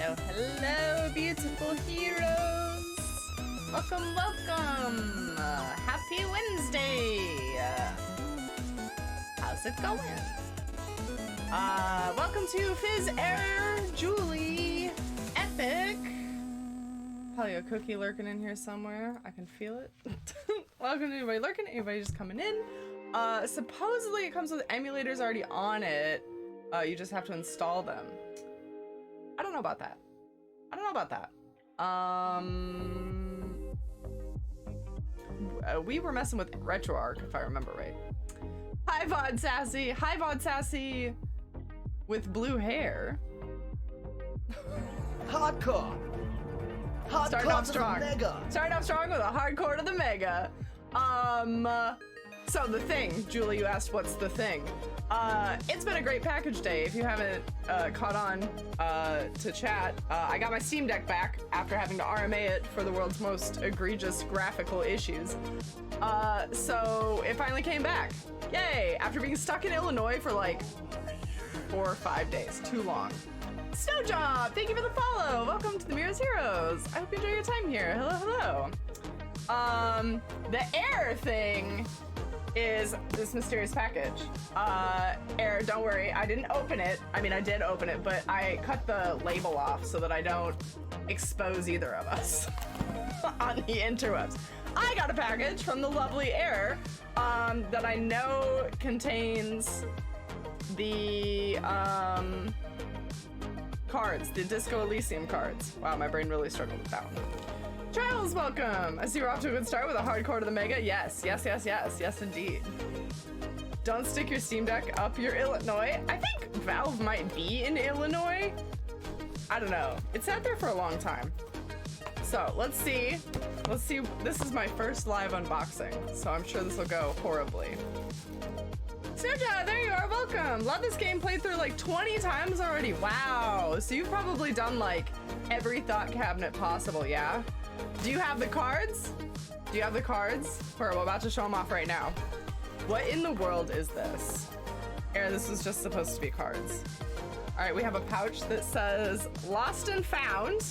Hello, hello, beautiful heroes. Welcome, welcome. Happy Wednesday. How's it going? Welcome to Fizz Error Julie Epic. Probably a cookie lurking in here somewhere. I can feel it. Welcome to anybody lurking, anybody just coming in. Supposedly it comes with emulators already on it. You just have to install them. I don't know about that. I don't know about that. We were messing with RetroArch, if I remember right. Hi, Vod Sassy. Hi, Vod Sassy. With blue hair. Hardcore. Starting off strong. Starting off strong with a hardcore to the mega. So the thing, Julie, you asked what's the thing. It's been a great package day. If you haven't caught on to chat, I got my Steam Deck back after having to RMA it for the world's most egregious graphical issues. So it finally came back. Yay! After being stuck in Illinois for like 4 or 5 days. Too long. Snowjob, thank you for the follow. Welcome to the Mirror's Heroes. I hope you enjoy your time here. Hello, hello. The error thing is this mysterious package. Error, don't worry, I didn't open it. I mean, I did open it, but I cut the label off so that I don't expose either of us on the interwebs. I got a package from the lovely Error that I know contains the cards, the Disco Elysium cards. Wow, my brain really struggled with that one. Charles, welcome! I see we're off to a good start with a hardcore to the mega. Yes, yes, yes, yes, yes indeed. Don't stick your Steam Deck up your Illinois. I think Valve might be in Illinois. I don't know. It sat there for a long time. So let's see. Let's see. This is my first live unboxing, so I'm sure this will go horribly. Soja, there you are, welcome. Love this game, played through like 20 times already. Wow, so you've probably done like every thought cabinet possible, yeah? Do you have the cards? Do you have the cards? We're about to show them off right now. What in the world is this? Aaron, this was just supposed to be cards. All right, we have a pouch that says Lost and Found.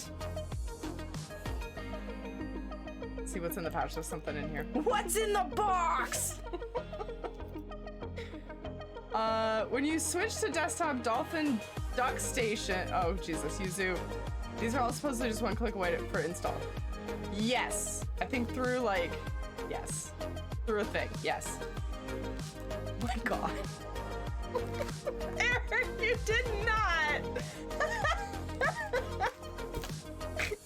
Let's see what's in the pouch. There's something in here. What's in the box? When you switch to desktop, Dolphin Duck Station. Oh, Jesus, Yuzu. These are all supposedly just one click away for install. Yes. I think through like, yes. Through a thing, yes. Oh my God. Eric, you did not.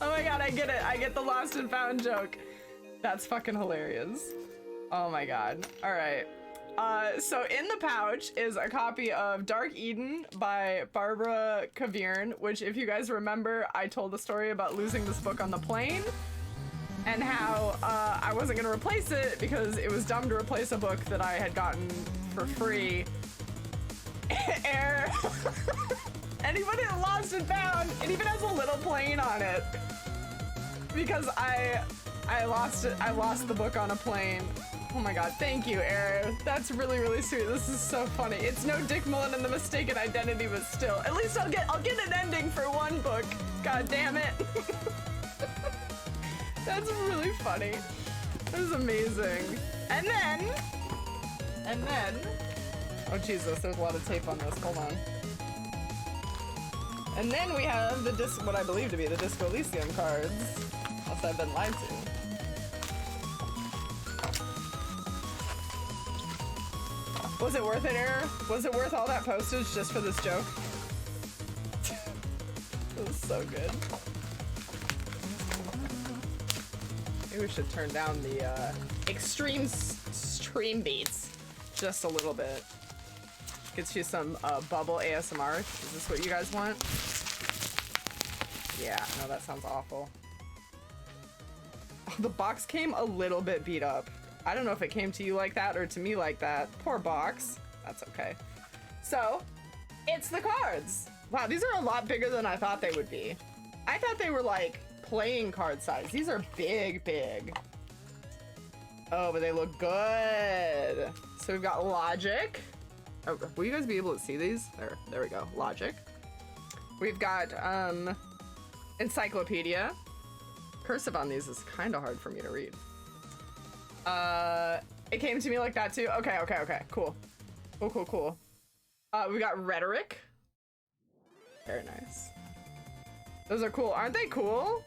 Oh my God, I get it. I get the lost and found joke. That's fucking hilarious. Oh my God. All right. So in the pouch is a copy of Dark Eden by Barbara Kaviern, which if you guys remember, I told the story about losing this book on the plane and how I wasn't gonna replace it because it was dumb to replace a book that I had gotten for free. Error. Anybody that lost and found, it even has a little plane on it because I lost it. I lost the book on a plane. Oh my God, thank you, Aaron. That's really, really sweet. This is so funny. It's no Dick Mullen and the Mistaken Identity, but still. At least I'll get an ending for one book. God damn it. That's really funny. That is amazing. And then, oh Jesus, there's a lot of tape on this. Hold on. And then we have the what I believe to be the Disco Elysium cards. Unless I've been lied to. Was it worth it, Error? Was it worth all that postage just for this joke? It was so good. Maybe we should turn down the extreme stream beats just a little bit. Gets you some bubble ASMR. Is this what you guys want? Yeah, no, that sounds awful. Oh, the box came a little bit beat up. I don't know if it came to you like that or to me like that. Poor box. That's okay. So, it's the cards. Wow, these are a lot bigger than I thought they would be. I thought they were like playing card size. These are big, big. Oh, but they look good. So we've got Logic. Oh, will you guys be able to see these? There we go. Logic. We've got Encyclopedia. Cursive on these is kind of hard for me to read. It came to me like that too. Okay, cool. Cool. We got rhetoric. Very nice. Those are cool. Aren't they cool?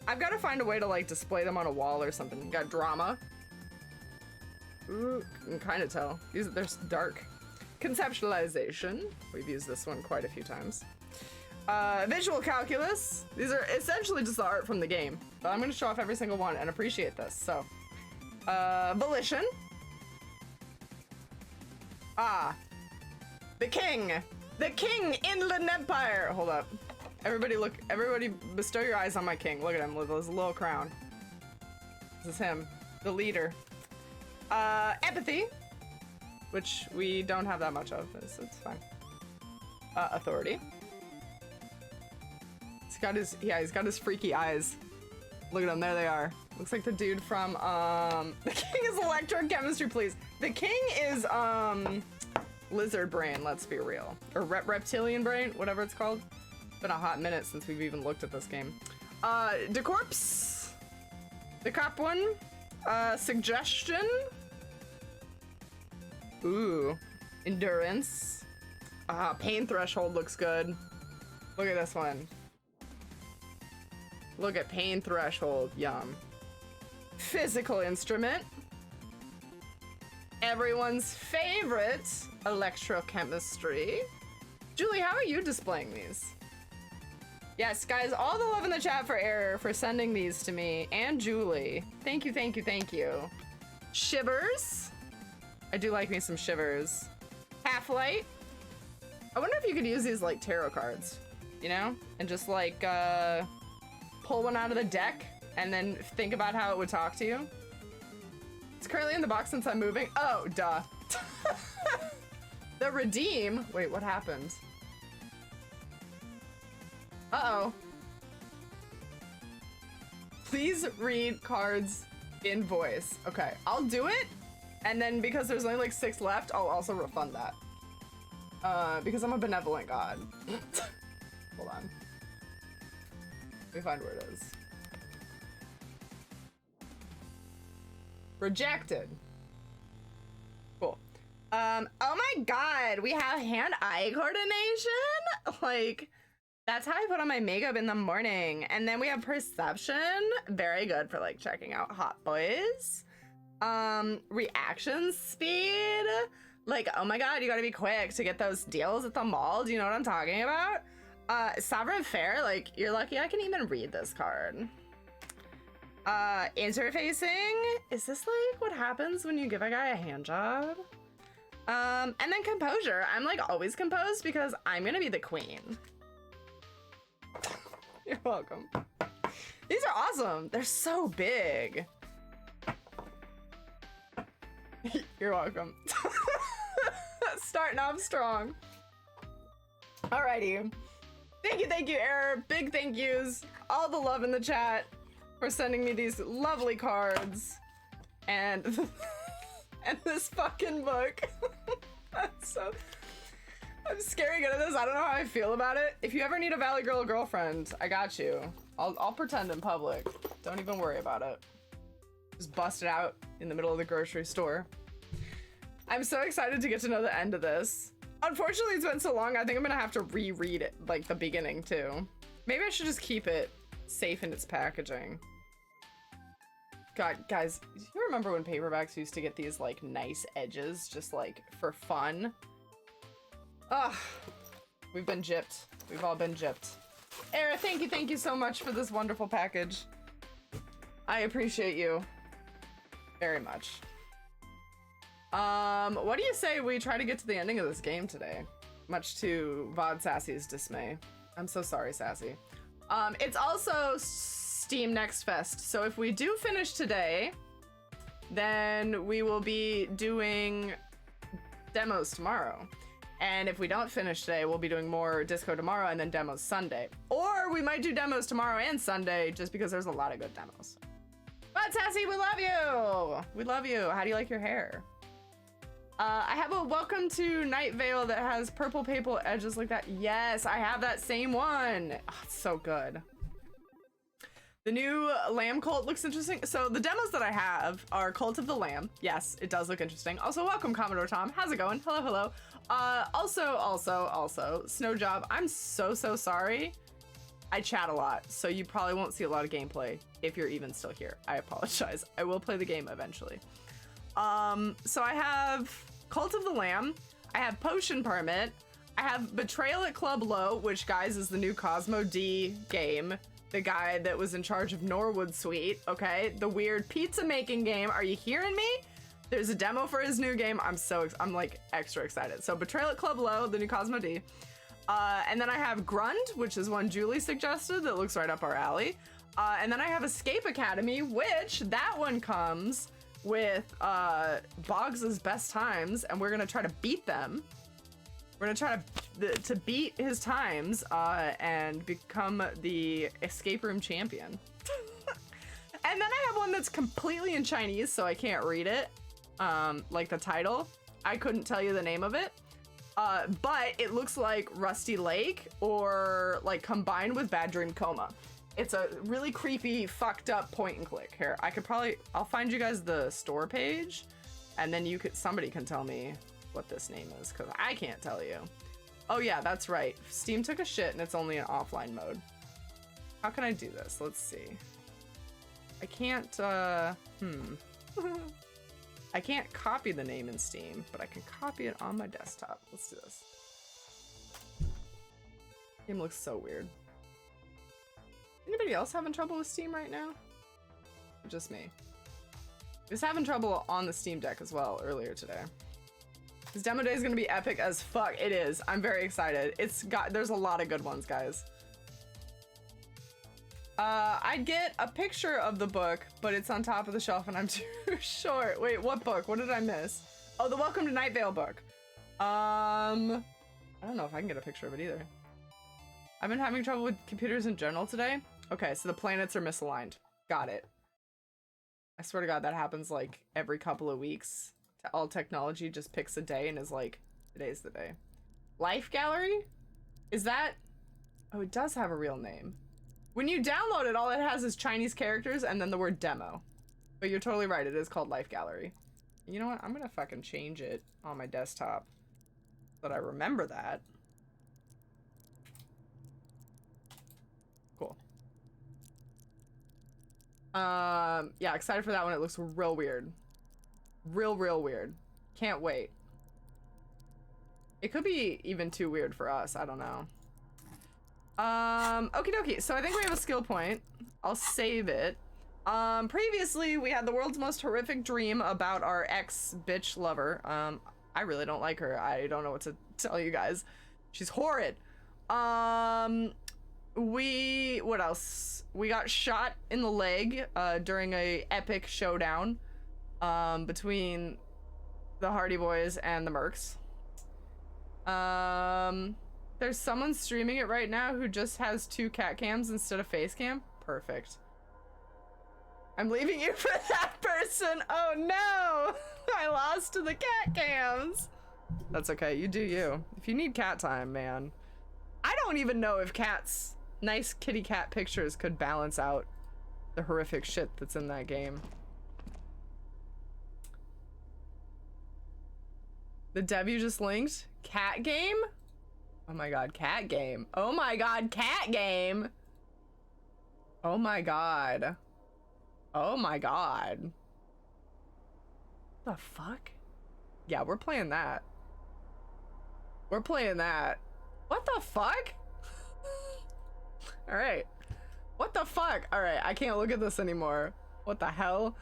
I've got to find a way to like display them on a wall or something. You got drama. Ooh, you can kind of tell. They're dark. Conceptualization. We've used this one quite a few times. Visual calculus. These are essentially just the art from the game, but I'm going to show off every single one and appreciate this. So, volition. The king. The king, Inland Empire. Hold up. Everybody look. Everybody bestow your eyes on my king. Look at him with his little crown. This is him, the leader. Empathy, which we don't have that much of. It's fine. Authority. He's got his freaky eyes. Look at them, there they are. Looks like the dude from, the king is electrochemistry, please. The king is, lizard brain, let's be real. Or reptilian brain, whatever it's called. It's been a hot minute since we've even looked at this game. Decorpse. The cop one. Suggestion. Ooh. Endurance. Pain threshold looks good. Look at this one. Look at pain threshold. Yum. Physical instrument. Everyone's favorite electrochemistry. Julie, how are you displaying these? Yes, guys, all the love in the chat for Error for sending these to me and Julie. Thank you, thank you, thank you. Shivers. I do like me some shivers. Half-light. I wonder if you could use these like tarot cards, you know? And just like, pull one out of the deck and then think about how it would talk to you. It's currently in the box since I'm moving. Oh, duh. The redeem. Wait, what happened? Uh-oh. Please read cards in voice. Okay, I'll do it. And then because there's only like 6 left, I'll also refund that. Because I'm a benevolent god. Hold on. Let me find where it is. Rejected. Cool. Oh my god, we have hand-eye coordination? Like, that's how I put on my makeup in the morning. And then we have perception. Very good for like checking out hot boys. Reaction speed. Like, oh my god, you gotta be quick to get those deals at the mall. Do you know what I'm talking about? Sovereign Fair, like, you're lucky I can even read this card. Interfacing. Is this like what happens when you give a guy a hand job? And then composure. I'm like always composed because I'm gonna be the queen. You're welcome. These are awesome. They're so big. You're welcome. Starting off strong. Alrighty. Thank you, Error. Big thank yous. All the love in the chat for sending me these lovely cards. And and this fucking book. I'm scary good at this. I don't know how I feel about it. If you ever need a Valley Girl girlfriend, I got you. I'll pretend in public. Don't even worry about it. Just bust it out in the middle of the grocery store. I'm so excited to get to know the end of this. Unfortunately, it's been so long, I think I'm gonna have to reread it, like the beginning too. Maybe I should just keep it safe in its packaging. God, guys, do you remember when paperbacks used to get these like nice edges just like for fun? Ugh, we've been gypped. We've all been gypped. Era, thank you so much for this wonderful package. I appreciate you very much. What do you say we try to get to the ending of this game today? Much to VOD Sassy's dismay. I'm so sorry, Sassy. It's also Steam Next Fest, so if we do finish today, then we will be doing demos tomorrow. And if we don't finish today, we'll be doing more Disco tomorrow and then demos Sunday. Or we might do demos tomorrow and Sunday just because there's a lot of good demos. But Sassy, we love you! We love you. How do you like your hair? I have a Welcome to Night Vale that has purple edges like that. Yes, I have that same one. Oh, it's so good. The new lamb cult looks interesting. So the demos that I have are Cult of the Lamb. Yes, it does look interesting. Also, welcome Commodore Tom. How's it going? Hello, hello. Also, Snow Job. I'm so sorry. I chat a lot, so you probably won't see a lot of gameplay if you're even still here. I apologize. I will play the game eventually. So I have Cult of the Lamb. I have Potion Permit. I have Betrayal at Club Low, which, guys, is the new Cosmo D game. The guy that was in charge of Norwood Suite, okay? The weird pizza making game. Are you hearing me? There's a demo for his new game. I'm like extra excited. So Betrayal at Club Low, the new Cosmo D. And then I have Grund, which is one Julie suggested that looks right up our alley. And then I have Escape Academy, which that one comes with Boggs's Best Times, and we're gonna try to beat them. We're gonna try to beat his times and become the escape room champion. And then I have one that's completely in Chinese, so I can't read it. Like the title, I couldn't tell you the name of it. But it looks like Rusty Lake or like combined with Bad Dream Coma. It's a really creepy, fucked up point and click. Here, I'll find you guys the store page, and then somebody can tell me what this name is, because I can't tell you. Oh yeah, that's right. Steam took a shit and it's only in offline mode. How can I do this? Let's see. I can't, I can't copy the name in Steam, but I can copy it on my desktop. Let's do this. Game looks so weird. Anybody else having trouble with Steam right now? Or just me? I was having trouble on the Steam Deck as well earlier today. This demo day is gonna be epic as fuck. It is. I'm very excited. There's a lot of good ones, guys. I'd get a picture of the book, but it's on top of the shelf and I'm too short. Wait, what book? What did I miss? Oh, the Welcome to Night Vale book. I don't know if I can get a picture of it either. I've been having trouble with computers in general today. Okay, so the planets are misaligned. Got it. I swear to God, that happens like every couple of weeks. All technology just picks a day and is like, today's the day. Life Gallery? Is that... Oh, it does have a real name. When you download it, all it has is Chinese characters and then the word demo. But you're totally right, it is called Life Gallery. You know what? I'm gonna fucking change it on my desktop so that I remember that. Cool. Yeah, excited for that one. It looks real weird. Real weird. Can't wait. It could be even too weird for us. I don't know. Okie dokie. So I think we have a skill point. I'll save it. Previously we had the world's most horrific dream about our ex-bitch lover. I really don't like her. I don't know what to tell you guys. She's horrid. What else? We got shot in the leg during a epic showdown between the Hardy Boys and the Mercs. There's someone streaming it right now who just has 2 cat cams instead of face cam. Perfect. I'm leaving you for that person. Oh no! I lost to the cat cams. That's okay, you do you. If you need cat time, man. I don't even know if nice kitty cat pictures could balance out the horrific shit that's in that game. The dev you just linked? Cat game? Oh my god, cat game. Oh my god, cat game! Oh my god. Oh my god. The fuck? Yeah, we're playing that. We're playing that. What the fuck? Alright. What the fuck? Alright, I can't look at this anymore. What the hell?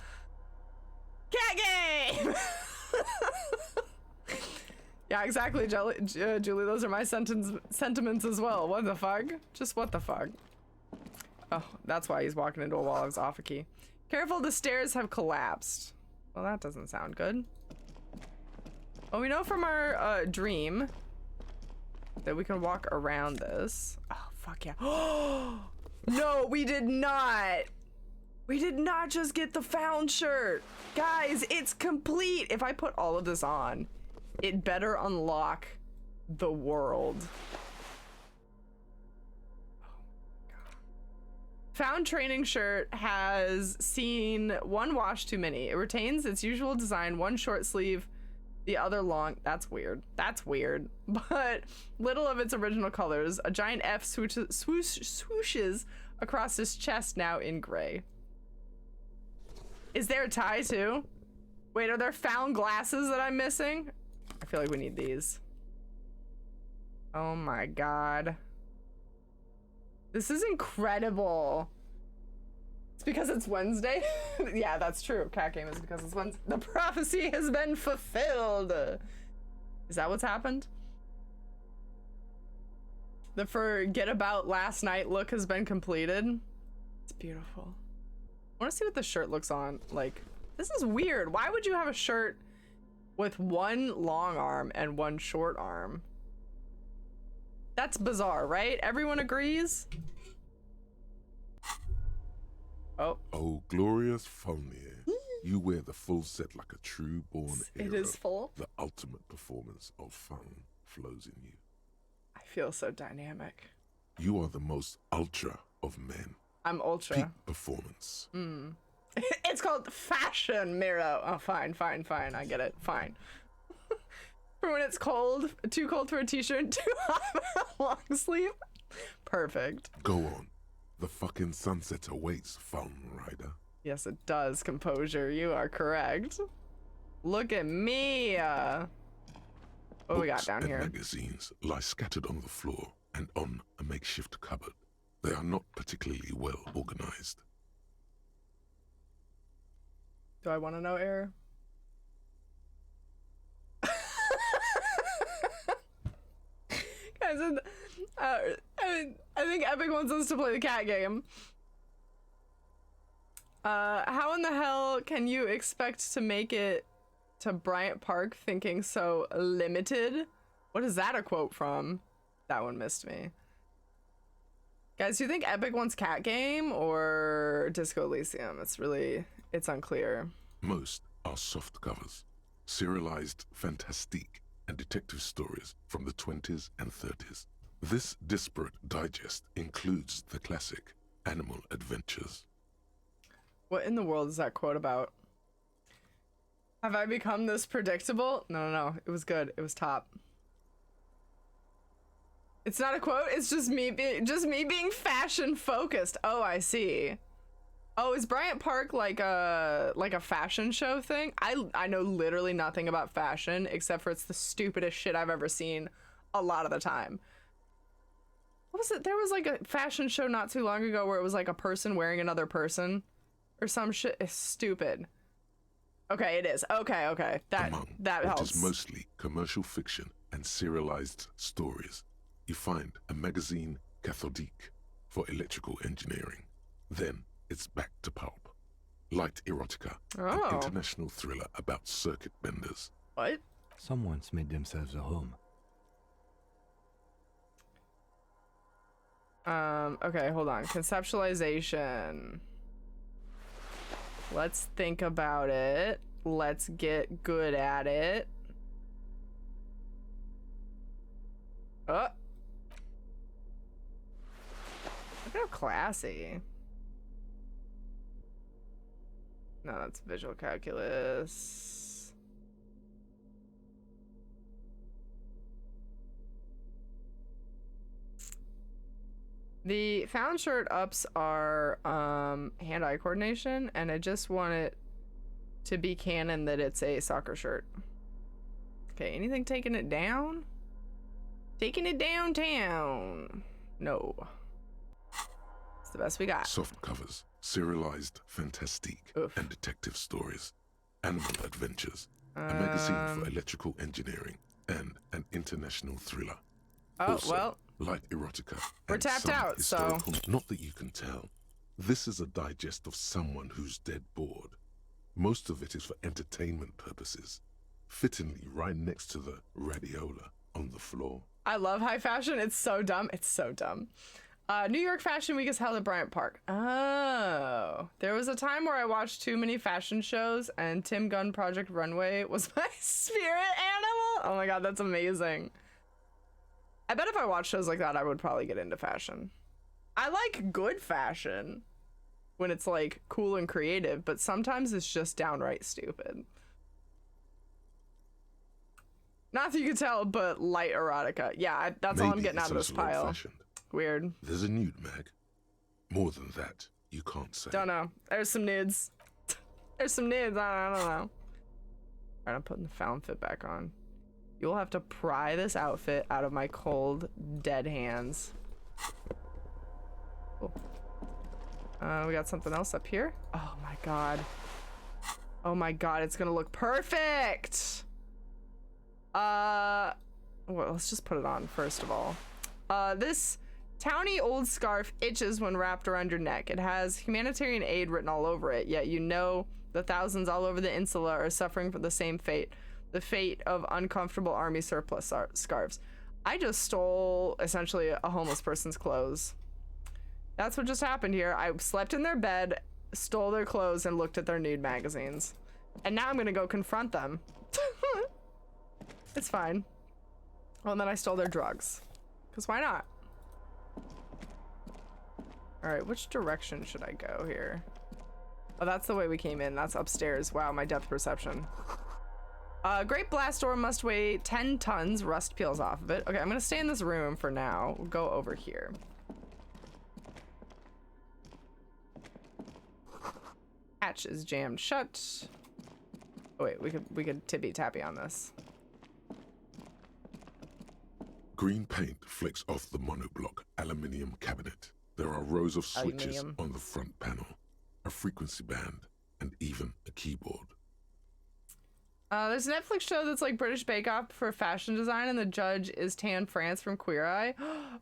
Cat game! Yeah, exactly, Julie. Those are my sentiments as well. What the fuck? Just what the fuck? Oh, that's why he's walking into a wall. I was off a key. Careful, the stairs have collapsed. Well, that doesn't sound good. Well, we know from our dream that we can walk around this. Oh, fuck yeah. No, we did not. We did not just get the found shirt. Guys, it's complete. If I put all of this on, it better unlock the world. Oh, God. Found training shirt has seen one wash too many. It retains its usual design, one short sleeve, the other long. That's weird. That's weird. But little of its original colors. A giant F swooshes across his chest, now in gray. Is there a tie too? Wait, are there found glasses that I'm missing? I feel like we need these. Oh my god. This is incredible. It's because it's Wednesday? Yeah, that's true. Cat game is because it's Wednesday. The prophecy has been fulfilled. Is that what's happened? The forget about last night look has been completed. It's beautiful. I want to see what the shirt looks on. Like, this is weird. Why would you have a shirt with one long arm and one short arm? That's bizarre, right? Everyone agrees? Oh. Oh, glorious Folnir. You wear the full set like a true born hero. It is full. The ultimate performance of fun flows in you. I feel so dynamic. You are the most ultra of men. I'm ultra. Peak performance. It's called fashion, Miro. Oh, fine. I get it. Fine. For when it's cold, too cold for a t-shirt, too hot for a long sleeve. Perfect. Go on. The fucking sunset awaits, Fun Rider. Yes, it does, Composure. You are correct. Look at me. What do we got down and here? Magazines lie scattered on the floor and on a makeshift cupboard. They are not particularly well organized. Do I want to know, Air? Guys, I think Epic wants us to play the cat game. How in the hell can you expect to make it to Bryant Park thinking so limited? What is that a quote from? That one missed me. Guys, do you think Epic wants cat game or Disco Elysium? It's unclear. Most are soft covers, serialized fantastique and detective stories from the 20s and 30s. This disparate digest includes the classic Animal Adventures. What in the world is that quote about? Have I become this predictable? No. It was good. It was top. It's not a quote. It's just me being fashion focused. Oh, I see. Oh, is Bryant Park like a fashion show thing? I know literally nothing about fashion except for it's the stupidest shit I've ever seen a lot of the time. What was it? There was like a fashion show not too long ago where it was like a person wearing another person or some shit. It's stupid. Okay, it is. Okay. That helps. It is mostly commercial fiction and serialized stories. You find a magazine cathodique for electrical engineering. Then it's back to pulp. Light erotica, an international thriller about circuit benders. What? Someone's made themselves a home. Okay, hold on. Conceptualization. Let's think about it. Let's get good at it. Oh. Look how classy. No, that's visual calculus. The found shirt ups are hand-eye coordination, and I just want it to be canon that it's a soccer shirt. Okay, anything taking it down? Taking it downtown. No. It's the best we got. Soft covers, serialized fantastique and detective stories, Animal Adventures, a magazine for electrical engineering, and an international thriller. Oh, also, well. Light erotica. We're tapped out, so. Not that you can tell. This is a digest of someone who's dead bored. Most of it is for entertainment purposes, fittingly right next to the radiola on the floor. I love high fashion. It's so dumb. It's so dumb. New York Fashion Week is held at Bryant Park. Oh. There was a time where I watched too many fashion shows and Tim Gunn Project Runway was my spirit animal. Oh my god, that's amazing. I bet if I watched shows like that, I would probably get into fashion. I like good fashion when it's like cool and creative, but sometimes it's just downright stupid. Not that you can tell, but light erotica. Yeah, that's all I'm getting out of this pile. Weird. There's a nude mag. More than that, you can't say. Don't know. There's some nudes. There's some nudes. I don't know. Alright, I'm putting the found fit back on. You'll have to pry this outfit out of my cold, dead hands. Cool. We got something else up here. Oh my god. Oh my god, it's gonna look perfect! Well, let's just put it on first of all. This towny old scarf itches when wrapped around your neck. It has humanitarian aid written all over it, yet you know the thousands all over the insula are suffering from the same fate. The fate of uncomfortable army surplus scarves. I just stole essentially a homeless person's clothes. That's what just happened here. I slept in their bed, stole their clothes, and looked at their nude magazines. And now I'm gonna go confront them. It's fine. Well, and then I stole their drugs. Because why not? Alright, which direction should I go here? Oh, that's the way we came in. That's upstairs. Wow, my depth perception. Great blast door must weigh 10 tons. Rust peels off of it. Okay, I'm gonna stay in this room for now. We'll go over here. Hatch is jammed shut. Oh wait, we could tippy tappy on this. Green paint flicks off the monoblock aluminium cabinet. There are rows of switches on the front panel, a frequency band, and even a keyboard. There's a Netflix show that's like British Bake Off for fashion design, and the judge is Tan France from Queer Eye.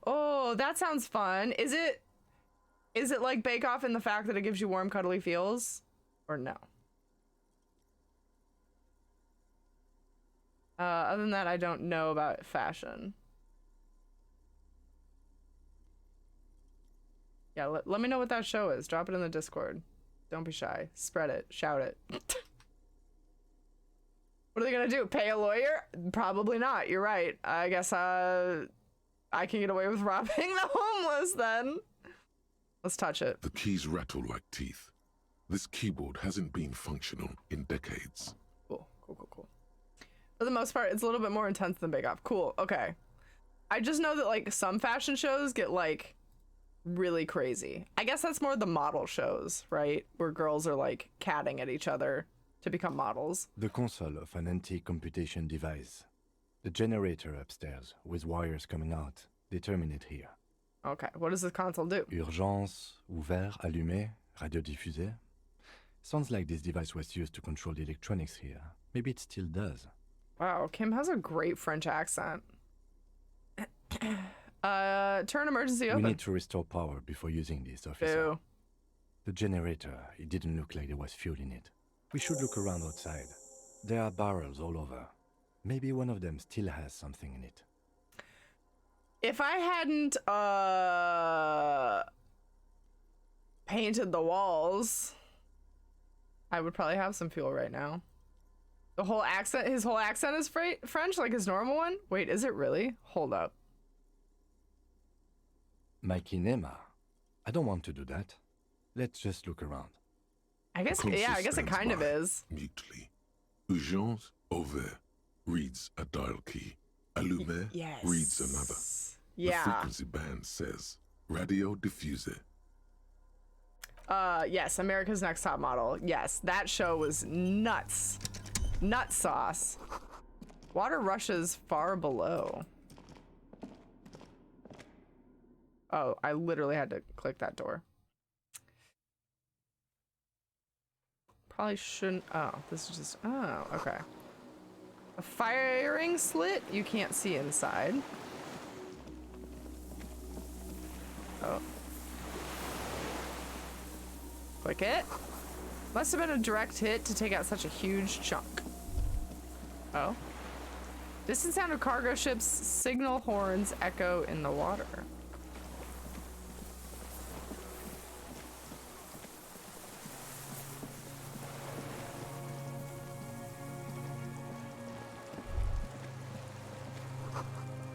Oh, that sounds fun. Is it like Bake Off in the fact that it gives you warm, cuddly feels? Or no? Other than that, I don't know about fashion. Yeah, let me know what that show is. Drop it in the Discord. Don't be shy. Spread it. Shout it. What are they gonna do? Pay a lawyer? Probably not. You're right. I guess I can get away with robbing the homeless then. Let's touch it. The keys rattle like teeth. This keyboard hasn't been functional in decades. Cool. For the most part, it's a little bit more intense than Bake Off. Cool. Okay. I just know that like some fashion shows get like really crazy. I guess that's more the model shows, right? Where girls are like catting at each other to become models. The console of an anti-computation device. The generator upstairs, with wires coming out. They terminate here. Okay, what does this console do? Urgence, ouvert, allumé, radiodiffusé. Sounds like this device was used to control the electronics here. Maybe it still does. Wow, Kim has a great French accent. Turn emergency open. We need to restore power before using this, officer. Boo. The generator, it didn't look like there was fuel in it. We should look around outside. There are barrels all over. Maybe one of them still has something in it. If I hadn't painted the walls, I would probably have some fuel right now. The whole accent, his whole accent is French, like his normal one? Wait, is it really? Hold up. My kinema. I don't want to do that. Let's just look around. I guess, yeah, I guess it kind of is. Mutely. Urgence ouvert reads a dial key. Allumé reads another. Yeah. The frequency band says radio diffuser. Yes, America's Next Top Model. Yes, that show was nuts. Nut sauce. Water rushes far below. Oh, I literally had to click that door. Probably shouldn't. Oh, this is just. Oh, okay. A firing slit you can't see inside. Oh. Click it. Must have been a direct hit to take out such a huge chunk. Oh. Distant sound of cargo ships' signal horns echo in the water.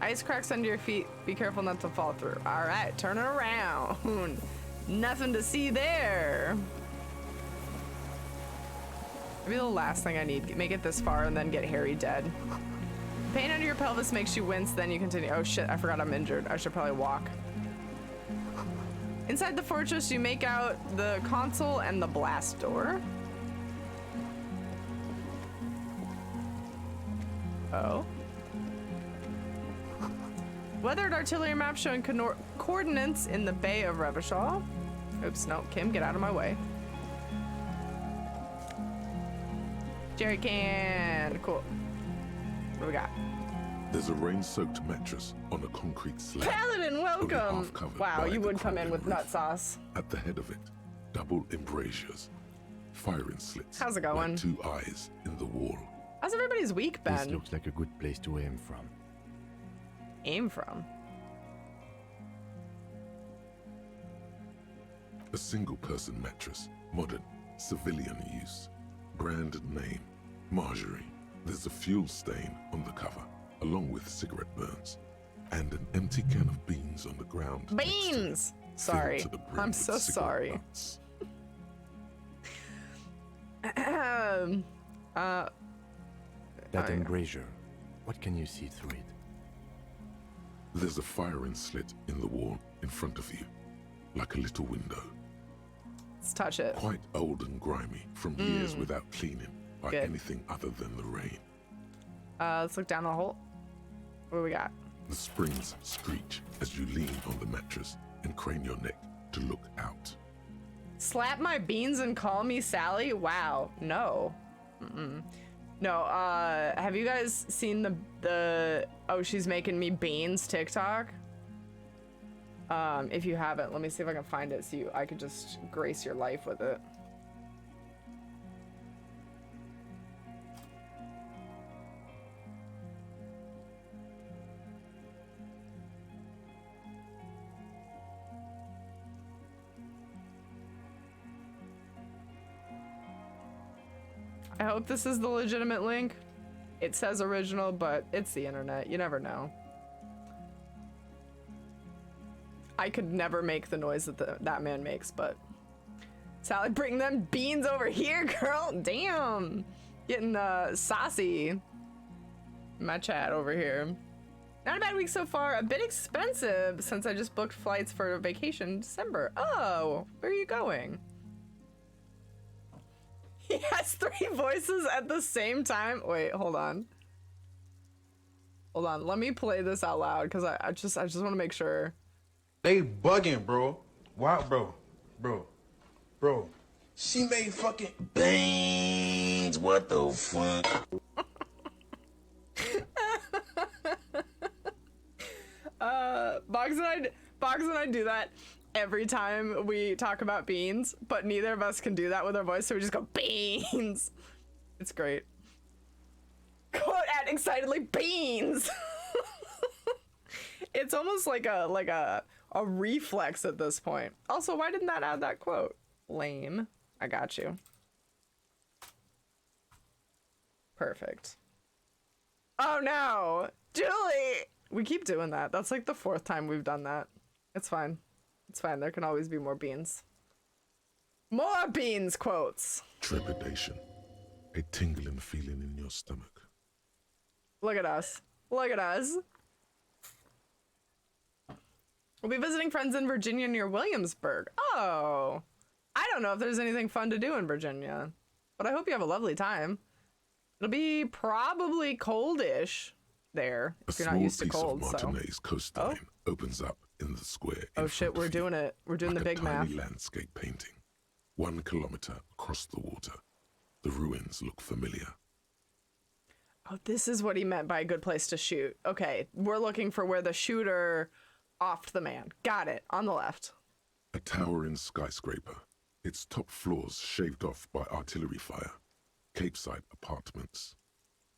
I ice cracks under your feet. Be careful not to fall through. All right, turn it around. Nothing to see there. Maybe the last thing I need. Make it this far and then get Harry dead. Pain under your pelvis makes you wince, then you continue. Oh shit, I forgot I'm injured. I should probably walk. Inside the fortress, you make out the console and the blast door. Oh. Weathered artillery map showing coordinates in the Bay of Revachol. Oops, no, Kim, get out of my way. Jerry can. Cool. What do we got? There's a rain-soaked mattress on a concrete slab. Paladin, welcome! Wow, you would come in with roof. nut sauce. At the head of it, double embrasures, firing slits. How's it going? Like 2 eyes in the wall. How's everybody's week This been? looks like a good place to aim from. Aim from? A single-person mattress, modern, civilian use. Brand name, Marjorie. There's a fuel stain on the cover, along with cigarette burns, and an empty can of beans on the ground. Beans! Filled Sorry. to the brim I'm with so cigarette sorry. butts. That embrasure, what can you see through it? There's a firing slit in the wall in front of you, like a little window. Let's touch it. Quite old and grimy from years without cleaning by Good. anything other than the rain. Let's look down the hole. What do we got? The springs screech as you lean on the mattress and crane your neck to look out. Slap my beans and call me Sally? Wow. No. No, have you guys seen the oh, she's making me beans TikTok? If you haven't, let me see if I can find it so I could just grace your life with it. I hope this is the legitimate link. It says original, but it's the internet. You never know. I could never make the noise that that man makes, but Sally, bring them beans over here, girl. Damn, getting saucy. My chat over here. Not a bad week so far. A bit expensive since I just booked flights for a vacation in December. Oh, where are you going? He has 3 voices at the same time. Wait, hold on. Hold on. Let me play this out loud because I just want to make sure. They bugging, bro. Wow, bro. She made fucking beans. What the fuck? Boggs and I do that every time we talk about beans, but neither of us can do that with our voice, so we just go beans. It's great. Quote at excitedly beans. It's almost like a reflex at this point. Also, why didn't that add that quote? Lame. I got you. Perfect. Oh no, Julie! We keep doing that. That's like the 4th time we've done that. It's fine. It's fine. There can always be more beans. More beans quotes. Trepidation. A tingling feeling in your stomach. Look at us. Look at us. We'll be visiting friends in Virginia near Williamsburg. Oh. I don't know if there's anything fun to do in Virginia, but I hope you have a lovely time. It'll be probably coldish there if you're not used to cold. A small piece of Martinez coastline opens up in the square. Oh shit, we're doing it. We're doing the big math. Like a tiny landscape painting. 1 kilometer across the water. The ruins look familiar. Oh, this is what he meant by a good place to shoot. Okay, we're looking for where the shooter offed the man. Got it. On the left. A towering skyscraper. Its top floors shaved off by artillery fire. Capeside apartments.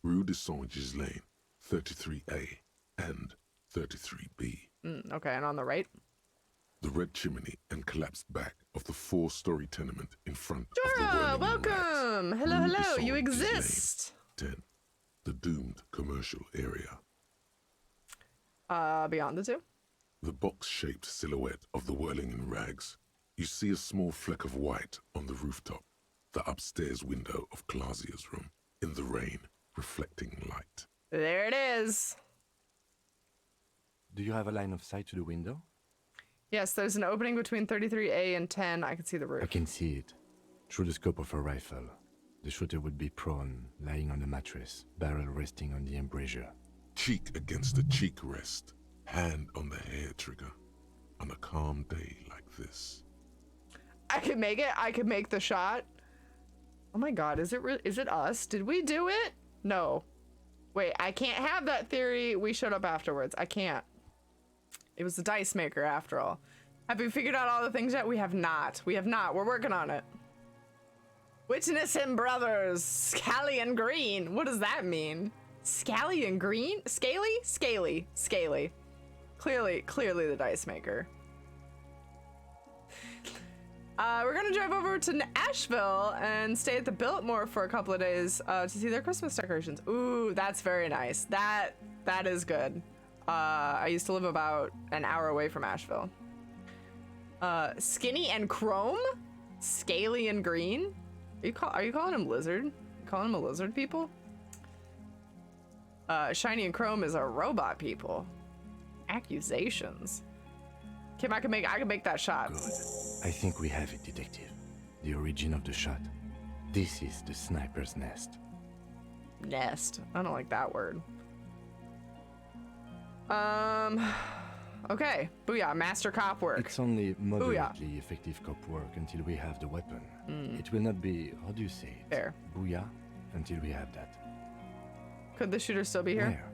Rue de Saint-Ghislain, 33A and 33B. Okay, and on the right? The red chimney and collapsed back of the 4-story tenement in front of the Dora, whirling welcome! lights. Hello, Rue de hello, you Saint-Ghislain, exist! 10. The doomed commercial area. beyond the two. The box-shaped silhouette of the whirling in rags. You see a small fleck of white on the rooftop, the upstairs window of Clausia's room, in the rain, reflecting light. There it is. Do you have a line of sight to the window? Yes, there's an opening between 33A and 10. I can see the roof. I can see it. Through the scope of a rifle. The shooter would be prone, lying on a mattress, barrel resting on the embrasure. Cheek against the cheek rest, hand on the hair trigger, on a calm day like this. I could make it. I could make the shot. Oh my god, is it us? Did we do it? No. Wait, I can't have that theory. We showed up afterwards. I can't. It was the dice maker after all. Have we figured out all the things yet? We have not. We have not. We're working on it. Witness him, brothers. Scally and green. What does that mean? Scally and green? Scaly? Scaly. Scaly. Clearly the dice maker. We're gonna drive over to Asheville and stay at the Biltmore for a couple of days to see their Christmas decorations. Ooh, that's very nice. That is good. I used to live about an hour away from Asheville. Skinny and Chrome? Scaly and green? Are you calling him lizard? You calling him a lizard, people? Shiny and Chrome is a robot, people. Accusations. Kim, I can make that shot. Good. I think we have it, detective. The origin of the shot. This is the sniper's nest. Nest. I don't like that word. Okay. Booyah. Master cop work. It's only moderately effective cop work until we have the weapon. It will not be, how do you say it? Fair. Booyah until we have that. Could the shooter still be here? Where?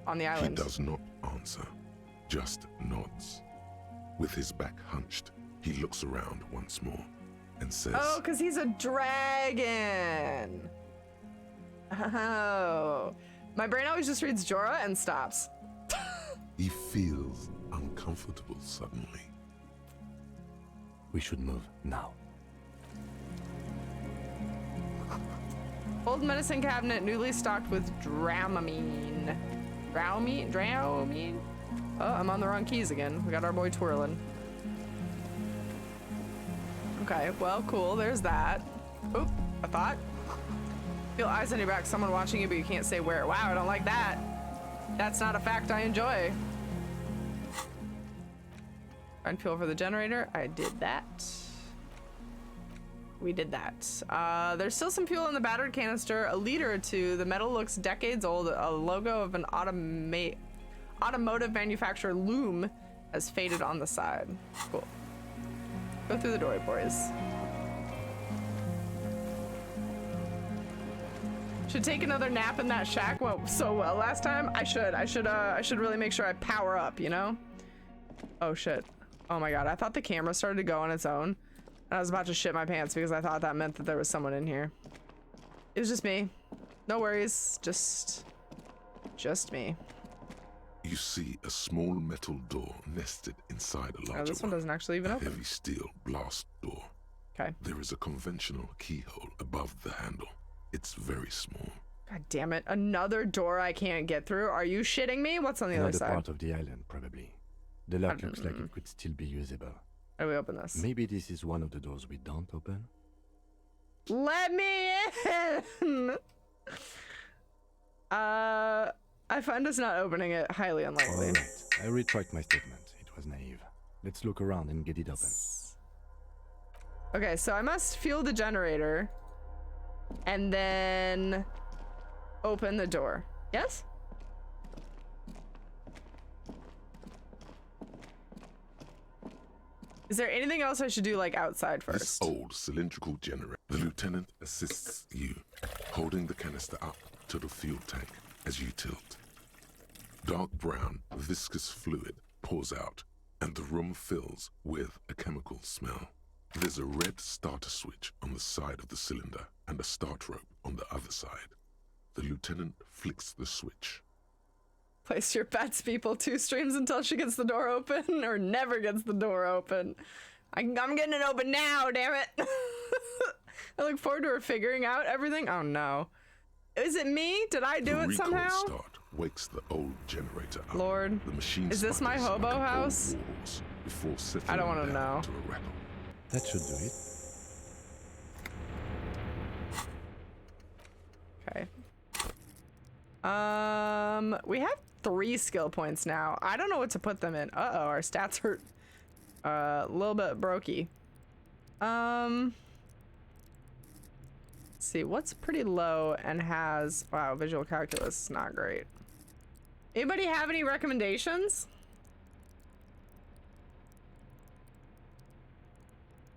On the island. He does not answer, just nods. With his back hunched, he looks around once more and says, Oh, because he's a dragon. Oh. My brain always just reads Jorah and stops. he feels uncomfortable suddenly. We should move now. Old medicine cabinet newly stocked with Dramamine. Dramamine? Oh, I'm on the wrong keys again. We got our boy twirling. Okay, well, cool. There's that. Oop, a thought. Feel eyes on your back. Someone watching you, but you can't say where. Wow, I don't like that. That's not a fact I enjoy. Find fuel for the generator. I did that. We did that. There's still some fuel in the battered canister. A liter or two. The metal looks decades old. A logo of an automotive manufacturer loom has faded on the side. Cool. Go through the door, boys. Should take another nap in that shack. Went so well last time. I should really make sure I power up, you know? Oh shit. Oh my god. I thought the camera started to go on its own. And I was about to shit my pants because I thought that meant that there was someone in here. It was just me. No worries. Just me. You see a small metal door nested inside a larger This one doesn't actually even open. heavy steel blast door. Okay. There is a conventional keyhole above the handle. It's very small. God damn it. Another door I can't get through. Are you shitting me? What's on the other Another side? part of the island, probably. The lock looks like it could still be usable. How do we open this? Maybe this is one of the doors we don't open? Let me in! I find us not opening it highly unlikely. Alright, I retract my statement. It was naive. Let's look around and get it open. Okay, so I must fuel the generator and then open the door. Yes? Is there anything else I should do, like, outside This first? old cylindrical generator. The lieutenant assists you, holding the canister up to the fuel tank as you tilt. Dark brown, viscous fluid pours out, and the room fills with a chemical smell. There's a red starter switch on the side of the cylinder and a start rope on the other side. The lieutenant flicks the switch. Place your bets, people. 2 streams until she gets the door open or never gets the door open. I'm getting it open now, damn it. I look forward to her figuring out everything. Oh no. Is it me? Did I do it somehow? The recoil start wakes the old generator up. Lord, The machine is this my sputters hobo like a cold house? walrus before settling I don't want to down know. to a rattle. That should do it. Okay. We have 3 skill points now. I don't know what to put them in. Uh-oh, our stats are a little bit brokey. Let's see, what's pretty low and has, wow, visual calculus is not great. Anybody have any recommendations?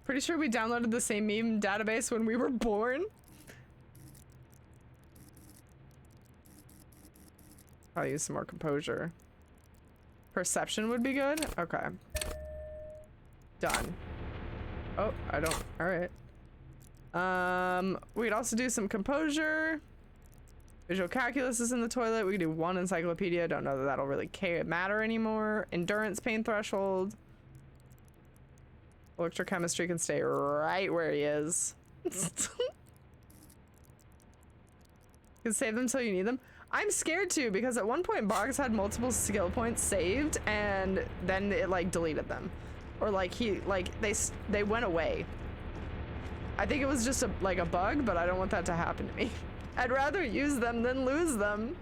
Pretty sure we downloaded the same meme database when we were born. I'll use some more composure. Perception would be good? Okay. Done. Oh, I don't, all right. We could also do some composure. Visual calculus is in the toilet. We could do 1 encyclopedia. Don't know that that'll really matter anymore. Endurance, pain threshold. Electrochemistry can stay right where he is. You can save them till you need them. I'm scared too, because at one point Boggs had multiple skill points saved and then it like deleted them. Or like they went away. I think it was just a bug, but I don't want that to happen to me. I'd rather use them than lose them.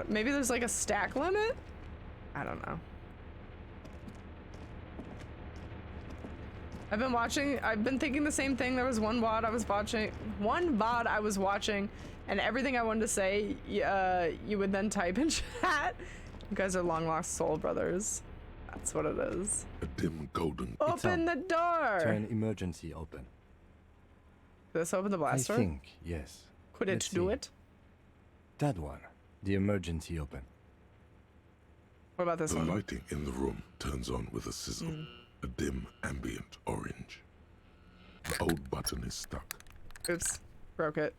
Maybe there's like a stack limit? I don't know. I've been thinking the same thing. There was one VOD I was watching, and everything I wanted to say, you would then type in chat. You guys are long lost soul brothers. That's what it is. A dim golden. Open the door! Turn emergency open. Did this open the blast door? I think, yes. Could it Let's do see. it? That one. The emergency open. What about this The one? lighting in the room turns on with a sizzle. A dim ambient orange. The old button is stuck. Oops. Broke it.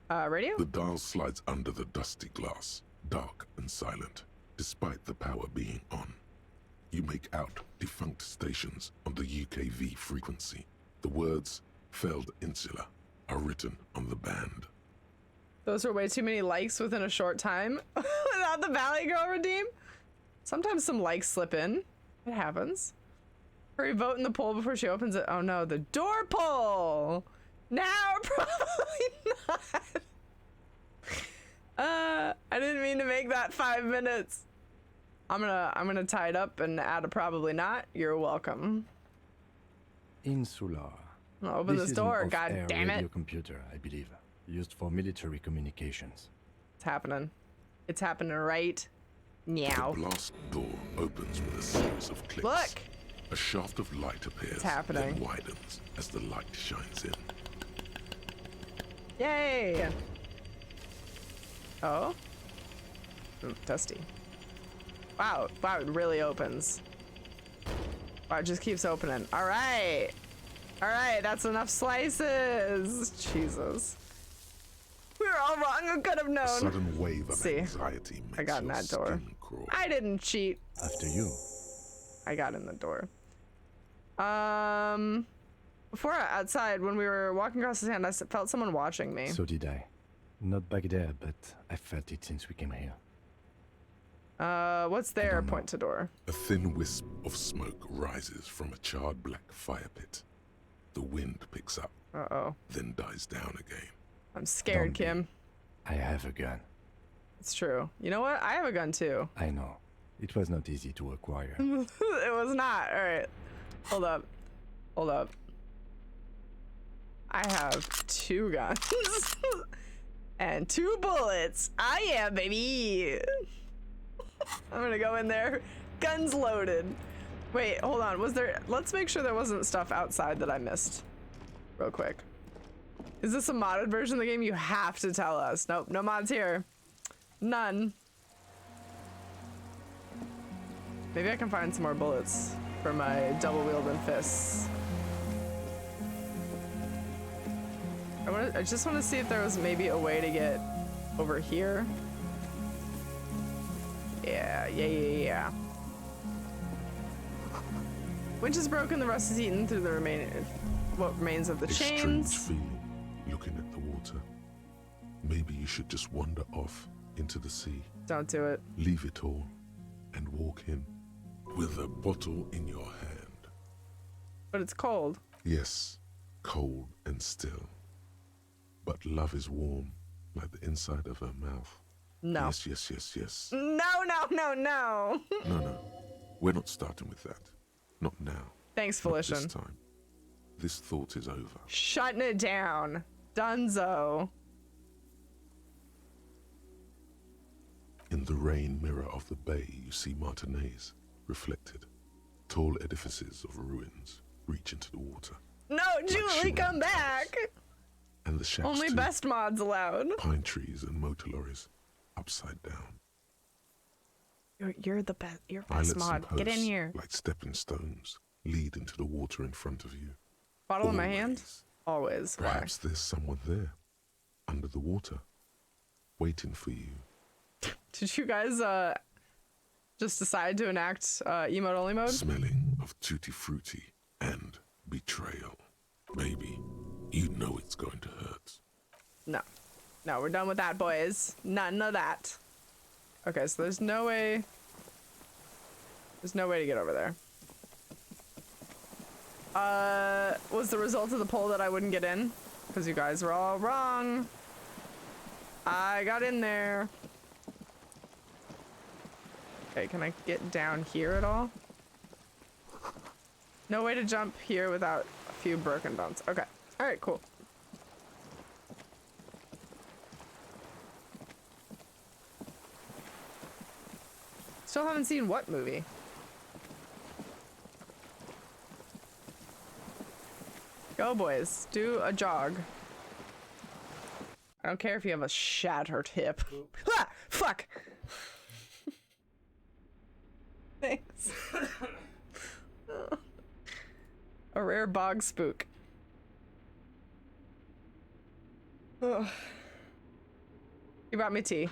Radio? The dial slides under the dusty glass, dark and silent, despite the power being on. You make out defunct stations on the UKV frequency. The words, failed insula, are written on the band. Those were way too many likes within a short time. Without the Valley Girl redeem? Sometimes some likes slip in. It happens. Hurry, vote in the poll before she opens it. Oh no, the door poll! Now, probably not. I didn't mean to make that 5 minutes. I'm gonna tie it up and add a probably not. You're welcome. Insular. I'm gonna open this door, is an god off-air damn it. radio computer, I believe, used for military communications. It's happening. It's happening right now. The blast door opens with a series of clicks. Look! A shaft of light appears, It's happening. then widens as the light shines in. Yay! Oh? Ooh, dusty. Wow, wow, it really opens. Wow, it just keeps opening. All right. All right, that's enough slices. Jesus. We were all wrong. Who could have A known? sudden wave of See, anxiety makes I got in your that door. skin crawl. I didn't cheat. After you. I got in the door. Before outside, when we were walking across the sand, I felt someone watching me. So did I. Not back there, but I felt it since we came here. What's there? don't know. Point to door. A thin wisp of smoke rises from a charred black fire pit. The wind picks up, Uh-oh. then dies down again. I'm scared, Don't be. Kim. I have a gun. It's true. You know what? I have a gun too. I know. It was not easy to acquire. It was not. All right. Hold up. Hold up. I have 2 guns. And 2 bullets. Yeah, baby. I'm gonna go in there. Guns loaded. Wait, hold on. Was there... Let's make sure there wasn't stuff outside that I missed. Real quick. Is this a modded version of the game? You have to tell us. Nope, no mods here. None. Maybe I can find some more bullets for my double-wielding fists. I just want to see if there was maybe a way to get over here. Yeah. Winch is broken, the rust is eaten through the what remains of the A strange chains. feeling, looking at the water. Maybe you should just wander off into the sea. Don't do it. Leave it all and walk in with a bottle in your hand. But it's cold. Yes, cold and still. But love is warm like the inside of her mouth. No. Yes, yes, yes, yes. No, no, no, no. No. We're not starting with that. Not now. Thanks, Not Felician. this time. This thought is over. Shutting it down. Dunzo. In the rain mirror of the bay, you see Martinez reflected. Tall edifices of ruins reach into the water. No, Julie, shimmering come back. And the shacks Only too. best mods allowed. Pine trees and motor lorries upside down. You're the best. You're Islets best and mod. Get in posts, here. like stepping stones, lead into the water in front of you. Bottle in my hand. Always. Always. Why? Perhaps there's someone there, under the water, waiting for you. Did you guys just decide to enact emote only mode? Smelling of tutti frutti and betrayal. Maybe you know it's going to hurt. No. No, we're done with that, boys. None of that. Okay, so there's no way. There's no way to get over there. Was the result of the poll that I wouldn't get in? Because you guys were all wrong. I got in there. Okay, can I get down here at all? No way to jump here without a few broken bones. Okay. Alright, cool. Still haven't seen what movie? Go, boys. Do a jog. I don't care if you have a shattered hip. Ah! Fuck! Thanks. A rare bog spook. Ugh. You brought me tea.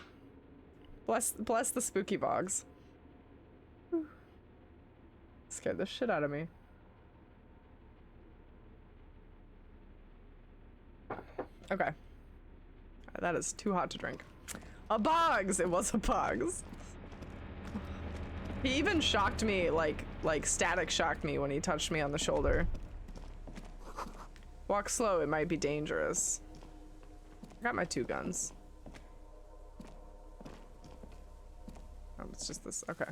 Bless the spooky bogs. Scared the shit out of me. Okay. That is too hot to drink. A bogs! It was a bogs. He even shocked me, like static shocked me when he touched me on the shoulder. Walk slow, it might be dangerous. I got my 2 guns. Oh, it's just this, okay.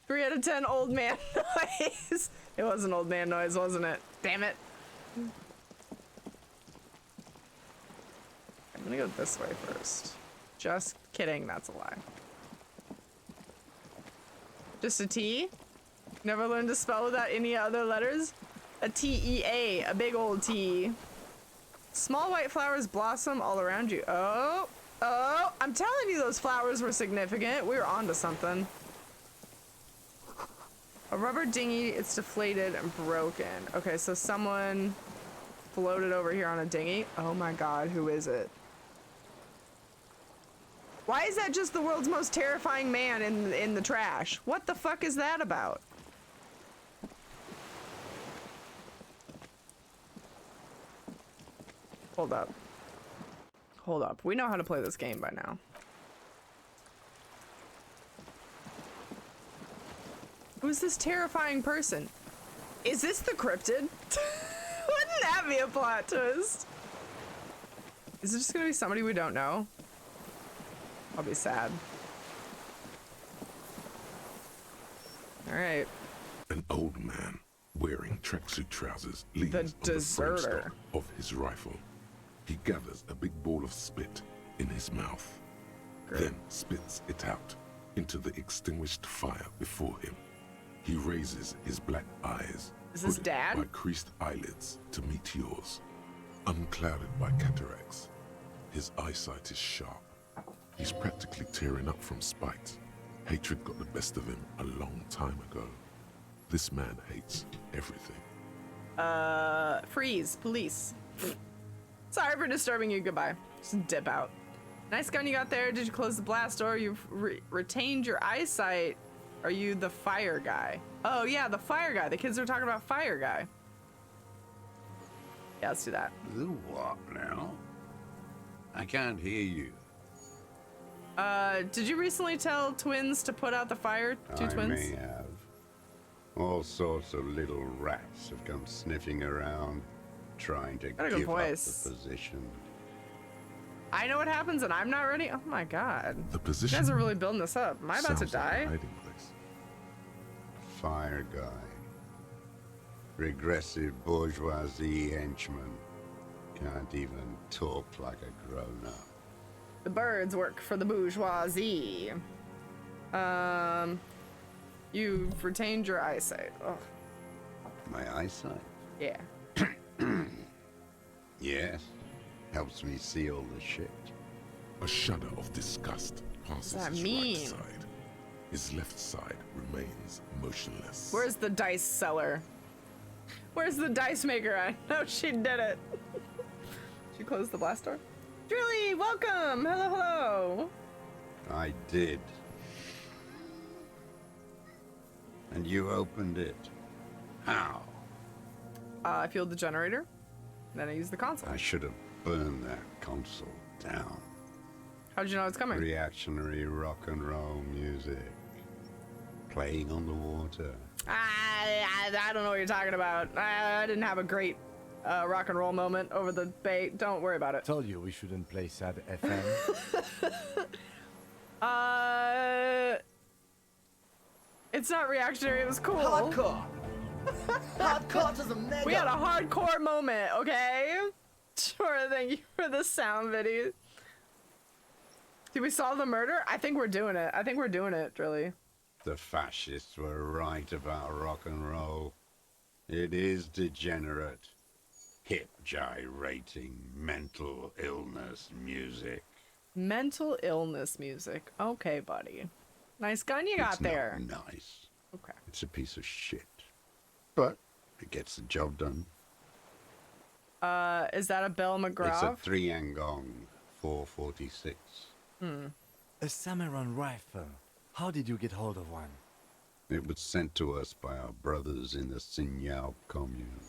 3 out of 10 old man noise. It was an old man noise, wasn't it? Damn it. I'm gonna go this way first. Just kidding, that's a lie. Just a T? Never learned to spell without any other letters? A T-E-A, a big old T. Small white flowers blossom all around you. Oh, I'm telling you those flowers were significant. We were onto something. A rubber dinghy, it's deflated and broken. Okay, so someone floated over here on a dinghy. Oh my god, who is it? Why is that just the world's most terrifying man in the trash? What the fuck is that about? Hold up. Hold up. We know how to play this game by now. Who's this terrifying person? Is this the cryptid? Wouldn't that be a plot twist? Is it just gonna be somebody we don't know? I'll be sad. Alright. An old man wearing tracksuit trousers leans The on the deserter. stock of his rifle. He gathers a big ball of spit in his mouth, then spits it out into the extinguished fire before him. He raises his black eyes, Is this hooded Dad? by creased eyelids, to meet yours, unclouded by cataracts. His eyesight is sharp. He's practically tearing up from spite. Hatred got the best of him a long time ago. This man hates everything. Freeze, police. Sorry for disturbing you, goodbye. Just dip out. Nice gun you got there. Did you close the blast door? You've retained your eyesight. Are you the fire guy? Oh yeah, the fire guy. The kids were talking about fire guy. Yeah, let's do that. The what now? I can't hear you. Did you recently tell twins to put out the fire? Two I twins? may have. All sorts of little rats have come sniffing around, trying to Got a good give up voice. the position. I know what happens and I'm not ready. Oh my god. The You position guys are really building this up. Am I about to sounds like a die? hiding place. Fire guy. Regressive bourgeoisie henchman. Can't even talk like a grown-up. The birds work for the bourgeoisie. You've retained your eyesight. Oh, My eyesight? yeah. Yes. Helps me see all the shit. A shudder of disgust passes that his mean? right side. His left side remains motionless. Where's the dice seller? Where's the dice maker? I know she did it. She closed the blast door. Drilly, welcome. Hello, hello. I did. And you opened it. How? I fueled the generator. Then I used the console. I should have burned that console down. How'd you know it's coming? Reactionary rock and roll music. Playing on the water. I don't know what you're talking about. I didn't have a great rock and roll moment over the bay. Don't worry about it. Told you we shouldn't play sad FM. It's not reactionary. It was cool. Hardcore. Hardcore to the mega. We had a hardcore moment, okay? Sure, thank you for the sound video. Did we solve the murder? I think we're doing it. I think we're doing it, really. The fascists were right about rock and roll. It is degenerate. Hip gyrating mental illness music. Mental illness music. Okay, buddy. Nice gun you got It's there. not nice. Okay. It's a piece of shit. But it gets the job done. Is that a Bell It's a McGraw? 3-angong 446. A Samuran rifle. How did you get hold of one? It was sent to us by our brothers in the Sinyao commune.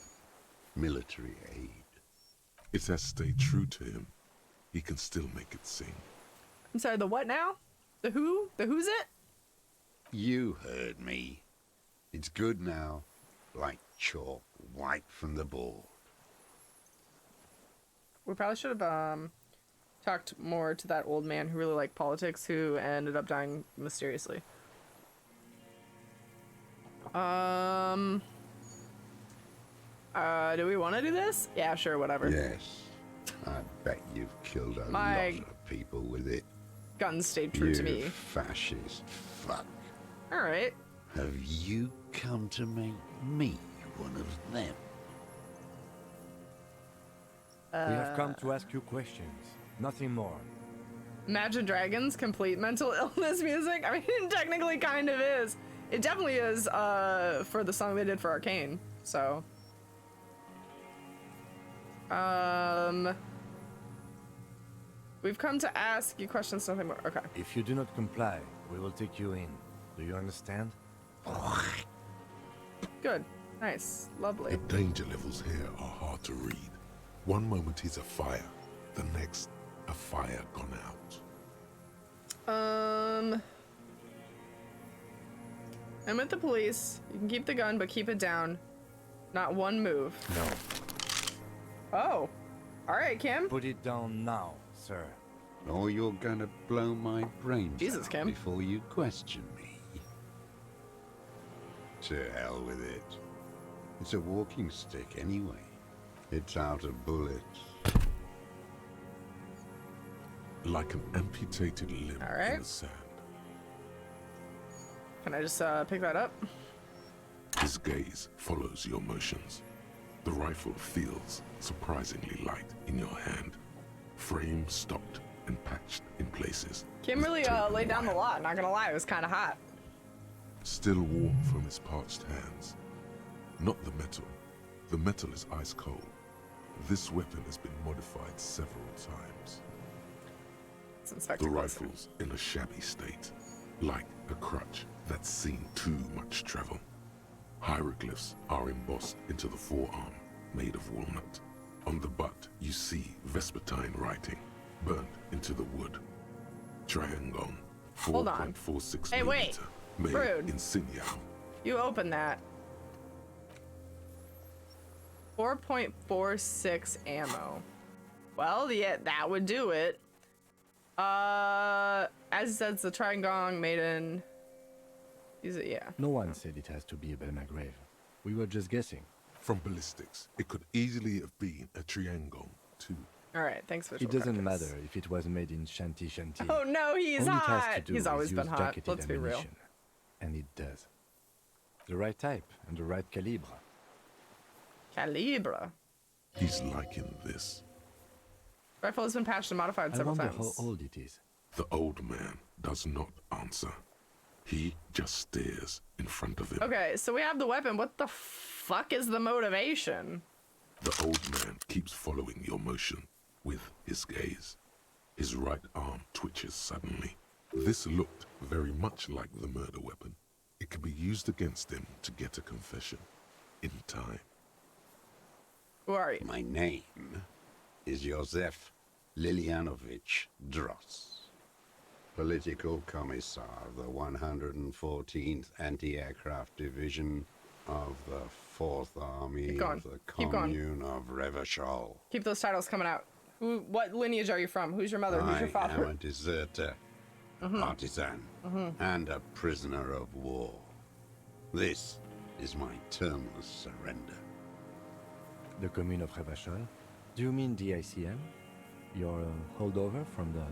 Military aid. It has stayed true to him. He can still make it sing. I'm sorry, the what now? The who? The who's it? You heard me. It's good now. Like chalk wiped from the board. We probably should have talked more to that old man who really liked politics who ended up dying mysteriously. Do we want to do this? Yeah, sure, whatever. Yes. I bet you've killed a My lot of people with it. Guns stayed true to me. You fascist fuck. All right. Have you come to make me one of them? We have come to ask you questions. Nothing more. Imagine Dragons complete mental illness music. I mean, it technically kind of is. It definitely is for the song they did for Arcane. So, we've come to ask you questions. Nothing more. Okay. If you do not comply, we will take you in. Do you understand? Good. Nice. Lovely. The danger levels here are hard to read. One moment he's a fire, the next, a fire gone out. I'm with the police. You can keep the gun, but keep it down. Not one move. No. Oh. All right, Kim. Put it down now, sir. Or you're gonna blow my brains Jesus, out Kim. before you question me. To hell with it. It's a walking stick anyway. It's out of bullets. Like an amputated limb All right. in the sand. Can I just pick that up? His gaze follows your motions. The rifle feels surprisingly light in your hand. Frame stopped and patched in places. Kim with really tape laid down the wire. lot. Not gonna lie, it was kind of hot. Still warm from his parched hands. Not the metal. The metal is ice cold. This weapon has been modified several times. Let's inspect The it closer. rifle's in a shabby state, like a crutch that's seen too much travel. Hieroglyphs are embossed into the forearm, made of walnut. On the butt, you see Vespertine writing, burnt into the wood. Triangon, Hold on. 4.46 Hey, wait. made Rude. in Sinyang. You open that. 4.46 ammo. Well, yeah, that would do it. As it says, the Triangon made in... Is it? Yeah. No one said it has to be a Belmagrave. We were just guessing. From ballistics, it could easily have been a Triangon too. All right, thanks for It doesn't matter if it was made in Shanty. Oh no, he's All it has hot. to do He's is always been use hot. jacketed Let's be real. ammunition. And it does. The right type and the right calibre. Calibre. He's liking this. Rifle has been patched and modified I several wonder times. how old it is. The old man does not answer. He just stares in front of him. Okay, so we have the weapon. What the fuck is the motivation? The old man keeps following your motion with his gaze. His right arm twitches suddenly. This looked very much like the murder weapon. It could be used against him to get a confession in time. Who are you? My name is Josef Lilianovich Dross, Political Commissar of the 114th Anti-Aircraft Division of the 4th Army Keep going. of the Keep going. Commune of Revachol. Keep those titles coming out. What lineage are you from? Who's your mother? Who's your I am father? a deserter, partisan, and a prisoner of war. This is my termless surrender. The Commune of Revachol? Do you mean the ICM? Your holdover from the...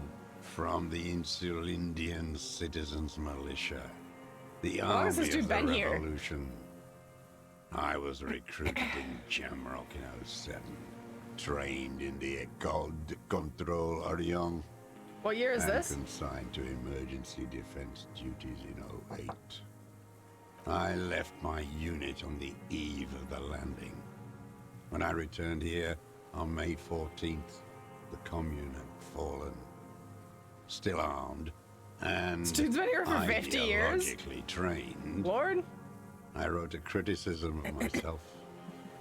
From the Insular Indian Citizens Militia, the How long has army this dude of the been here? revolution. I was recruited in Jamrock in 07, trained in the École de Contrôle Orient, What year is and this? consigned to emergency defense duties in 08. I left my unit on the eve of the landing. When I returned here on May 14th, the Commune had fallen. Still armed, and This dude's been here for 50 years? ideologically trained, Lord? I wrote a criticism of myself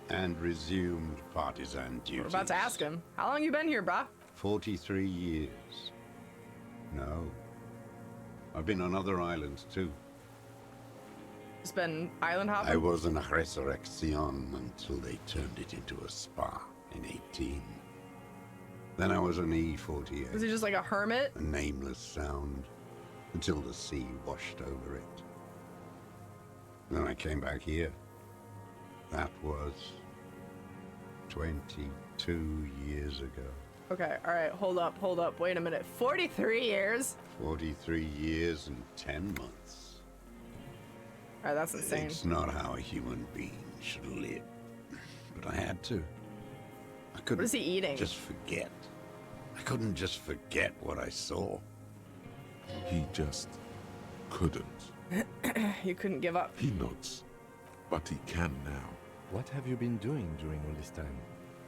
and resumed partisan duties. We're about to ask him. How long you been here, brah? 43 years. No. I've been on other islands too. Just been island I hopping? was in a resurrection until they turned it into a spa in 18. Then I was an E-48. Was he just like a hermit? A nameless sound until the sea washed over it. Then I came back here. That was 22 years ago. Okay, alright, hold up, wait a minute. 43 years? 43 years and 10 months. Alright, that's insane. It's not how a human being should live. But I had to. I couldn't What is he eating? just forget. I couldn't just forget what I saw. He just couldn't. You couldn't give up. He nods, but he can now. What have you been doing during all this time?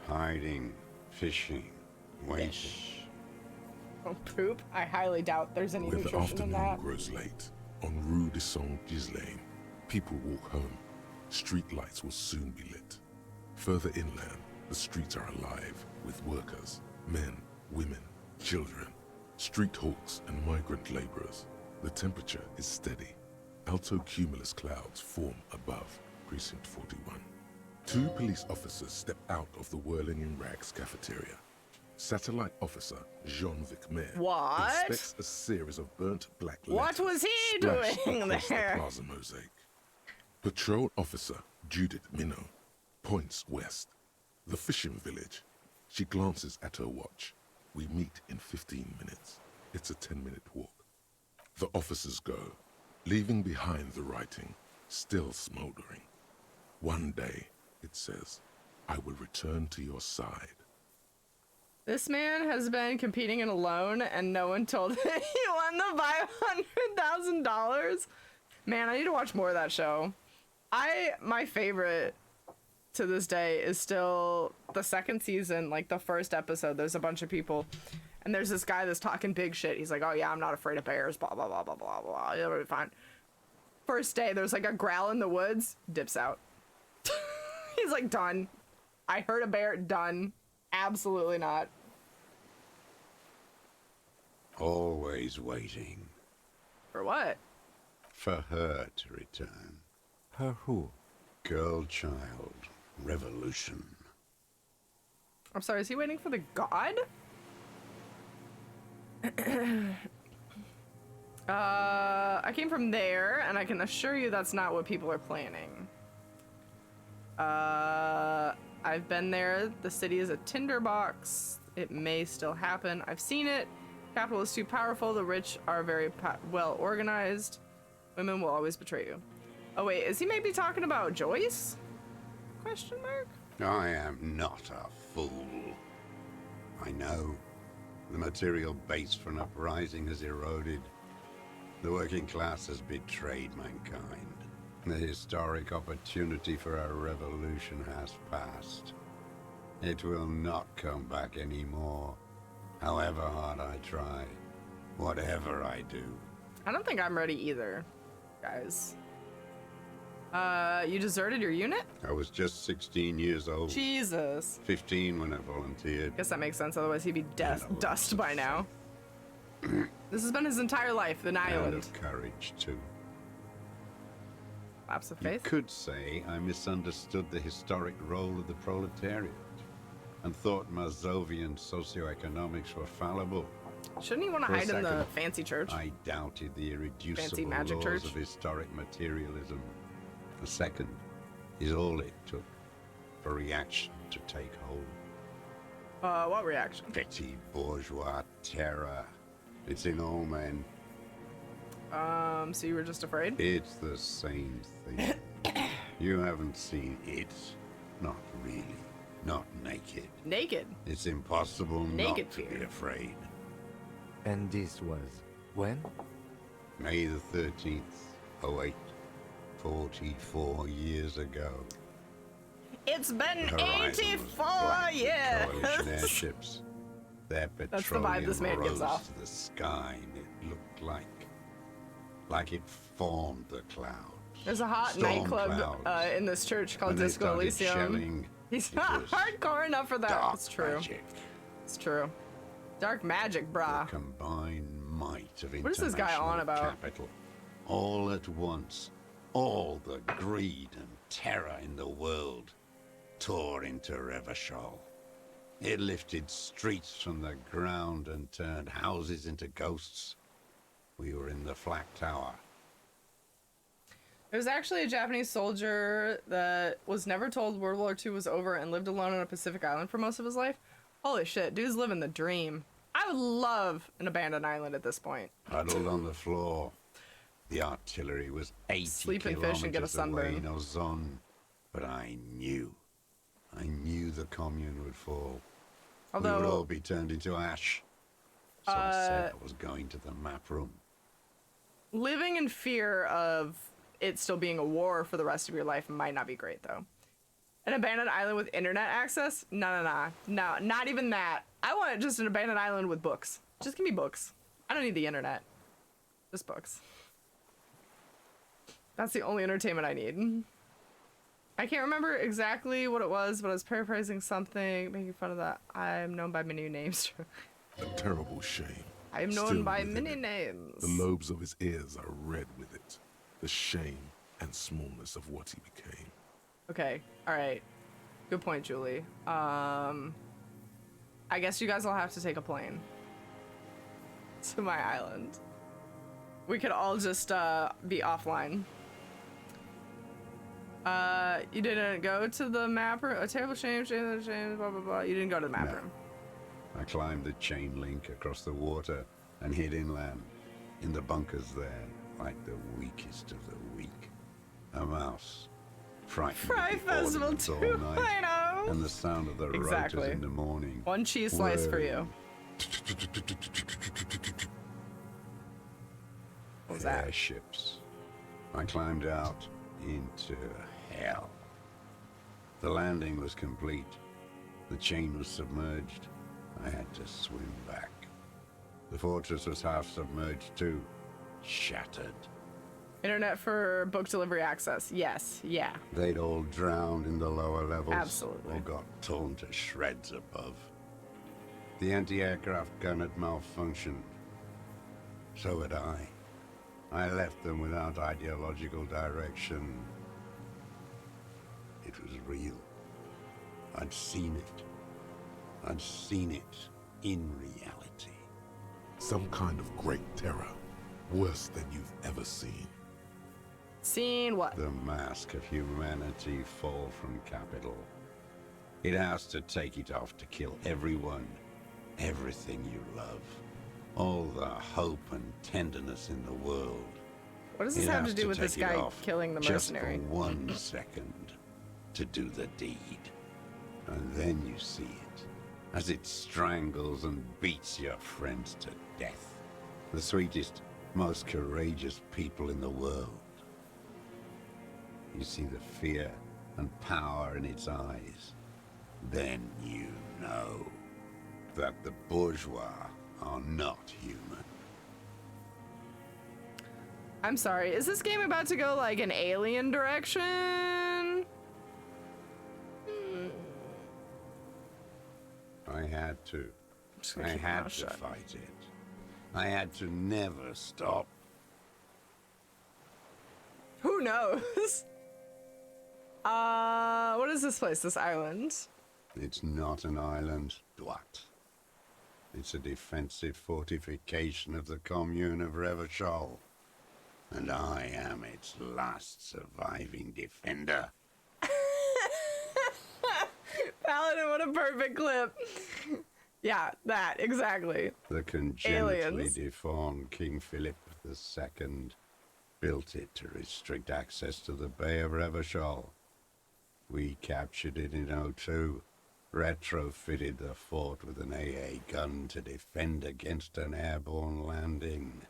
Hiding, fishing, waiting. Oh, poop? I highly doubt there's any When the nutrition in afternoon that. grows late, on Rue de Saint-Ghislain, people walk home. Street lights will soon be lit. Further inland, the streets are alive with workers, men, women, children, street hawks and migrant laborers. The temperature is steady. Alto cumulus clouds form above Precinct 41. Two police officers step out of the Whirling in Rags cafeteria. Satellite officer Jean-Vic Mayer What? inspects a series of burnt black What letters was he splashed doing across there? the plaza mosaic. Patrol officer Judith Minot points west. The fishing village. She glances at her watch. We meet in 15 minutes. It's a 10-minute walk. The officers go, leaving behind the writing, still smoldering. One day, it says, I will return to your side. This man has been competing in a loan and no one told him he won the $500,000. Man, I need to watch more of that show. My favorite to this day is still the second season, like the first episode. There's a bunch of people and there's this guy that's talking big shit. He's like, oh yeah, I'm not afraid of bears, blah, blah, blah, blah, blah, blah. It'll be fine. First day, there's like a growl in the woods, dips out. He's like, done. I heard a bear, done. Absolutely not. Always waiting For what? for her to return. Her who? Girl child revolution. I'm sorry, is he waiting for the god? I came from there, and I can assure you that's not what people are planning. I've been there. The city is a tinderbox. It may still happen. I've seen it. Capital is too powerful. The rich are very well organized. Women will always betray you. Oh wait, is he maybe talking about Joyce? Question mark? I am not a fool. I know the material base for an uprising has eroded. The working class has betrayed mankind. The historic opportunity for a revolution has passed. It will not come back anymore. However hard I try, whatever I do. I don't think I'm ready either, guys. You deserted your unit? I was just 16 years old. Jesus. 15 when I volunteered. Guess that makes sense, otherwise he'd be dust by now. This has been his entire life, an And island. of courage, too. Lapse of You faith? could say I misunderstood the historic role of the proletariat and thought Mazovian socioeconomics were fallible. Shouldn't he want to For a hide in the second, fancy church? I doubted the irreducible Fancy magic laws church? of historic materialism. A second is all it took for reaction to take hold. What reaction? Petty bourgeois terror. It's in all men. So you were just afraid? It's the same thing. You haven't seen it. Not really. Not naked. Naked. It's impossible Naked not to be fear. afraid. And this was when? May the 13th, 08, 44 years ago. It's been The horizon was 84 black with coalition years! airships. Their the petroleum vibe this man rose gives off. to the sky, and it looked like it formed the clouds. There's a hot Storm nightclub clouds. in this church called When they Disco started Elysium. shelling, He's it not was hardcore enough for that. dark It's true. magic. It's true. Dark magic, brah. Combined might of What is this guy on international about? capital. All at once, all the greed and terror in the world tore into Revachol. It lifted streets from the ground and turned houses into ghosts. We were in the Flak Tower. There was actually a Japanese soldier that was never told World War II was over and lived alone on a Pacific island for most of his life. Holy shit, dude's living the dream. I would love an abandoned island at this point. Huddled on the floor. The artillery was 80 Sleep and kilometers fish and get a sunburn. away in Ozon. But I knew the commune would fall. We would all Although, be turned into ash. So I said I was going to the map room. living in fear of it still being a war for the rest of your life might not be great, though. An abandoned island with internet access? No, not even that. I want just an abandoned island with books. Just give me books. I don't need the internet. Just books. That's the only entertainment I need. I can't remember exactly what it was, but I was paraphrasing something, making fun of that. I'm known by many names. A terrible shame. I am known Still by within many it. names. The lobes of his ears are red with it. The shame and smallness of what he became. Okay, alright. Good point, Julie. I guess you guys will have to take a plane to my island. We could all just be offline. You didn't go to the map room. A terrible shame, blah, blah, blah. You didn't go to the map No. room. I climbed the chain link across the water and hid inland, in the bunkers there, like the weakest of the weak. A mouse, frightened Fry of the Festival ordnance all 2, night, I know. and the sound of the Exactly. rotors in the morning. One cheese slice for Whoa. you. What was that? Airships. I climbed out into hell. The landing was complete. The chain was submerged. I had to swim back. The fortress was half submerged too. Shattered. Internet for book delivery access. Yes, yeah. They'd all drowned in the lower levels. Absolutely. Or got torn to shreds above. The anti-aircraft gun had malfunctioned. So had I. I left them without ideological direction. It was real. I'd seen it. I'd seen it in reality. Some kind of great terror, worse than you've ever seen. Seen what? The mask of humanity fall from capital. It has to take it off to kill everyone, everything you love. All the hope and tenderness in the world. What does this It have to has do with this take it guy off killing the mercenary? Just for 1 second to do the deed. And then you see it as it strangles and beats your friends to death. The sweetest, most courageous people in the world. You see the fear and power in its eyes. Then you know that the bourgeois are not human. I'm sorry, is this game about to go like an alien direction? I had to. just gonna I keep my had mouth to shut. fight it. I had to never stop. Who knows? What is this place, this island? It's not an island, Dwat. It's a defensive fortification of the commune of Revachol. And I am its last surviving defender. Paladin, what a perfect clip. Yeah, that, exactly. The congenitally Aliens. deformed King Philip II built it to restrict access to the Bay of Revachol. We captured it in '02, retrofitted the fort with an AA gun to defend against an airborne landing.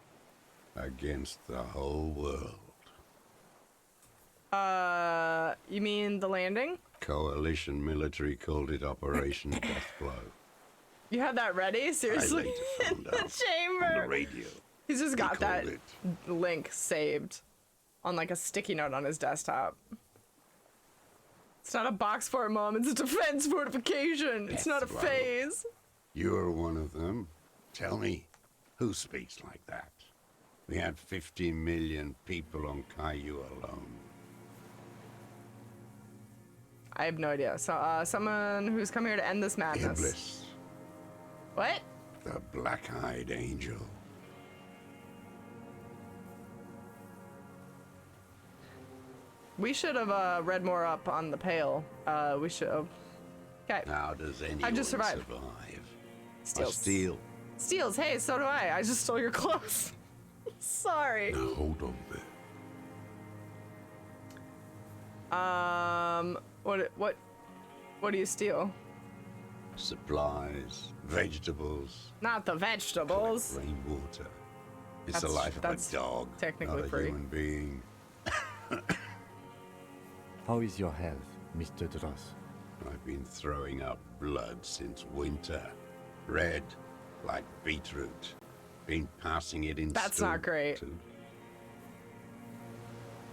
Against the whole world. You mean the landing? Coalition military called it Operation Deathblow. You had that ready? I Seriously? later found In the out on the chamber. radio. He's just He got that called it. link saved on like a sticky note on his desktop. It's not a box fort, Mom. It's a defense fortification. It's not a Deathblow. phase. You're one of them. Tell me, who speaks like that? We had 50 million people on Caillou alone. I have no idea. So, someone who's come here to end this madness. Iblis, What? the black-eyed angel. We should have read more up on the Pale. We should have. Okay. How does anyone just survived. survive? Steals. A steal. Steals. Hey, so do I. I just stole your clothes. Sorry. Now hold on there. What do you steal? Supplies, vegetables, Not the vegetables. rainwater. It's the That's- life of that's a dog, technically not a free. human being. How is your health, Mr. Dross? I've been throwing up blood since winter. Red, like beetroot. Been passing it in That's stool, not great. too.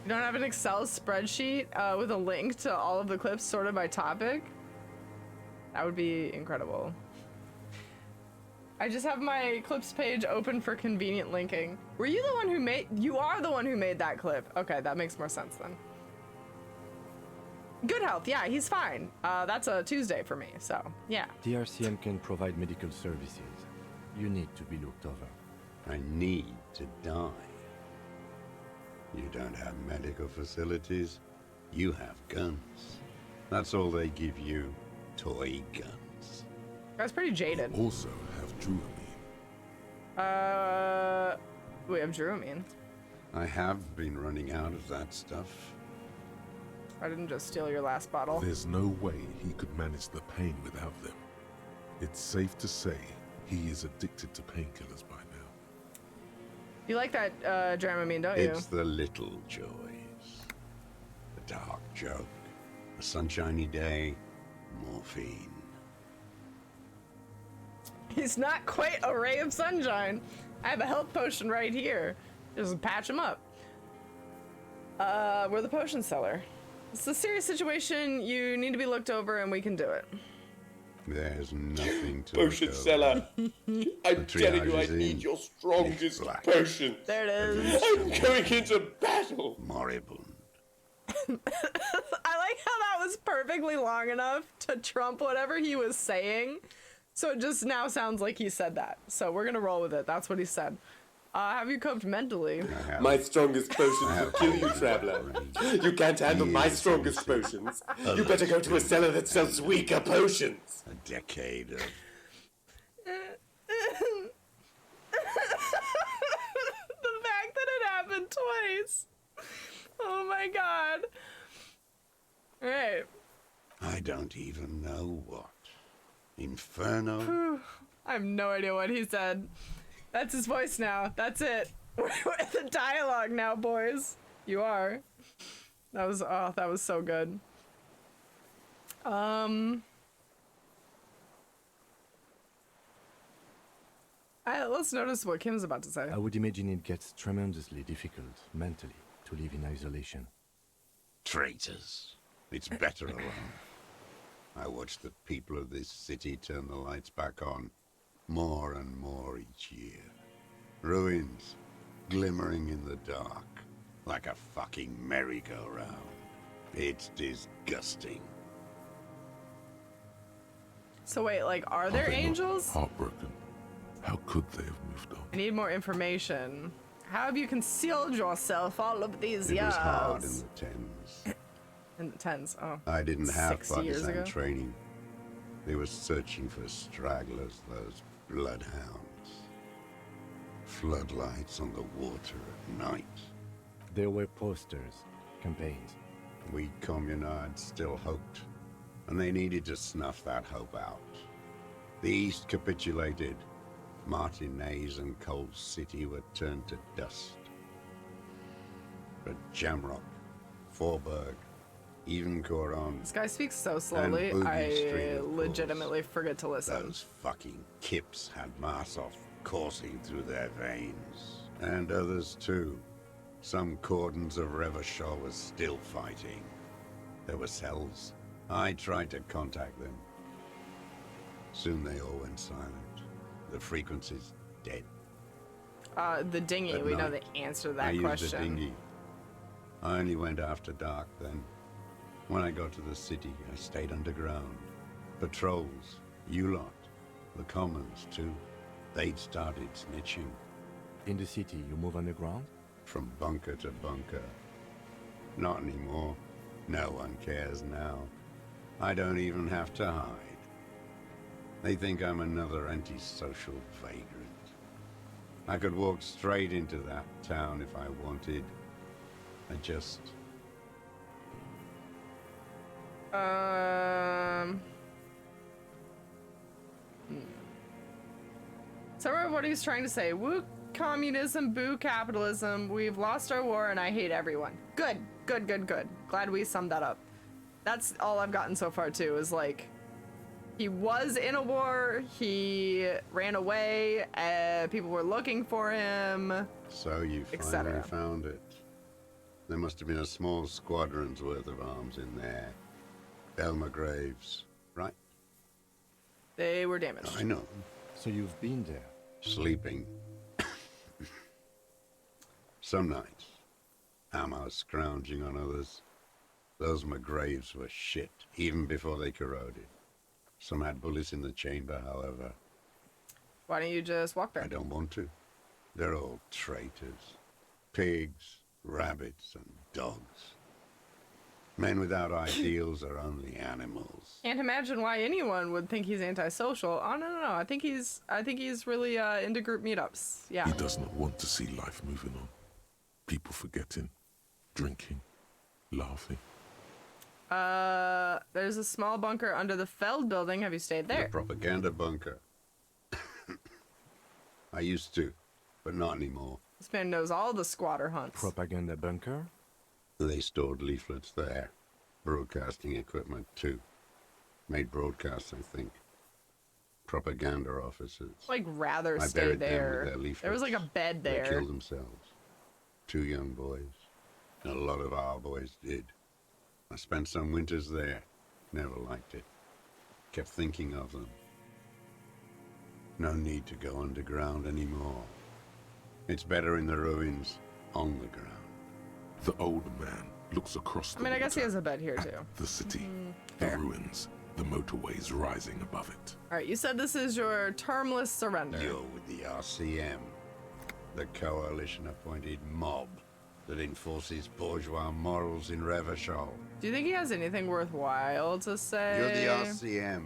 You don't have an Excel spreadsheet with a link to all of the clips sorted by topic? That would be incredible. I just have my clips page open for convenient linking. Were you the one who made? You are the one who made that clip. Okay, that makes more sense then. Good health, yeah, he's fine. That's a Tuesday for me, so yeah. The RCM can provide medical services. You need to be looked over. I need to die. You don't have medical facilities. You have guns. That's all they give you. Toy guns. That's pretty jaded. Also have Druamine. We have Druamine. I have been running out of that stuff. I didn't just steal your last bottle. There's no way he could manage the pain without them. It's safe to say he is addicted to painkillers by now. You like that Dramamine, don't you? It's the little joys. The dark joke. A sunshiny day. Morphine. He's not quite a ray of sunshine. I have a health potion right here. Just patch him up. We're the potion seller. It's a serious situation. You need to be looked over and we can do it. There's nothing to Potion look over. seller. I'm telling you, I triage is in. need your strongest Black. potions. There it is. I'm going into battle. Moribund. I like how that was perfectly long enough to trump whatever he was saying. So it just now sounds like he said that. So we're gonna roll with it. That's what he said. Have you coped mentally? My strongest potions will kill you, traveler. You can't handle my strongest potions. You better go to a cellar that sells weaker potions. A decade of The fact that it happened twice. Oh my god. Alright. I don't even know what. Inferno? I have no idea what he said. That's his voice now. That's it. We're in the dialogue now, boys. You are. That was so good. Let's notice what Kim's about to say. I would imagine it gets tremendously difficult mentally to live in isolation. Traitors. It's better alone. I watch the people of this city turn the lights back on more and more each year. Ruins glimmering in the dark like a fucking merry-go-round. It's disgusting. So wait, like, are there they not angels? Heartbroken. How could they have moved on? I need more information. How have you concealed yourself all of these It years? was hard in the Thames. In the tens. Oh. I didn't have 60 years ago? partisan training. They were searching for stragglers, those bloodhounds. Floodlights on the water at night. There were posters, campaigns. We communards still hoped, and they needed to snuff that hope out. The East capitulated. Martinez and Cold City were turned to dust. But Jamrock, Forburg, even Coron, This guy speaks so slowly, Boogie I Street, of legitimately forget to listen. those fucking kips had Marsov coursing through their veins. And others too. Some cordons of Revachol was still fighting. There were cells. I tried to contact them. Soon they all went silent. The frequency's dead. The dinghy, At we know night, the answer to I that used question. a dinghy. I only went after dark then. When I got to the city, I stayed underground. Patrols, you lot, the commons too. They'd started snitching. In the city, you move underground? From bunker to bunker. Not anymore. No one cares now. I don't even have to hide. They think I'm another antisocial vagrant. I could walk straight into that town if I wanted. I just... So what he's trying to say, woo communism, boo capitalism, we've lost our war and I hate everyone. Good, good, good, good. Glad we summed that up. That's all I've gotten so far too, is like, he was in a war, he ran away, people were looking for him. So you finally found it. There must have been a small squadron's worth of arms in there. Elmer Graves, right? They were damaged. I know. So you've been there? Sleeping. Some nights. Ammo scrounging on others. Those McGraves were shit, even before they corroded. Some had bullets in the chamber, however. Why don't you just walk there? I don't want to. They're all traitors. Pigs, rabbits, and dogs. Men without ideals are only animals. Can't imagine why anyone would think he's antisocial. Oh no. I think he's really into group meetups. Yeah. He does not want to see life moving on. People forgetting, drinking, laughing. There's a small bunker under the Feld building. Have you stayed there? The propaganda bunker. I used to, but not anymore. This man knows all the squatter hunts. Propaganda bunker? They stored leaflets there. Broadcasting equipment, too. Made broadcasts, I think. Propaganda officers. Like, rather I stay buried them with there. their leaflets. There was like a bed there. They killed themselves. 2 young boys. And a lot of our boys did. I spent some winters there. Never liked it. Kept thinking of them. No need to go underground anymore. It's better in the ruins, on the ground. The old man looks across the I mean, I guess he water has a bed here at too. the city, fair. the ruins, the motorways rising above it. All right, you said this is your termless surrender. You're with the RCM, the coalition-appointed mob that enforces bourgeois morals in Revachol. Do you think he has anything worthwhile to say? You're the RCM.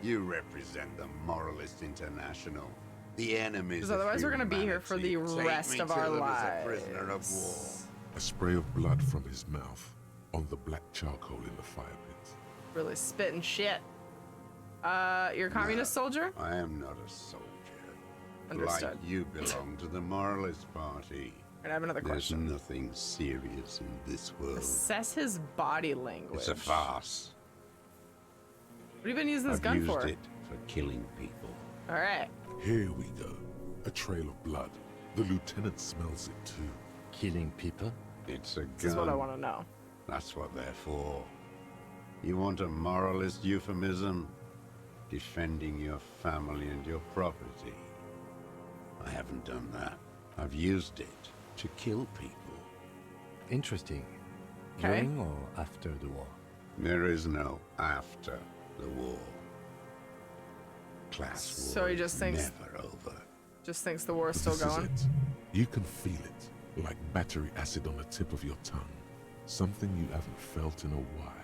You represent the Moralist International. The enemies. Because otherwise we're gonna be here for the rest of our lives. A prisoner of war. A spray of blood from his mouth on the black charcoal in the fire pit. Really spitting shit. You're a communist soldier? I am not a soldier. Understood. Like you belong to the Moralist Party. And I have another question. There's nothing serious in this world. Assess his body language. It's a farce. What have you been using this I've gun used for? it for killing people. All right. Here we go. A trail of blood. The lieutenant smells it too. Killing people? It's a gun. This is what I want to know. That's what they're for. You want a moralist euphemism? Defending your family and your property. I haven't done that. I've used it to kill people. Interesting. Okay. During or after the war? There is no after the war. Class So war he just is thinks- never over. Just thinks the war's still This is going. it. You can feel it, like battery acid on the tip of your tongue. Something you haven't felt in a while.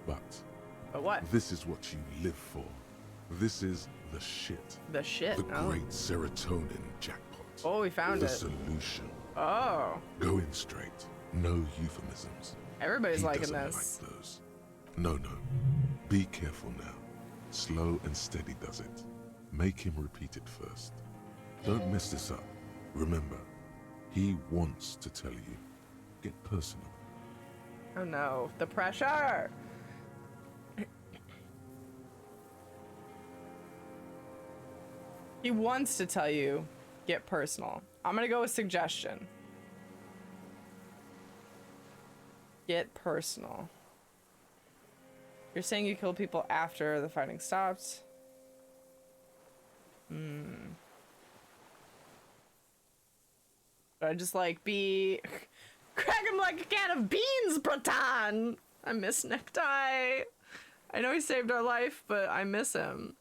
But what? This is what you live for. This is the shit. The shit. The Oh. great serotonin jackpot. Oh, we found the it. solution. Oh. Going straight. No euphemisms. Everybody's He liking doesn't this. like those. No. Be careful now. Slow and steady does it. Make him repeat it first. Don't mess this up. Remember, he wants to tell you. Get personal. Oh no. The pressure. He wants to tell you, get personal. I'm gonna go with suggestion. Get personal. You're saying you kill people after the fighting stopped? Should I just like be crack him like a can of beans, Bratan? I miss Necktie. I know he saved our life, but I miss him.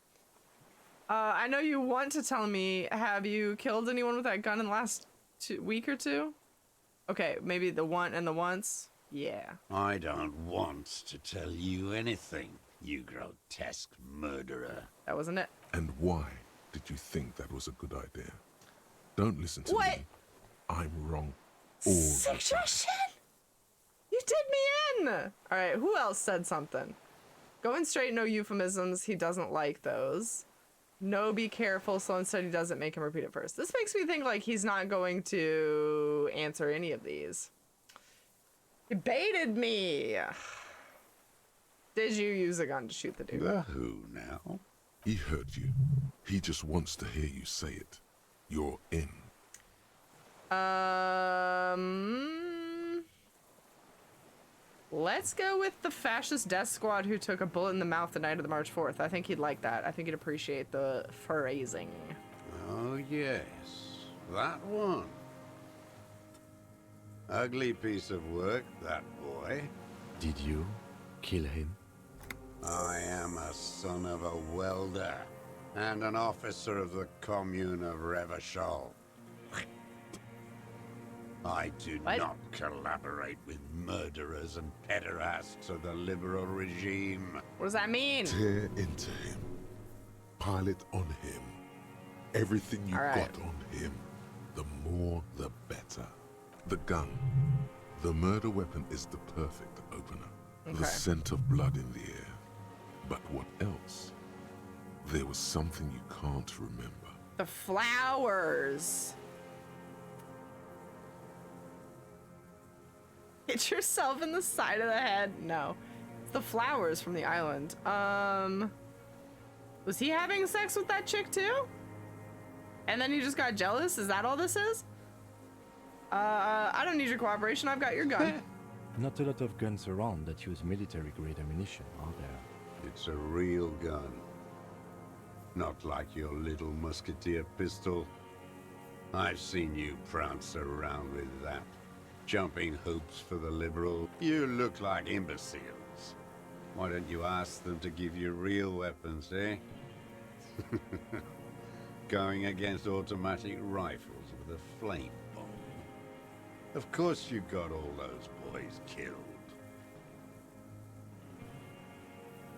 I know you want to tell me, have you killed anyone with that gun in the last week or two? Okay, maybe the one and the once? Yeah. I don't want to tell you anything, you grotesque murderer. That wasn't it. And why did you think that was a good idea? Don't listen to What? me. I'm wrong all the time. Suggestion? You did me in! Alright, who else said something? Going straight, no euphemisms. He doesn't like those. No, be careful, slow and steady doesn't make him repeat it first. This makes me think like he's not going to answer any of these. He baited me! Did you use a gun to shoot the dude? The who now? He heard you. He just wants to hear you say it. You're in. Let's go with the fascist death squad who took a bullet in the mouth the night of the March 4th. I think he'd like that. I think he'd appreciate the phrasing. Oh, yes. That one. Ugly piece of work, that boy. Did you kill him? I am a son of a welder and an officer of the commune of Revachol. I do What? not collaborate with murderers and pederasts of the liberal regime. What does that mean? Tear into him. Pile it on him. Everything you All right. got on him. The more, the better. The gun. The murder weapon is the perfect opener. Okay. The scent of blood in the air. But what else? There was something you can't remember. The flowers. Hit yourself in the side of the head. No. It's the flowers from the island. Was he having sex with that chick too? And then he just got jealous? Is that all this is? I don't need your cooperation. I've got your gun. Not a lot of guns around that use military-grade ammunition, are there? It's a real gun. Not like your little musketeer pistol. I've seen you prance around with that. Jumping hoops for the liberal. You look like imbeciles. Why don't you ask them to give you real weapons, eh? Going against automatic rifles with a flame bomb. Of course you got all those boys killed.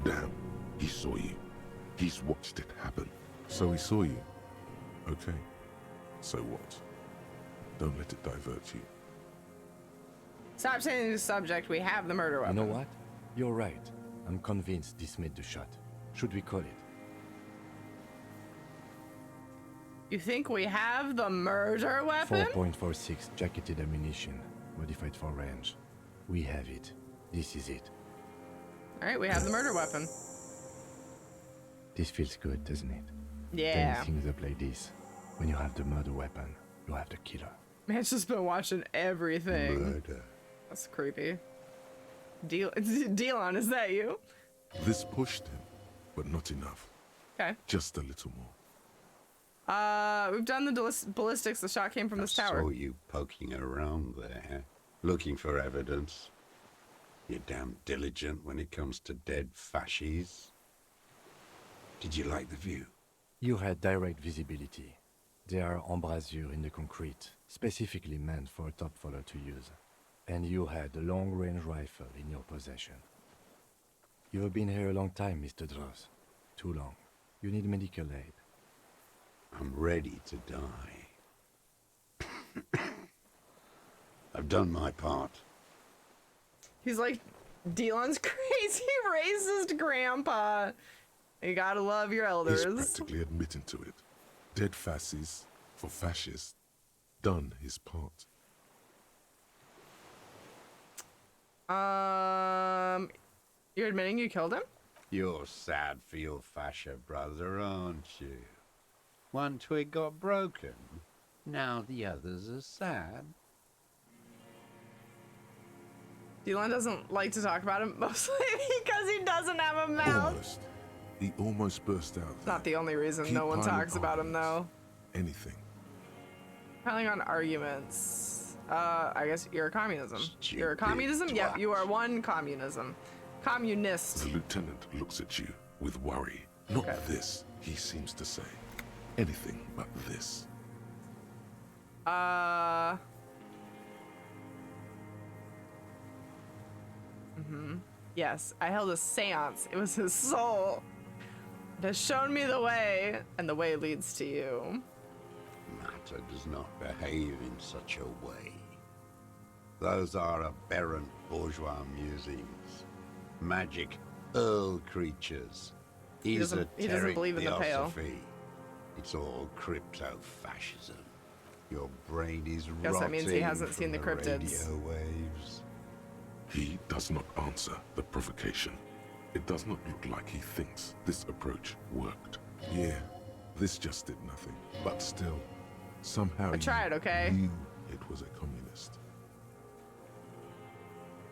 Damn, he saw you. He's watched it happen. So he saw you. Okay. So what? Don't let it divert you. Stop saying the subject. We have the murder weapon. You know what? You're right. I'm convinced this made the shot. Should we call it? You think we have the murder weapon? 4.46 jacketed ammunition, modified for range. We have it. This is it. All right, we have the murder weapon. This feels good, doesn't it? Yeah. Playing things up like this. When you have the murder weapon, you have the killer. Man's just been watching everything. Murder. That's creepy. Delon, is that you? This pushed him, but not enough. Okay. Just a little more. We've done the ballistics. The shot came from this I tower. saw you poking around there, looking for evidence. You're damn diligent when it comes to dead fascies. Did you like the view? You had direct visibility. There are embrasures in the concrete, specifically meant for a top follower to use. And you had a long-range rifle in your possession. You have been here a long time, Mr. Droz. Too long. You need medical aid. I'm ready to die. I've done my part. He's like, Delon's crazy racist grandpa. You gotta love your elders. He's practically admitting to it. Dead fascists for fascists. Done his part. You're admitting you killed him? You're sad for your fascia brother, aren't you? One twig got broken. Now the others are sad. Delon doesn't like to talk about him, mostly because he doesn't have a mouth. Almost. He almost burst out. Not the only reason Keep no one piling talks about him, though. arguments. Anything. Piling on arguments. I guess you're a communism. You're a Stupid communism? Yep, twat. you are one communism. Communist. The lieutenant looks at you with worry. Not Okay. this, he seems to say. Anything but this. Yes, I held a seance. It was his soul. It has shown me the way, and the way leads to you. Matter does not behave in such a way. Those are aberrant bourgeois musings. Magic earl creatures. He doesn't Esoteric believe in the pale. theosophy. It's all crypto-fascism. Your brain is Guess that means he rotting hasn't seen from the cryptids. radio waves. He does not answer the provocation. It does not look like he thinks this approach worked. Yeah, this just did nothing. But still, somehow I tried, okay? you knew it was a communist.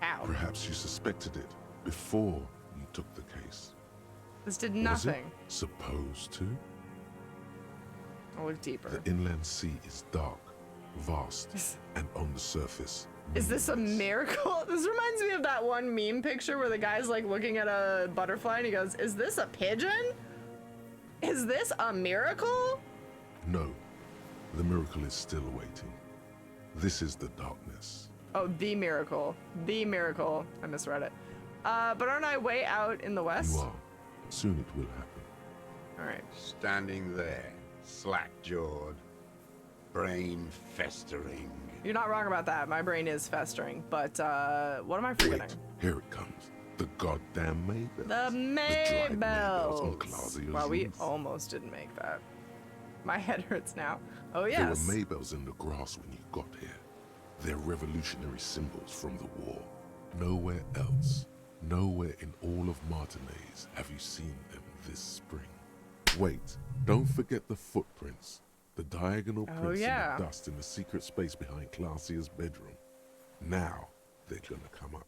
How? Perhaps you suspected it before you took the case. This did Was it nothing. supposed to? I'll look deeper. The inland sea is dark, vast, and on the surface. Is this a miracle? This reminds me of that one meme picture where the guy's like looking at a butterfly and he goes, "Is this a pigeon? Is this a miracle?" No, the miracle is still awaiting. This is the darkness. Oh, the miracle. The miracle. I misread it. But aren't I way out in the west? You are. Soon it will happen. All right. Standing there, slack-jawed, brain festering. You're not wrong about that. My brain is festering. But what am I forgetting? Wait, here it comes. The goddamn Maybells. The dried Maybells on Maybells. Clausia's Wow, we roof. almost didn't make that. My head hurts now. Oh, There yes. were Maybells in the grass when you got here. They're revolutionary symbols from the war. Nowhere else, nowhere in all of Martinez have you seen them this spring. Wait, don't forget the footprints. The diagonal prints yeah. in the dust in the secret space behind Clausia's bedroom. Now they're gonna come up.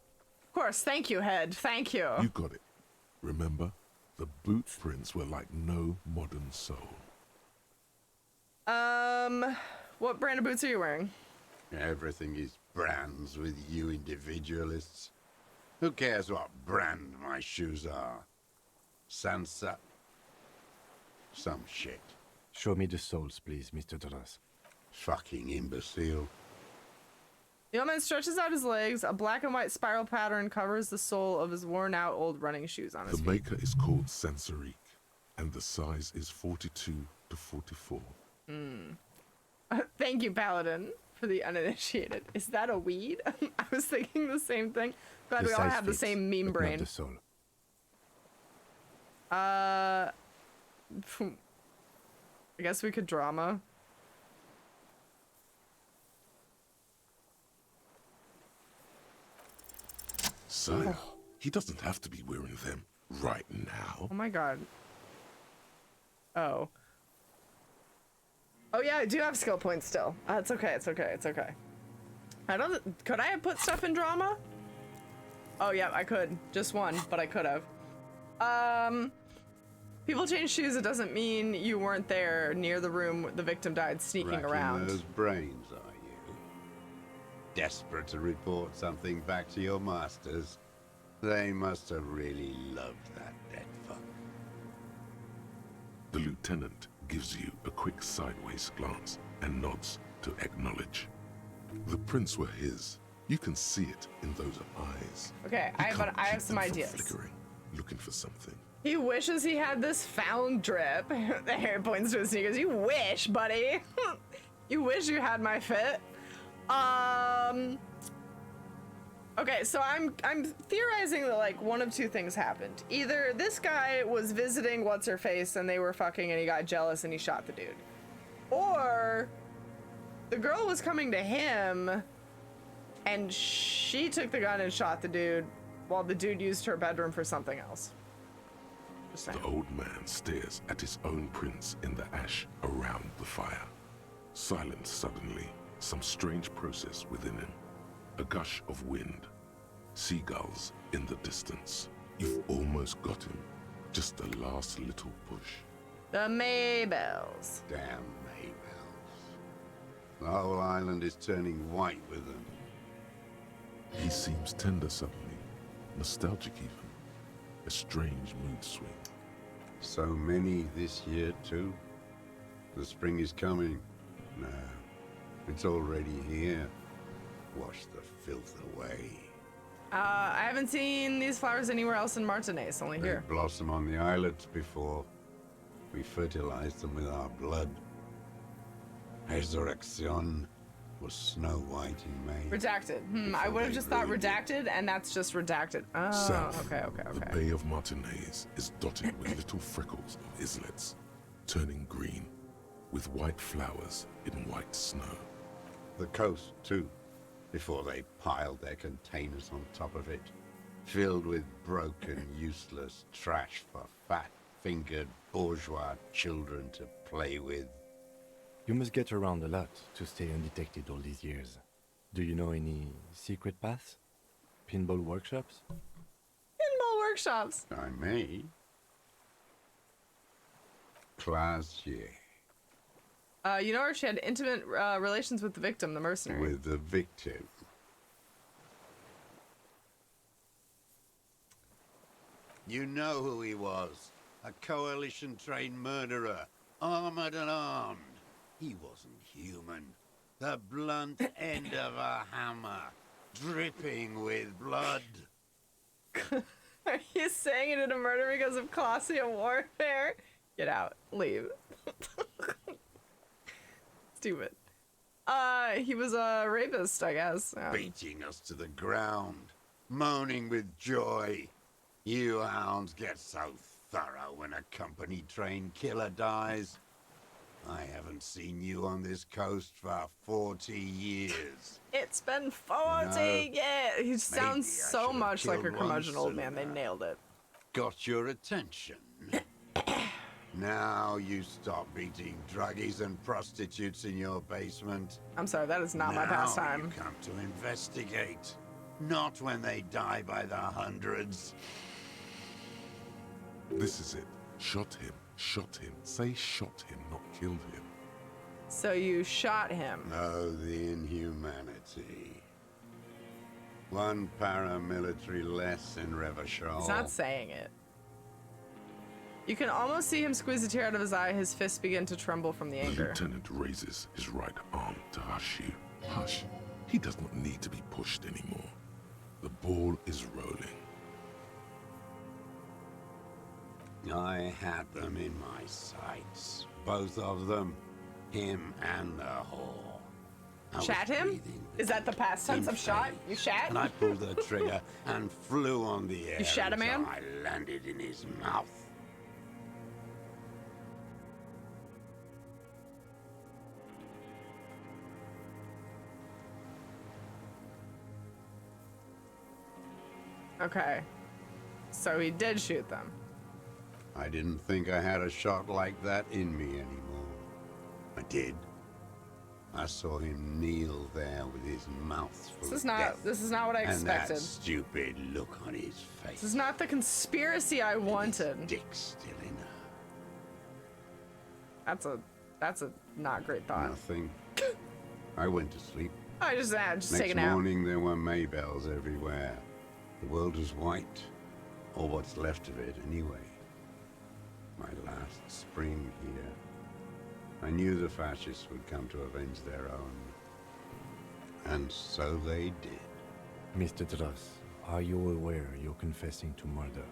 Of course. Thank you, Head. Thank you. You got it. Remember, the boot prints were like no modern soul. What brand of boots are you wearing? Everything is brands with you individualists. Who cares what brand my shoes are? Sansa? Some shit. Show me the soles, please, Mr. Doras. Fucking imbecile. The old man stretches out his legs. A black and white spiral pattern covers the sole of his worn-out old running shoes on his The feet. maker is called Sansarique, and the size is 42 to 44. Thank you, Paladin, for the uninitiated. Is that a weed? I was thinking the same thing. Glad The we all size have the fits, same meme but not brain. the sole. I guess we could drama. Sire, he doesn't have to be wearing them right now. Oh my god. Oh. Oh yeah, I do have skill points still. It's okay, it's okay, it's okay. I don't... Could I have put stuff in drama? Oh yeah, I could. Just one, but I could have. People change shoes, it doesn't mean you weren't there near the room the victim died sneaking Racking around. those brains, are you? Desperate to report something back to your masters? They must have really loved that dead fuck. The lieutenant gives you a quick sideways glance and nods to acknowledge. The prints were his. You can see it in those eyes. Okay, He I can't have keep some them from ideas. flickering, looking for something. He wishes he had this found drip. The hair points to his sneakers. You wish, buddy. You wish you had my fit. Okay, so I'm theorizing that like one of two things happened. Either this guy was visiting what's her face and they were fucking and he got jealous and he shot the dude. Or the girl was coming to him and she took the gun and shot the dude while the dude used her bedroom for something else. Just saying. The old man stares at his own prints in the ash around the fire. Silent suddenly, some strange process within him. A gush of wind. Seagulls in the distance. You've almost got him. Just the last little push. The Maybells. Damn Maybells. The whole island is turning white with them. He seems tender suddenly. Nostalgic even. A strange mood swing. So many this year, too. The spring is coming. No, it's already here. Wash the filth away. I haven't seen these flowers anywhere else in Martinaise, only They here. blossom on the islets before. We fertilize them with our blood. Resurrection was Snow White in May. Redacted. I would have just thought redacted, and that's just redacted. Oh, South, okay. the Bay of Martinaise is dotted with little freckles of islets, turning green, with white flowers in white snow. The coast, too, before they piled their containers on top of it, filled with broken, useless trash for fat-fingered bourgeois children to play with. You must get around a lot to stay undetected all these years. Do you know any secret paths? Pinball workshops? Pinball workshops. I may. Classier. You know her? She had intimate relations with the victim, the mercenary. With the victim. You know who he was. A coalition-trained murderer. Armored and armed. He wasn't human. The blunt end of a hammer. Dripping with blood. Are you saying he did a murder because of Classian warfare? Get out. Leave. Stupid. He was a rapist, I guess. Beating us to the ground. Moaning with joy. You hounds get so thorough when a company-trained killer dies. I haven't seen you on this coast for 40 years. It's been 40 years. He sounds I so should've much like a killed one curmudgeon old man. They sooner. nailed it. Got your attention. Now you stop beating druggies and prostitutes in your basement. I'm sorry, that is not my Now pastime. you come to investigate. Not when they die by the hundreds. This is it. Shot him. Shot him. Say shot him, not killed him. So you shot him. Oh, the inhumanity. One paramilitary less in Revachol. He's not saying it. You can almost see him squeeze a tear out of his eye. His fists begin to tremble from the The anger. lieutenant raises his right arm to hush you. Hush. He does not need to be pushed anymore. The ball is rolling. I had them in my sights. Both of them. Him and the whore. I was Shat him? breathing Is that the past tense of shot? phase, You shat? And I pulled the trigger and flew on the air. You shat a man? until I landed in his mouth. Okay. So he did shoot them. I didn't think I had a shot like that in me anymore. I did. I saw him kneel there with his mouth full of death, This is not what I and expected. that stupid look on his face. This is not the conspiracy I wanted. Dick still in her. That's a not great thought. Nothing. I went to sleep. I just Next take a nap. morning there were Maybells everywhere. The world was white, or what's left of it anyway. My last spring here. I knew the fascists would come to avenge their own. And so they did. Mr. Dross, are you aware you're confessing to murder?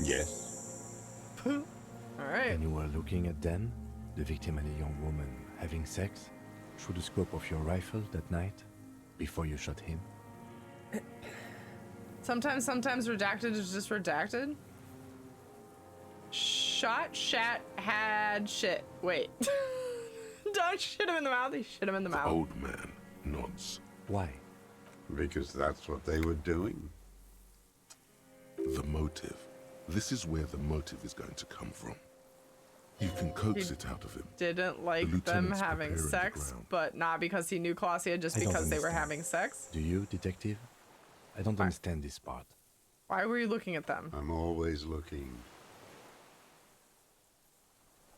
Yes. Alright. And you were looking at them, the victim and a young woman, having sex, through the scope of your rifle that night, before you shot him? Sometimes redacted is just redacted. Shot, shat, had, shit. Wait. Don't shit him in the mouth. He shit him in the The mouth. old man nods. Why? Because that's what they were doing. The motive. This is where the motive is going to come from. You can coax He it out of him. Didn't like them lieutenant's having preparing the sex, ground. but not because he knew Colossia, just I don't because they were understand. having sex. Do you, detective? I don't understand this part. Why were you looking at them? I'm always looking.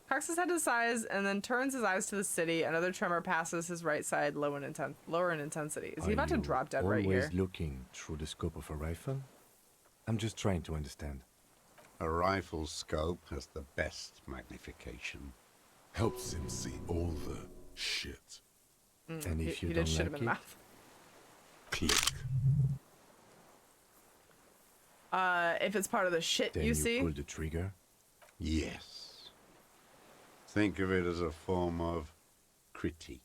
Cocks his head to the sides and then turns his eyes to the city. Another tremor passes his right side, lower in intensity. Is he Are about to you drop dead right always here? looking through the scope of a rifle? I'm just trying to understand. A rifle scope has the best magnification. Helps him see all the shit. And if he you did don't shit him like in the it, mouth. Click. If it's part of the shit then you you see. pull the trigger. Yes. Think of it as a form of critique.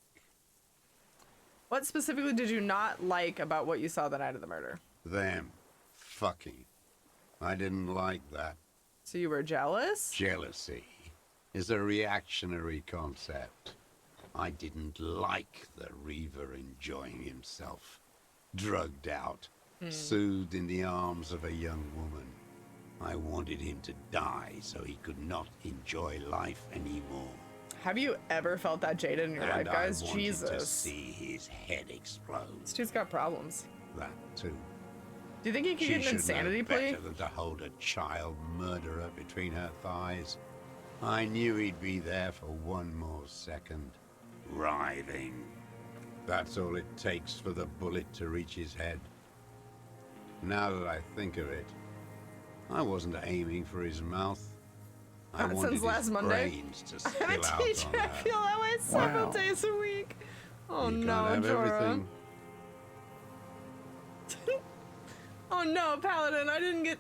What specifically did you not like about what you saw the night of the murder? Them fucking. I didn't like that. So you were jealous? Jealousy is a reactionary concept. I didn't like the Reaver enjoying himself. Drugged out, soothed in the arms of a young woman. I wanted him to die so he could not enjoy life anymore. Have you ever felt that jaded in your life, And guys? I wanted to Jesus. see his head explode. This dude's got problems. That too. Do you think he could She get an should insanity know plea? better than to hold a child murderer between her thighs. I knew he'd be there for one more second. Writhing. That's all it takes for the bullet to reach his head. Now that I think of it, I wasn't aiming for his mouth. I Not wanted since his last Monday. brains to I'm spill a out teacher. on I her. feel that way several Wow. days a week. Oh You no, can't have Jorah. everything. Oh no, Paladin,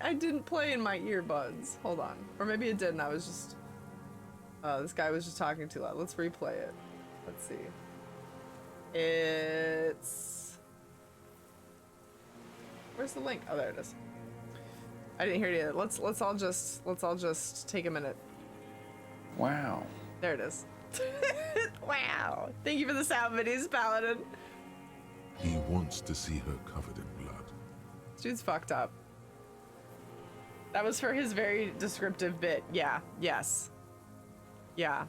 I didn't play in my earbuds. Hold on. Or maybe it did and I was just this guy was just talking too loud. Let's replay it. Let's see. It's where's the link? Oh, there it is. I didn't hear it either. Let's all just take a minute. Wow. There it is. Wow. Thank you for the sound videos, Paladin. He wants to see her covered in blood. This dude's fucked up. That was for his very descriptive bit. Yeah. Yes. Yeah.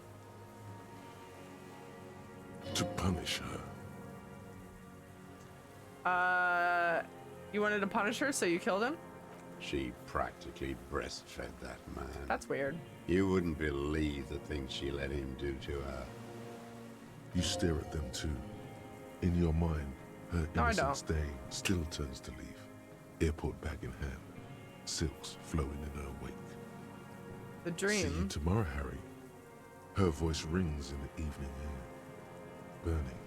To punish her. You wanted to punish her, so you killed him? She practically breastfed that man. That's weird. You wouldn't believe the things she let him do to her. You stare at them too. In your mind, her No, I innocent don't. stay still turns to leave. Airport bag in hand, silks flowing in her wake. The See you dream. tomorrow, Harry. Her voice rings in the evening air, burning.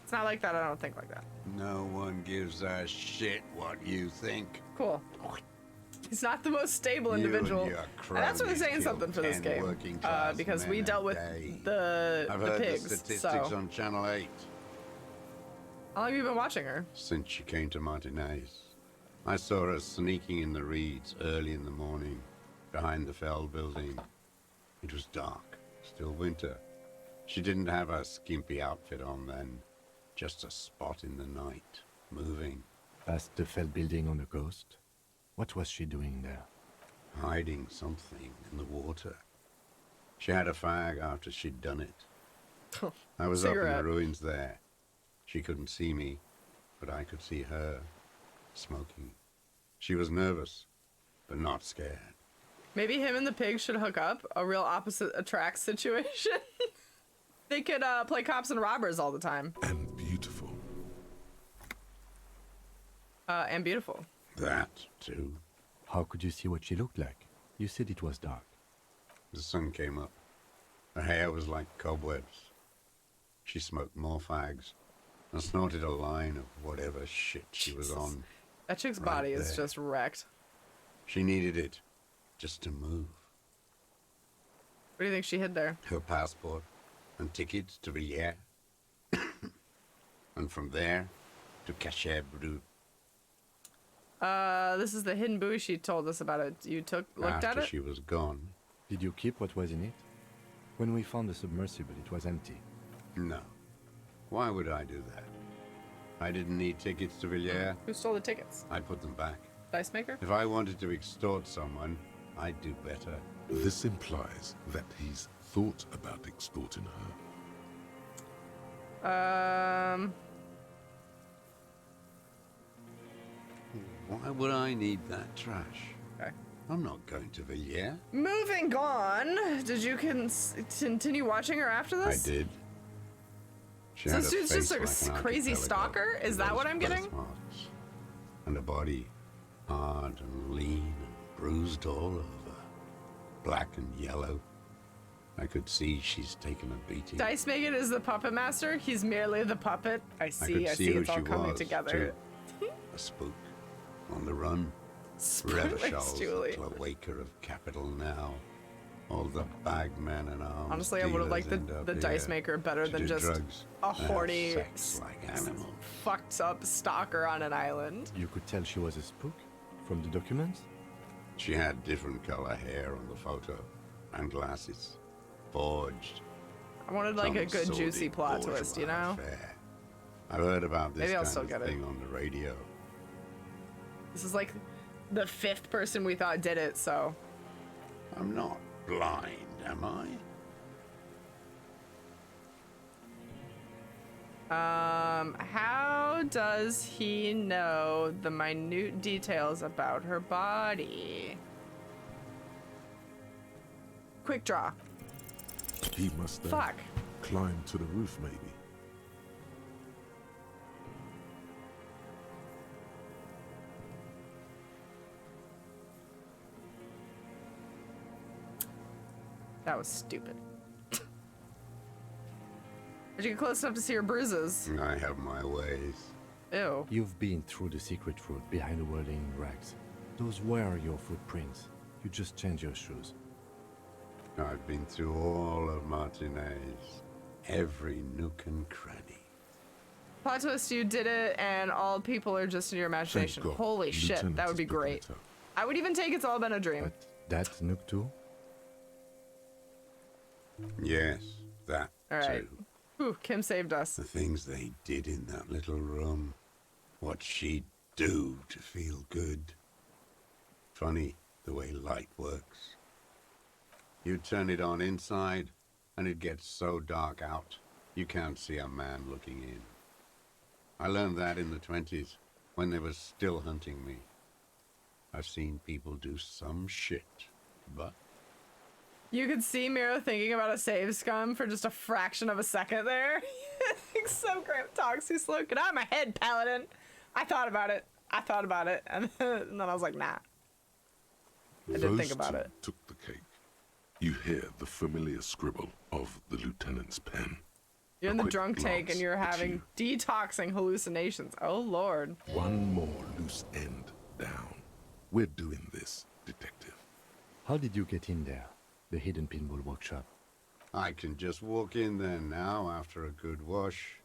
It's not like that. I don't think like that. No one gives a shit what you think. Cool. He's not the most stable You and individual. your And that's really cronies saying killed something for this 10 game. working-class Because we men dealt a with day. the I've heard pigs. the statistics So on Channel 8 how long have you been watching her? since she came to Martinez. I saw her sneaking in the reeds early in the morning behind the Fell building. It was dark, still winter. She didn't have a skimpy outfit on then, just a spot in the night, moving, Past the Fell building on the coast? What was she doing there? hiding something in the water. She had a fag after she'd done it. I was up in Cigarette. the ruins there. She couldn't see me, but I could see her, smoking. She was nervous, but not scared. Maybe him and the pig should hook up. A real opposite attracts situation. They could play cops and robbers all the time. And beautiful. And beautiful. That, too. How could you see what she looked like? You said it was dark. The sun came up. Her hair was like cobwebs. She smoked more fags and snorted a line of whatever shit she was on. That chick's Right body is there. just wrecked. She needed it just to move. What do you think she hid there? Her passport and tickets to Villiers. And from there to Cachet Brut. This is the hidden buoy she told us about it. You looked at After it? she was gone. Did you keep what was in it? When we found the submersible, it was empty. No. Why would I do that? I didn't need tickets to Villiers. Who stole the tickets? I'd put them back. Dice maker? If I wanted to extort someone, I'd do better. This implies that he's thought about extorting her. Why would I need that trash? Okay. I'm not going to Villiers. Moving on. Did you continue watching her after I this? did. She So had this a dude's just face a like an crazy archipelago stalker? Is with that those what I'm getting? birthmarks. And a body hard and lean and bruised all over. Black and yellow. I could see she's taken a beating. Dice Megan is the puppet master. He's merely the puppet. I see. I see. who It's all she coming was, together. too. A spook. On the run. Spoilers, Revachol, Julie. the cloaker of capital now. All the bagmen and arms Honestly, I would have liked dealers end up the dice here maker better to than do just drugs a and have horny, sex like animals. fucked up stalker on an island. You could tell she was a spook? From the documents? She had different color hair on the photo and glasses. Forged. I wanted like a Some good juicy sordid plot twist, you bourgeois know? affair. I heard about this Maybe I'll kind still of get it. thing on the radio. This is like the 5th person we thought did it, so. I'm not blind, am I? How does he know the minute details about her body? Quick draw. He must have Fuck. climbed to the roof, maybe. That was stupid. Did you get close enough to see her bruises? I have my ways. Ew. You've been through the secret route behind the whirling rags. Those were your footprints. You just changed your shoes. I've been through all of Martinez. Every nook and cranny. Plot twist, you did it, and all people are just in your Thank imagination. God. Holy shit, Lieutenant that would is be picking great. it up. I would even take It's All Been a Dream. But that Nook too? Yes, that All right. too. Whew, Kim saved us. The things they did in that little room. What she'd do to feel good. Funny the way light works. You turn it on inside, and it gets so dark out, You can't see a man looking in. I learned that in the 20s, when they were still hunting me. I've seen people do some shit, but... You could see Miro thinking about a save scum for just a fraction of a second there. It's so great. Talks too slow. Get out of my head, Paladin. I thought about it. And then I was like, nah. I didn't think about it. Took the cake. You hear the familiar scribble of the lieutenant's pen. You're in the drunk tank and you're having detoxing hallucinations. Oh, Lord. One more loose end down. We're doing this, detective. How did you get in there? The hidden pinball workshop. I can just walk in there now after a good wash.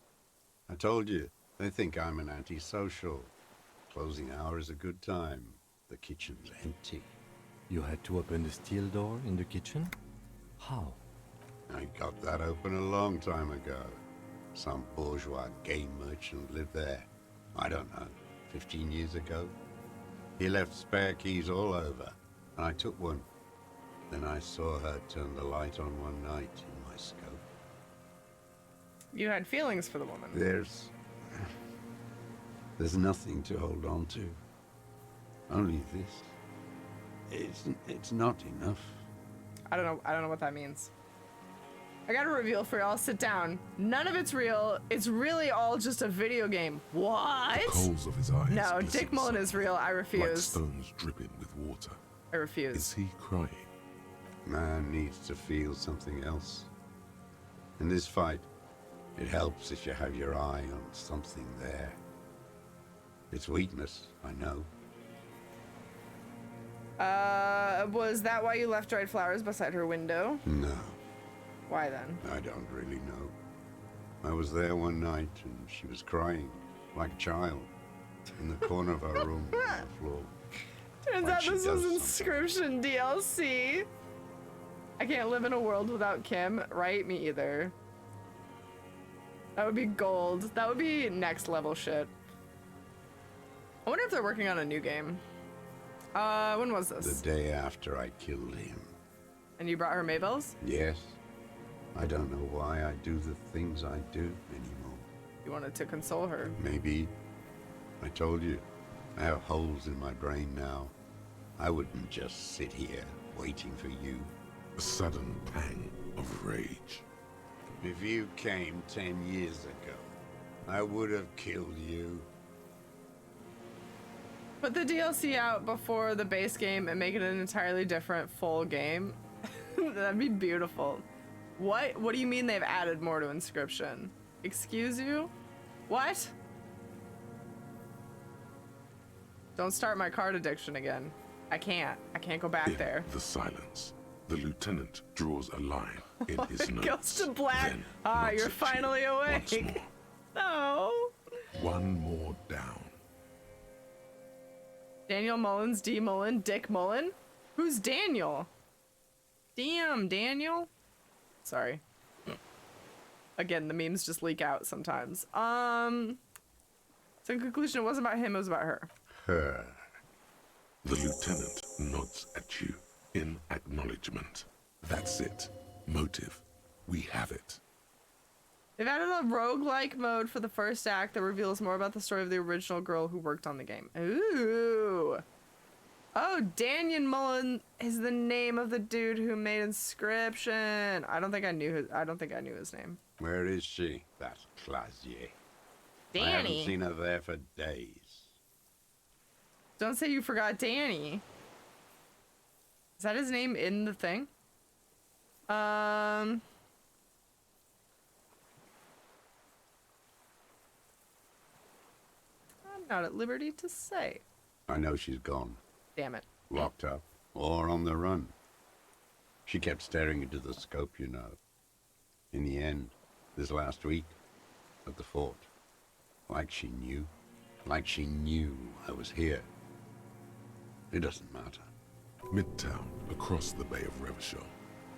I told you, they think I'm an antisocial. Closing hour is a good time. The kitchen's empty. You had to open the steel door in the kitchen? How? I got that open a long time ago. Some bourgeois game merchant lived there. I don't know, 15 years ago. He left spare keys all over, and I took one. Then I saw her turn the light on one night in my scope. You had feelings for the woman. There's nothing to hold on to. Only this. It's not enough. I don't know what that means. I got a reveal for y'all. Sit down. None of it's real. It's really all just a video game. What? The coals of his eyes No, glisten Dick Mullen is real. I like refuse. stones dripping with water. I refuse. Is he crying? Man needs to feel something else. In this fight, it helps if you have your eye on something there. It's weakness, I know. Was that why you left dried flowers beside her window? No, Why then? I don't really know. I was there one night and she was crying, like a child, in the corner of our room on the floor. Turns Like out she this does was something. Inscription DLC. I can't live in a world without Kim. Right? Me either. That would be gold. That would be next level shit. I wonder if they're working on a new game. When was this? The day after I killed him. And you brought her Maybells? Yes. I don't know why I do the things I do anymore. You wanted to console her. Maybe. I told you, I have holes in my brain now. I wouldn't just sit here waiting for you. A sudden pang of rage. If you came 10 years ago, I would have killed you. Put the DLC out before the base game and make it an entirely different full game. That'd be beautiful. What do you mean they've added more to Inscription? Excuse you? What? Don't start my card addiction again. I can't go back In there. the silence, the lieutenant draws a line in his notes. Goes to black. Then Ah, nods you're at you finally once awake. more. No. One more down. Daniel Mullins, D. Mullen, Dick Mullen? Who's Daniel? Damn, Daniel. Sorry. Again, the memes just leak out sometimes. So in conclusion, it wasn't about him, it was about her. Her. The lieutenant nods at you in acknowledgement. That's it. Motive. We have it. They've added a roguelike mode for the first act that reveals more about the story of the original girl who worked on the game. Ooh. Oh, Daniel Mullen is the name of the dude who made Inscription. I don't think I knew his name. Where is she? That Clasier. I Danny. haven't seen her there for days. Don't say you forgot Danny. Is that his name in the thing? I'm not at liberty to say. I know she's gone. Damn it. Locked up. Or on the run. She kept staring into the scope, you know. In the end, this last week, at the fort. Like she knew. Like she knew I was here. It doesn't matter. Midtown, across the Bay of Revachol.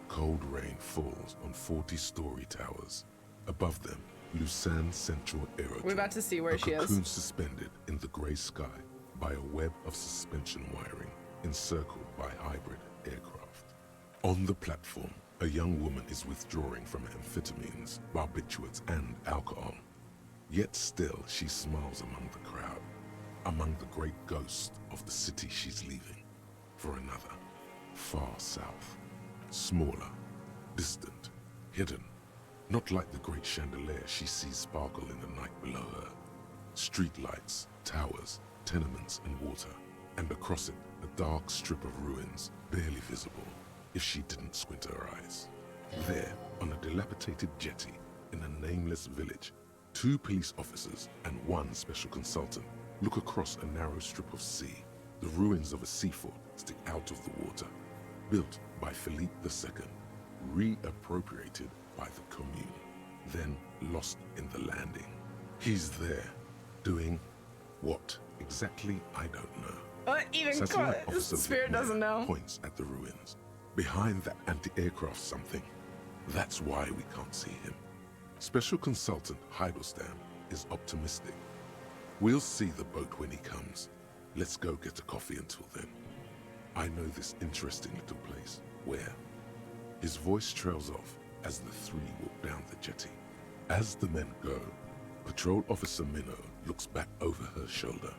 Cold rain falls on 40-story towers. Above them, Lucerne Central Aerodrome. We're about to see where she is. A cocoon suspended in the grey sky by a web of suspension wiring encircled by hybrid aircraft. On the platform, A young woman is withdrawing from amphetamines, barbiturates, and alcohol. Yet still she smiles among the crowd, among the great ghosts of the city she's leaving, for another, far south, smaller, distant, hidden, not like the great chandelier she sees sparkle in the night below her. Streetlights, towers, tenements, and water, and across it a dark strip of ruins, barely visible if she didn't squint her eyes. There, on a dilapidated jetty in a nameless village, 2 police officers and 1 special consultant look across a narrow strip of sea. The ruins of a sea fort stick out of the water, built by Philippe II, reappropriated by the commune, then lost in the landing. He's there, doing what exactly I don't know. Even Satellite Officer Spirit Vic doesn't know. points at the ruins. Behind that anti-aircraft something. That's why we can't see him. Special Consultant Heidelstam is optimistic. We'll see the boat when he comes. Let's go get a coffee until then. I know this interesting little place. Where? His voice trails off as the 3 walk down the jetty. As the men go, Patrol Officer Minnow looks back over her shoulder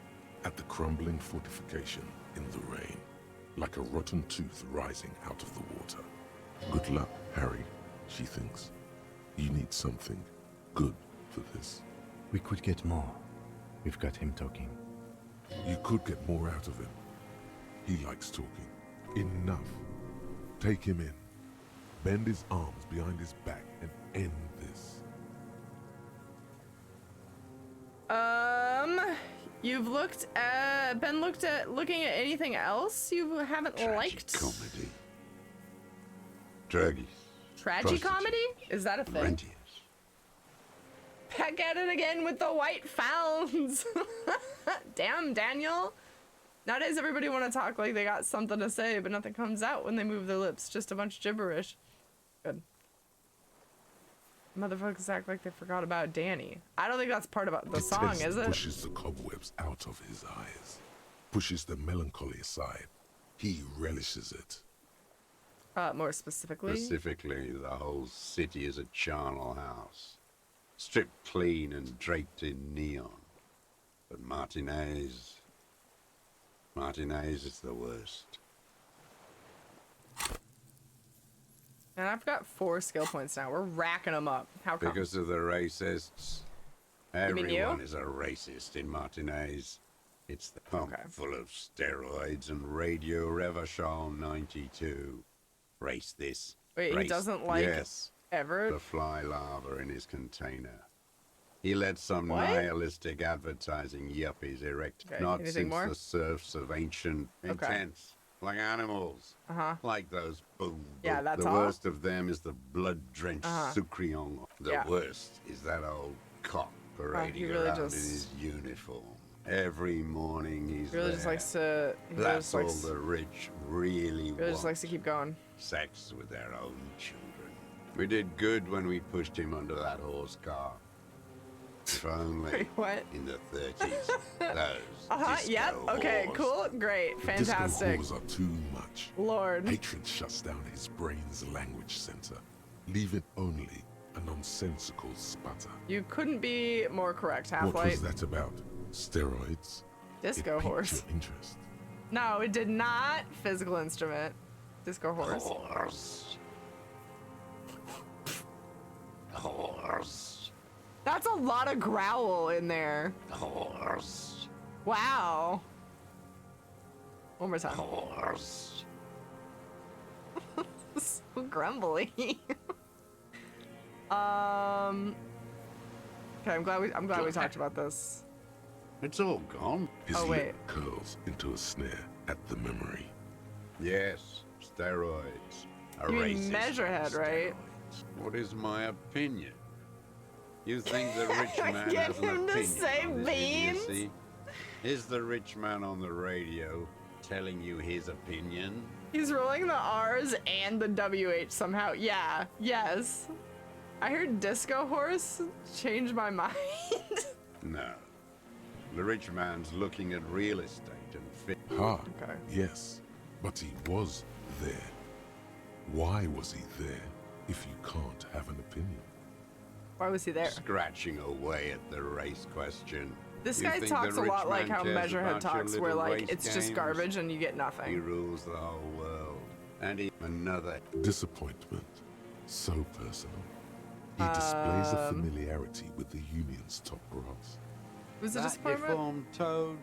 at the crumbling fortification in the rain, like a rotten tooth rising out of the water. Good luck, Harry, she thinks. You need something good for this. We could get more. We've got him talking. You could get more out of him. He likes talking. Enough. Take him in. Bend his arms behind his back and end this. You've looking at anything else you haven't liked? Comedy. Druggies. Tragicomedy? Is that a thing? Rentiers. Back at it again with the white founds. Damn, Daniel. Nowadays, everybody want to talk like they got something to say, but nothing comes out when they move their lips. Just a bunch of gibberish. Good. Motherfuckers act like they forgot about Danny. I don't think that's part of the song, is it? Pushes the cobwebs out of his eyes. Pushes the melancholy aside. He relishes it. More specifically? Specifically, the whole city is a charnel house. Stripped clean and draped in neon. But Martinez is the worst. And I've got 4 skill points now. We're racking them up. How come? Because of the racists. mean you? Everyone is a racist in Martinez. It's the pump full of steroids and Radio Revachol 92. Race this. Wait, race. he doesn't like yes, ever? the fly larva in his container. He let some What? nihilistic advertising yuppies erect Okay, not anything since more? the serfs of ancient intents. Like animals. Like those boom. Yeah, that's the all? worst of them is the blood-drenched Sucrion. The Yeah. worst is that old cop parading he really around just- in his uniform. Every morning he's He really there. just likes to. He really That's just all likes, the rich really really just want. likes to keep going. Sex with their own children. We did good when we pushed him under that horse car. If only Wait, what? in the 30s. Those disco Yep. Okay. whores. Cool. Great. Fantastic. Disco whores are too much. Lord. Hatred shuts down his brain's language center, leaving only a nonsensical sputter. You couldn't be more correct, What Half-Light. was that about? Steroids? Disco It piqued horse. your interest. No, it did not. Physical instrument. Disco horse. Horse. That's a lot of growl in there. Horse. Wow. One more time. Horse. So grumbly. Okay, I'm glad we talked about this. It's all gone. His Oh, lip wait. curls into a snare at the memory. Yes, steroids. A You mean racist Measurehead, right? steroids. What is my opinion? You think the rich man Get has an him to opinion say on this beans? idiocy? Is the rich man on the radio telling you his opinion? He's rolling the R's and the WH somehow. Yeah. Yes. I heard disco horse. Changed my mind. No. The rich man's looking at real estate and fit. Ha, Okay. yes, but he was there. Why was he there if you can't have an opinion? Why was he there? Scratching away at the race question. This You guy think talks the a rich lot like man how cares Measurehead about your talks, where little like race it's just games? garbage and you get He nothing. rules the whole world. And he another. Disappointment. So personal. He displays a familiarity with the Union's top brass. Was it That disappointment? deformed toad?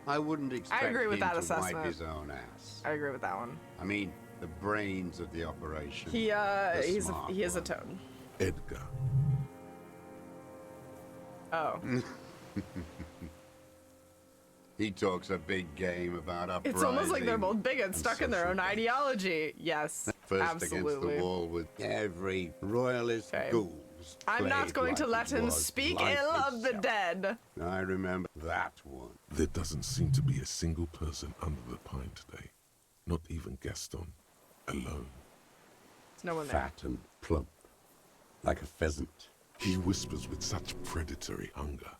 I wouldn't expect agree with him that to assessment. wipe his own ass. I agree with that one. I mean, the brains of the operation. He The he smart is a one. toad. Edgar. Oh. He talks a big game about uprising. It's almost like they're both bigots and stuck in their social own justice. ideology. Yes, First absolutely. against the wall with every royalist Okay. ghouls. I'm not played going to like let it him was speak life ill of the itself. dead. I remember that one. There doesn't seem to be a single person under the pine today. Not even Gaston. Alone. There's no one there. Fat and plump. Like a pheasant. He whispers with such predatory hunger.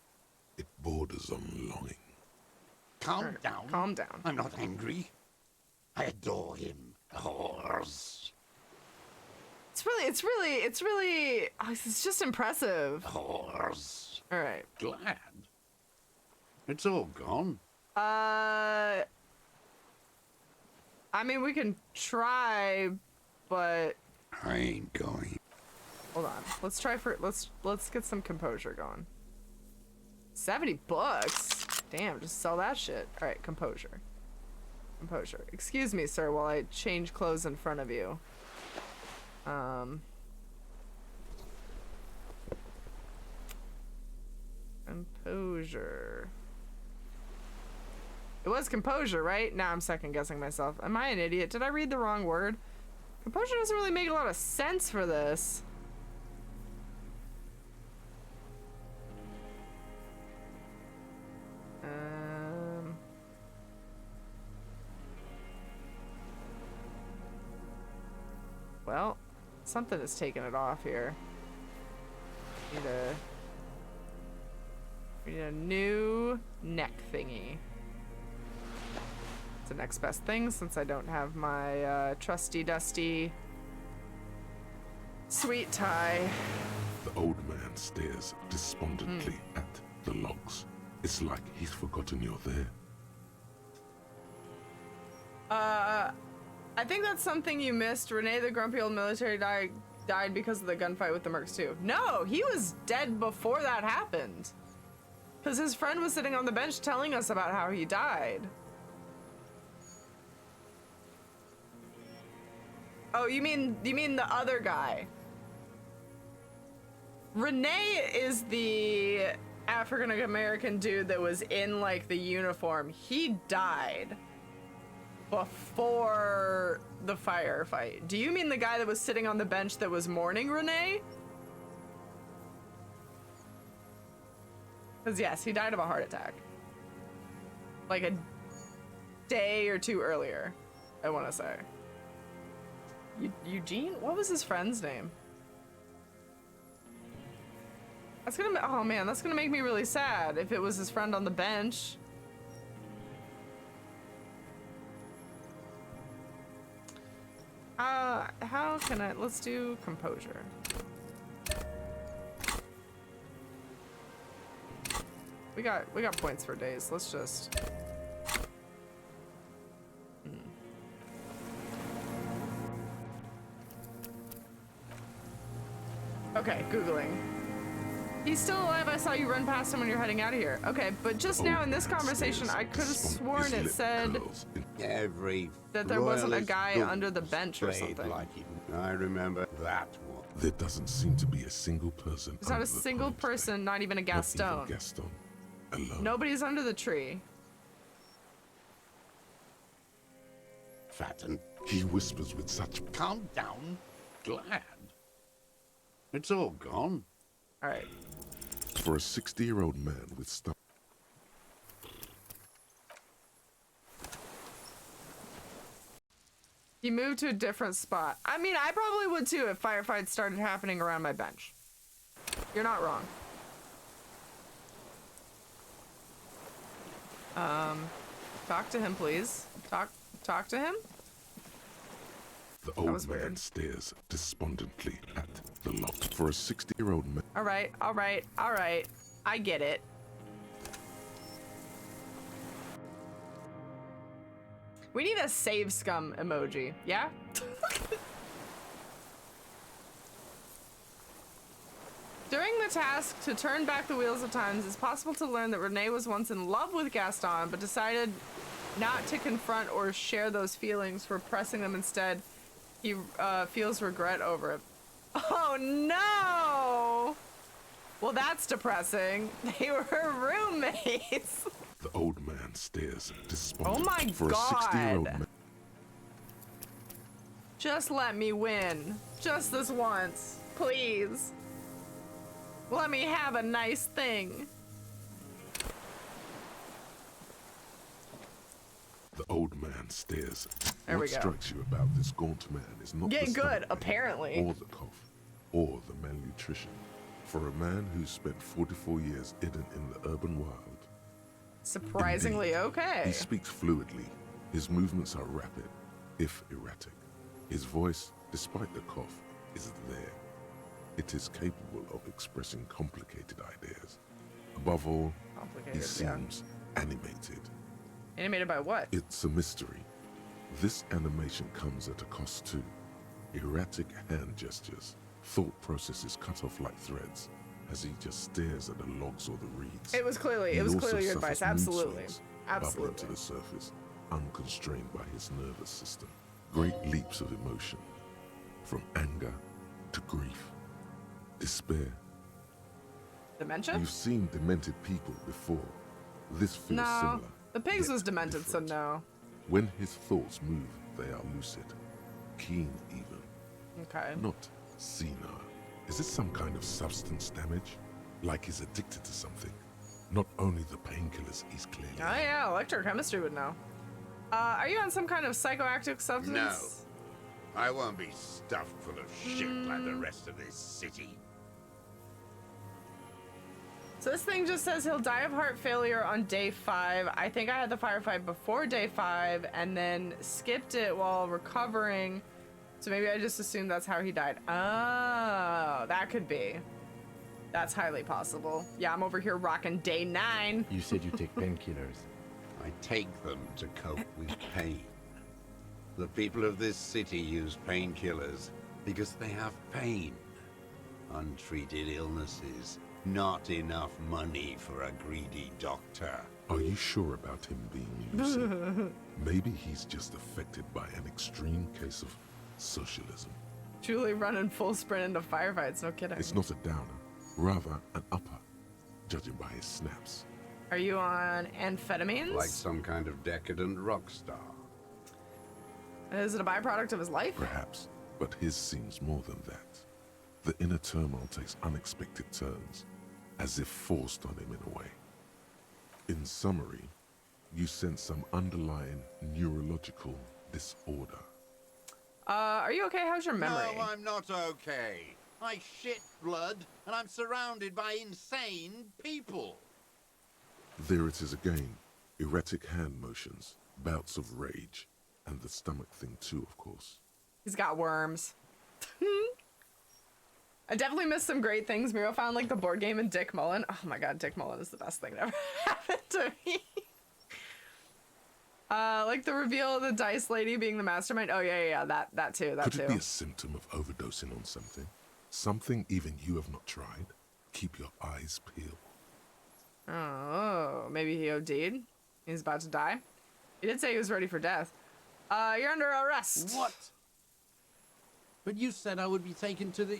It borders on longing. Calm down. Calm down. I'm not angry. I adore him. Whores. It's just impressive. Whores. All right. Glad. It's all gone. I mean, we can try, but I ain't going. hold on. Let's try for let's get some composure going. 70 bucks. Damn, just sell that shit. All right, composure. Composure. Excuse me, sir, while I change clothes in front of you. Composure. It was composure, right? Now I'm second guessing myself. Am I an idiot? Did I read the wrong word? Composure doesn't really make a lot of sense for this. Well, something is taking it off here. We need a new neck thingy. It's the next best thing since I don't have my trusty dusty sweet tie. The old man stares despondently at the logs. It's like he's forgotten you're there. I think that's something you missed. Renee, the grumpy old military died because of the gunfight with the mercs too. No, he was dead before that happened. Because his friend was sitting on the bench telling us about how he died. Oh, you mean the other guy? Renee is the African American dude that was in like the uniform. He died before the firefight. Do you mean the guy that was sitting on the bench that was mourning Renee? Because yes, he died of a heart attack. Like a day or two earlier, I want to say. Eugene? What was his friend's name? That's gonna, oh man, that's gonna make me really sad if it was his friend on the bench. How can I, let's do composure. We got points for days. Let's just. Okay, Googling. He's still alive. I saw you run past him when you're heading out of here. Okay, but just now in this conversation, I could have sworn it said that there wasn't a guy under the bench or something. Like it. I remember that one. There doesn't seem to be a single person. There's not under a the single pine today. person, not even a Not Gaston. even Gaston. Alone. Nobody's under the tree. Fatten. He whispers with such. Calm down. Glad. It's all gone. All right. For a 60-year-old man with stuff. He moved to a different spot. I mean, I probably would too if firefights started happening around my bench. You're not wrong. Talk to him, please. Talk to him. The old was man weird. stares despondently at the lot. For a 60-year-old man, All right, all right, all right. I get it. We need a save scum emoji, yeah? During the task to turn back the wheels of time, it's possible to learn that Renee was once in love with Gaston, but decided not to confront or share those feelings, repressing them instead. He feels regret over it. Oh no! Well, that's depressing. They were roommates. the old man stares despondently. Oh my For a God. 60-year-old man, Just let me win. Just this once. Please. Let me have a nice thing. the old man stares. There What we go. strikes you about this gaunt man is not Get the good, stomach pain, apparently. or the cough, or the malnutrition. For a man who spent 44 years hidden in the urban wild, Surprisingly Indeed. okay. He speaks fluidly. His movements are rapid, if erratic. His voice, despite the cough, is there. It is capable of expressing complicated ideas. Above all, he Complicated, yeah. seems animated. Animated by what? It's a mystery. This animation comes at a cost too. Erratic hand gestures, thought processes cut off like threads, as he just stares at the logs or the reeds. It was clearly He your also advice. suffers mood Absolutely. swings, bubbling Absolutely. to the surface, unconstrained by his nervous system. Great leaps of emotion, from anger to grief, despair. Dementia? You've seen demented people before. This feels No. similar. The pigs yet was demented, different. so no. When his thoughts move, they are lucid, keen even, Okay. not senile. Is it some kind of substance damage? Like he's addicted to something? Not only the painkillers he's clearly Oh on. yeah, electrochemistry would know. Are you on some kind of psychoactive substance? I won't be stuffed full of shit like the rest of this city. So this thing just says he'll die of heart failure on day 5. I think I had the firefight before day 5 and then skipped it while recovering. So maybe I just assumed that's how he died. Oh, that could be. That's highly possible. Yeah, I'm over here rocking day 9. You said you take painkillers. I take them to cope with pain. The people of this city use painkillers because they have pain. Untreated illnesses. Not enough money for a greedy doctor. Are you sure about him being lucid? Maybe he's just affected by an extreme case of socialism. Julie running full sprint into firefights, no kidding. It's not a downer, rather an upper, judging by his snaps. Are you on amphetamines? Like some kind of decadent rock star. Is it a byproduct of his life? Perhaps, but his seems more than that. The inner turmoil takes unexpected turns, as if forced on him in a way. In summary, you sense some underlying neurological disorder. Are you okay? How's your memory? No, I'm not okay. I shit blood, and I'm surrounded by insane people. There it is again, erratic hand motions, bouts of rage, and the stomach thing too, of course. He's got worms. I definitely missed some great things. Miro found like the board game and Dick Mullen. Oh my god, Dick Mullen is the best thing that ever happened to me. Like the reveal of the dice lady being the mastermind. Oh yeah, that too, that Could too. it be a symptom of overdosing on something? Something even you have not tried? Keep your eyes peeled. Oh, maybe he OD'd. He's about to die. He did say he was ready for death. You're under arrest. What? But you said I would be taken to the...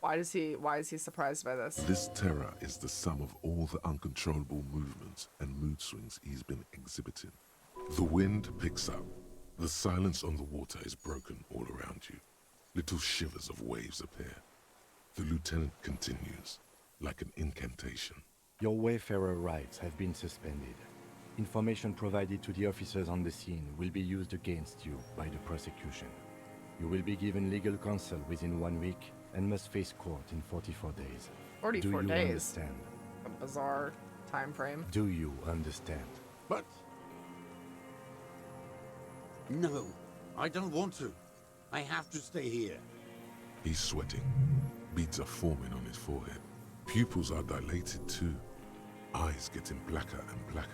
Why is he surprised by this? This terror is the sum of all the uncontrollable movements and mood swings he's been exhibiting. The wind picks up. The silence on the water is broken all around you. Little shivers of waves appear. The lieutenant continues, like an incantation. Your Wayfarer rights have been suspended. Information provided to the officers on the scene will be used against you by the prosecution. You will be given legal counsel within 1 week and must face court in 44 days. 44 Do you days. understand? A bizarre time frame. Do you understand? But... No, I don't want to. I have to stay here. He's sweating. Beads are forming on his forehead. Pupils are dilated too. Eyes getting blacker and blacker.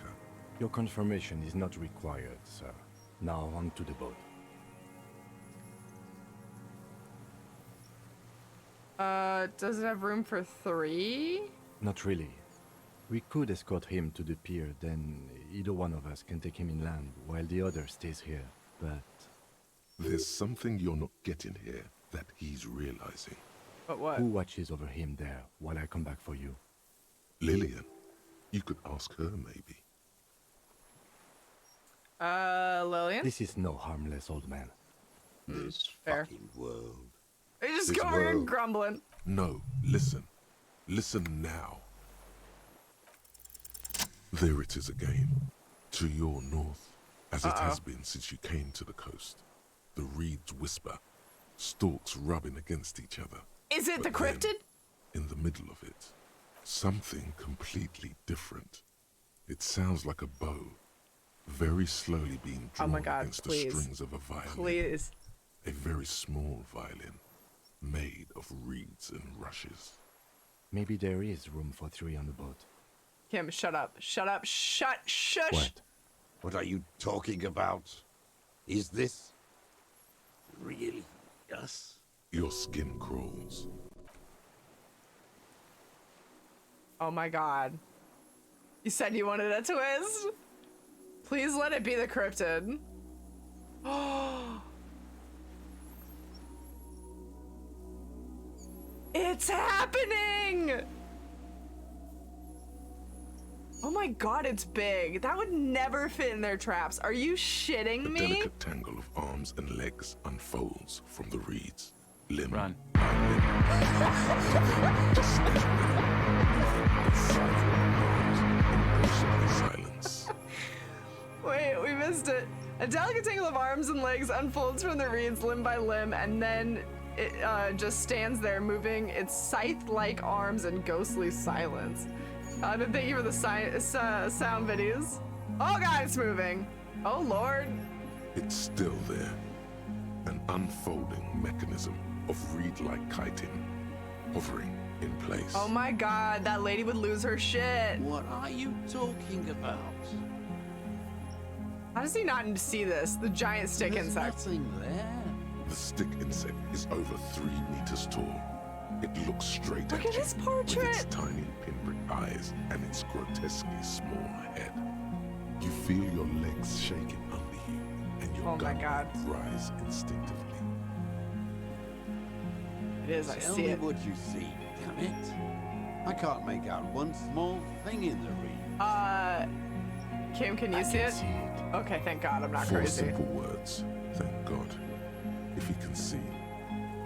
Your confirmation is not required, sir. Now on to the boat. Does it have room for 3? Not really. We could escort him to the pier, then either one of us can take him inland while the other stays here. But There's something you're not getting here that he's realizing. But what? who watches over him there while I come back for you? Lillian. You could ask her, maybe. Lillian? This is no harmless old man. This fair. fucking world. Are you just This going over here and world- grumbling? No, listen. Listen now. There it is again. To your north, as it has been since you came to the coast. The reeds whisper, stalks rubbing against each other. Is it the But then, cryptid? in the middle of it, something completely different. It sounds like a bow, very slowly being Oh drawn my God, against please. the strings of a violin. Please. A very small violin, made of reeds and rushes. Maybe there is room for 3 on the boat. Kim, shut up. Shut up. Shush. What? What are you talking about? Is this really us? Your skin crawls. Oh my God. You said you wanted a twist? Please let it be the cryptid. It's happening! Oh my God, it's big. That would never fit in their traps. Are you shitting A me? delicate tangle of arms and legs unfolds from the reeds. Limb Run. by limb. Just stand there, moving with silent arms and ghostly silence. Wait, we missed it. A delicate tangle of arms and legs unfolds from the reeds limb by limb, and then it just stands there moving its scythe-like arms in ghostly silence. And thank you for the sound videos. Oh God, it's moving. Oh Lord. It's still there. An unfolding mechanism of reed-like chitin, hovering in place. Oh my God, that lady would lose her shit. What are you talking about? How does he not see this? The giant stick There's insect. nothing there. The stick insect is over 3 meters tall. It looks straight Look at at you his with portrait. its tiny pinprick eyes and its grotesquely small head. You feel your legs shaking under you, and your Oh my gun God. rise instinctively. It is, I Tell see me it. what you see, damn it. I can't make out one small thing in the reed. Kim, can you I see can it? see it. Okay, thank God, I'm not 4 crazy. simple words. Thank God. If he can see,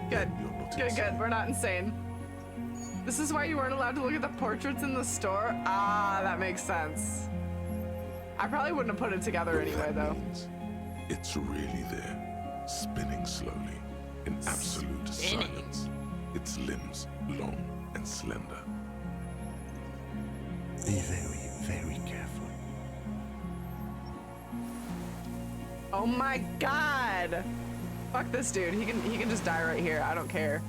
Good. then you're not Good, insane. good. We're not insane. This is why you weren't allowed to look at the portraits in the store? Ah, that makes sense. I probably wouldn't have put it together What anyway, that though. means, it's really there, spinning slowly, in absolute silence. Its limbs long and slender. Be very, very careful. Oh my God! Fuck this dude. He can just die right here. I don't care.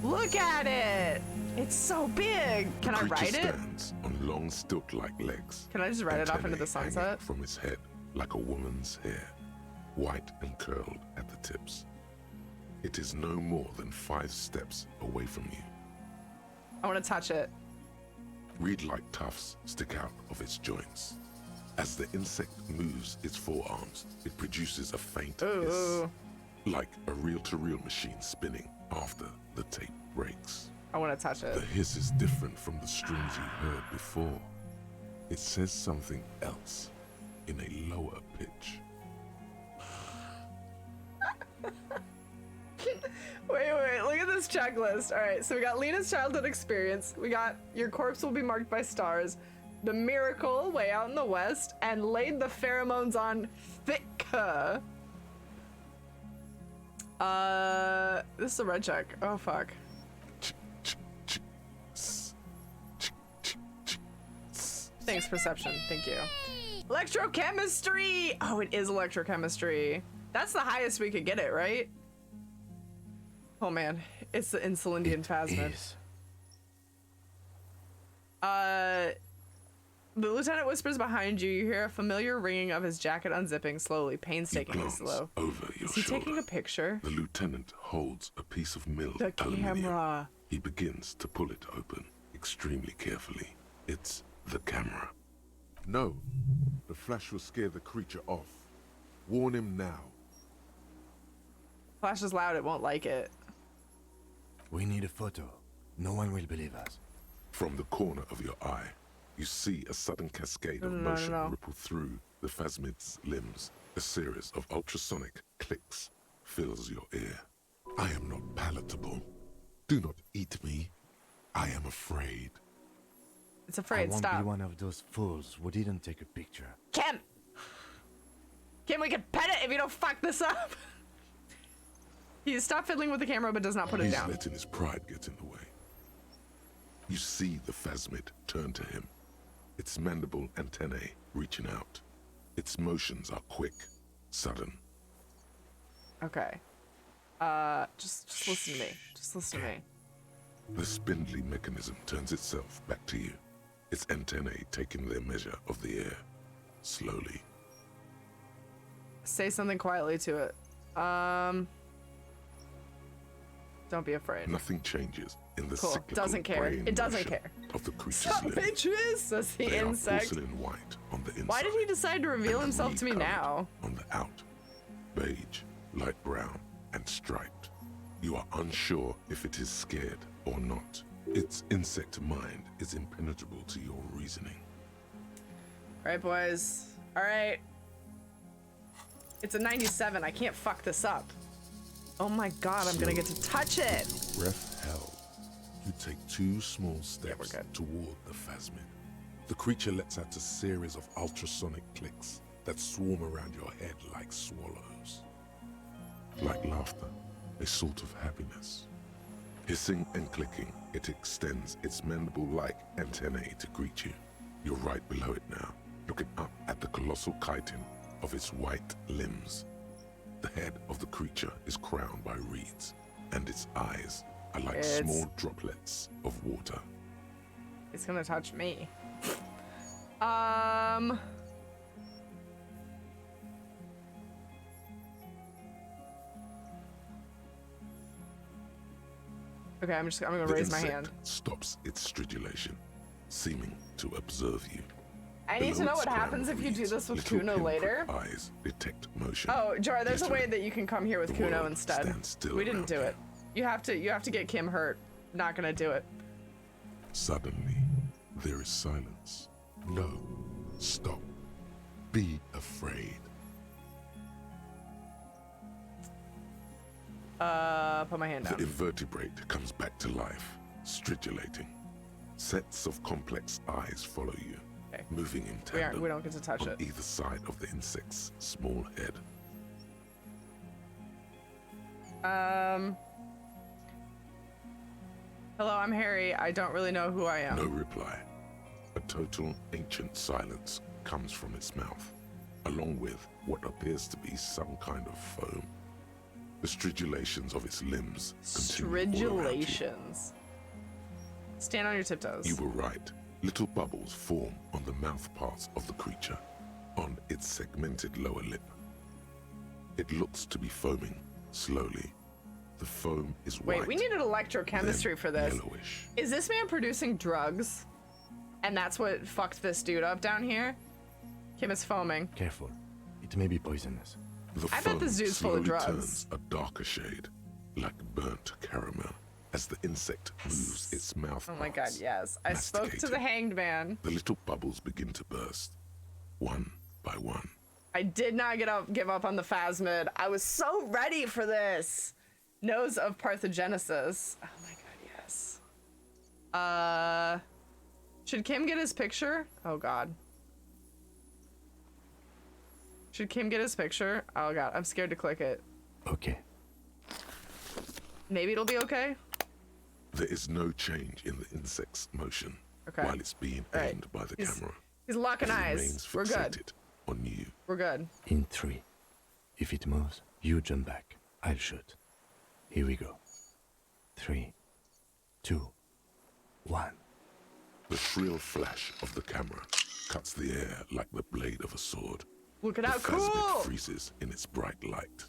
Look at it! It's so big! Can I Creature ride it? stands on long stilt-like legs. Can I just ride it off into the antennae hanging sunset? from its head like a woman's hair, white and curled at the tips. It is no more than 5 steps away from you. I want to touch it. Reed-like tufts stick out of its joints. As the insect moves its forearms, it produces a faint hiss, Ooh. like a reel-to-reel machine spinning after the tape breaks. I want to touch it. The hiss is different from the strings you heard before. It says something else in a lower pitch. Wait, look at this checklist. All right, so we got Lena's childhood experience. We got your corpse will be marked by stars. The miracle way out in the west, and laid the pheromones on thicker. This is a red check. Oh fuck. Thanks, perception. Thank you. Electrochemistry. Oh, it is electrochemistry. That's the highest we could get it, right? Oh man, it's the Insulindian phasmid. Is. The lieutenant whispers behind you. You hear a familiar ringing of his jacket unzipping slowly, You painstakingly glance slow. over your Is he shoulder. taking a picture? The lieutenant holds a piece of milled The aluminium. camera. He begins to pull it open extremely carefully. It's the camera. No, the flash will scare the creature off. Warn him now. Flash is loud, it won't like it. We need a photo. No one will believe us. From the corner of your eye, you see a sudden cascade of motion ripple through the phasmid's limbs. A series of ultrasonic clicks fills your ear. I am not palatable. Do not eat me. I am afraid. It's afraid, I won't stop. be one of those fools who didn't take a picture. Kim! Kim, we can pet it if you don't fuck this up! He stopped fiddling with the camera but does not put it He's down. letting his pride get in the way. You see the phasmid turn to him, its mandible antennae reaching out. Its motions are quick, sudden. Okay. Just listen to me. Just listen to me. The spindly mechanism turns itself back to you, its antennae taking their measure of the air, slowly. Say something quietly to it. Don't be afraid. Nothing changes in the Cool. cyclical Doesn't care. brain It doesn't motion care. of the creature's Stop, limbs. bitches! Says the They are insect. porcelain white on the inside. Why did he decide to reveal and himself to me re-colored now? On the out, beige, light brown, and striped. You are unsure if it is scared or not. Its insect mind is impenetrable to your reasoning. Alright, boys. Alright. It's a 97. I can't fuck this up. Oh my god, I'm gonna get to touch it! Breath held. You take 2 small steps toward the phasmid. The creature lets out a series of ultrasonic clicks that swarm around your head like swallows. Like laughter, a sort of happiness. Hissing and clicking, it extends its mandible-like antennae to greet you. You're right below it now, looking up at the colossal chitin of its white limbs. The head of the creature is crowned by reeds, and its eyes are like small droplets of water. It's gonna touch me. Okay, I'm gonna The raise my insect hand. stops its stridulation, seeming to observe you. I need to Below know its what crown happens of if you do reeds, this with little Kuno pinprick later. Eyes detect motion. Oh, Jor, there's a way Glittering. that you can come here with The Kuno world instead. stands still We didn't around do you. it. You have to get Kim hurt. Not gonna do it. Suddenly, there is silence. No, stop. Be afraid. Put my hand The down. invertebrate comes back to life, stridulating. Sets of complex eyes follow you, Okay. moving in We tandem don't get to touch on it. either side of the insect's small head. Hello, I'm Harry. I don't really know who I am. No reply. A total ancient silence comes from its mouth, along with what appears to be some kind of foam. The stridulations of its limbs continue all around you. Stridulations. Stand on your tiptoes. You were right. Little bubbles form on the mouth parts of the creature, on its segmented lower lip. It looks to be foaming, slowly. The foam is white. Wait, we needed electrochemistry then for this. yellowish. Is this man producing drugs? And that's what fucked this dude up down here? Kim is foaming. Careful. It may be poisonous. The I bet foam this dude's full of slowly drugs. turns a darker shade, like burnt caramel, as the insect moves its mouth. Oh my god, parts, yes. I spoke to the masticating. hanged man. The little bubbles begin to burst, one by one. I did not give up on the phasmid. I was so ready for this. Nose of parthenogenesis. Oh my god, yes. Should Kim get his picture? Oh god. Should Kim get his picture? Oh god, I'm scared to click it. Okay. Maybe it'll be okay? There is no change in the insect's motion Okay. while it's being All right. aimed by the He's- camera. He's locking It eyes. remains We're good. fixated on you. We're good. In 3. If it moves, you jump back. I'll shoot. Here we go. 3, 2, 1. The shrill flash of the camera cuts the air like the blade of a sword. Look at The how phasmid cool! freezes in its bright light.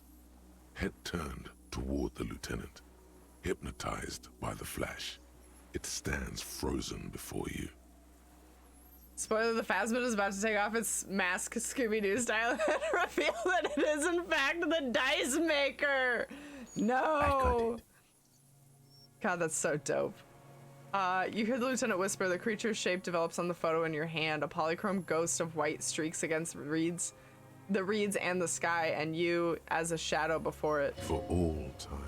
Head turned toward the lieutenant, hypnotized by the flash. It stands frozen before you. Spoiler, the Phasmid is about to take off its mask Scooby-Doo style and reveal that it is in fact the dice maker! No! God, that's so dope. You hear the lieutenant whisper, the creature's shape develops on the photo in your hand, a polychrome ghost of white streaks against the reeds and the sky, and you as a shadow before it. For all time.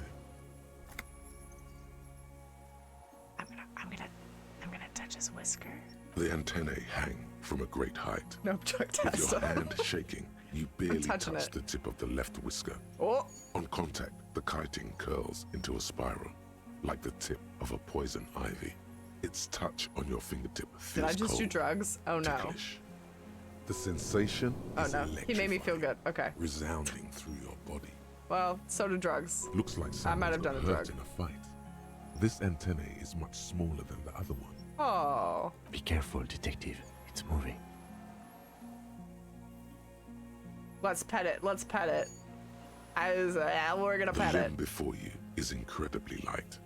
I'm gonna touch his whisker. The antennae hang from a great height. Nope, Chuck With test. your hand shaking, you barely touch touching it. the tip of the left whisker. Oh! On contact, the kiting curls into a spiral, like the tip of a poison ivy. Its touch on your fingertip feels Did I just do cold, drugs? Oh no. ticklish. The sensation Oh is no. He made me feel electrifying, good. Okay. resounding through your body. Well, so do drugs. Looks like I might someone have done a got hurt drug. in a fight. This antennae is much smaller than the other one. Oh. Be careful, detective. It's moving. Let's pet it. Let's pet it. We're gonna The pet limb it. before you is incredibly light,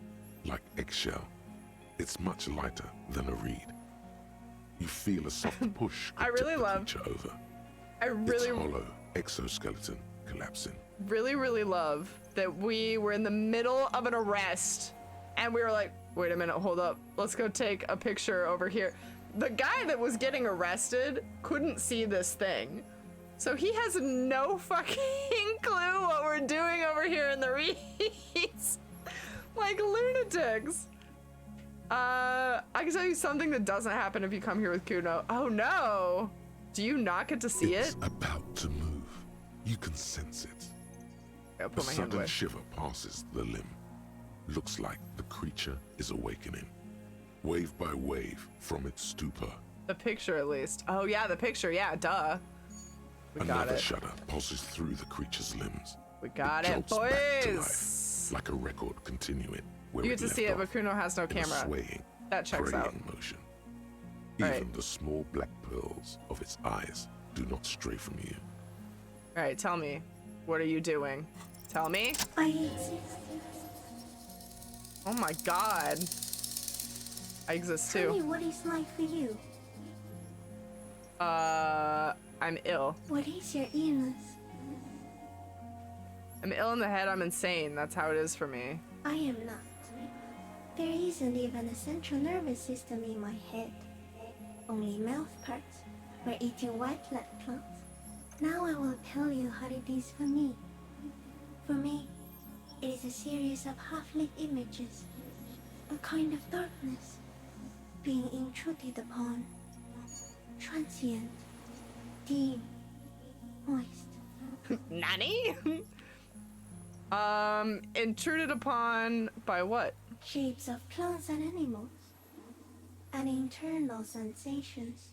like eggshell. It's much lighter than a reed. You feel a soft push I could really tip the love- creature over. I Its really, hollow exoskeleton collapsing. really love that we were in the middle of an arrest and we were like, wait a minute, hold up. Let's go take a picture over here. The guy that was getting arrested couldn't see this thing. So he has no fucking clue what we're doing over here in the reeds. Like lunatics. I can tell you something that doesn't happen if you come here with Kuno. Oh no! Do you not get to see It's it? about to move. You can sense it. I'll A put my hand sudden away. shiver passes the limb. Looks like the creature is awakening, wave by wave from its stupor. The picture at least. Oh yeah, the picture, yeah, duh. We got Another it. shudder pulses through the creature's limbs. We got it, Jolts back to life, boys! like a record continuing where You it get to left see it, off, but Kuno has no in a camera. swaying, That checks out. praying motion. Right. Even the small black pearls of its eyes do not stray from you. Alright, tell me. What are you doing? Tell me? I exist. Oh my god. I exist Tell me too. what it's like for you. I'm ill. What is your illness? I'm ill in the head, I'm insane. That's how it is for me. I am not. There isn't even a central nervous system in my head. Only mouth parts. We're eating white blood clots. Now I will tell you how it is for me. For me, it is a series of half-lit images. A kind of darkness. Being intruded upon. Transient. Dim. Moist. Nani? Intruded upon by what? Shapes of plants and animals, and internal sensations.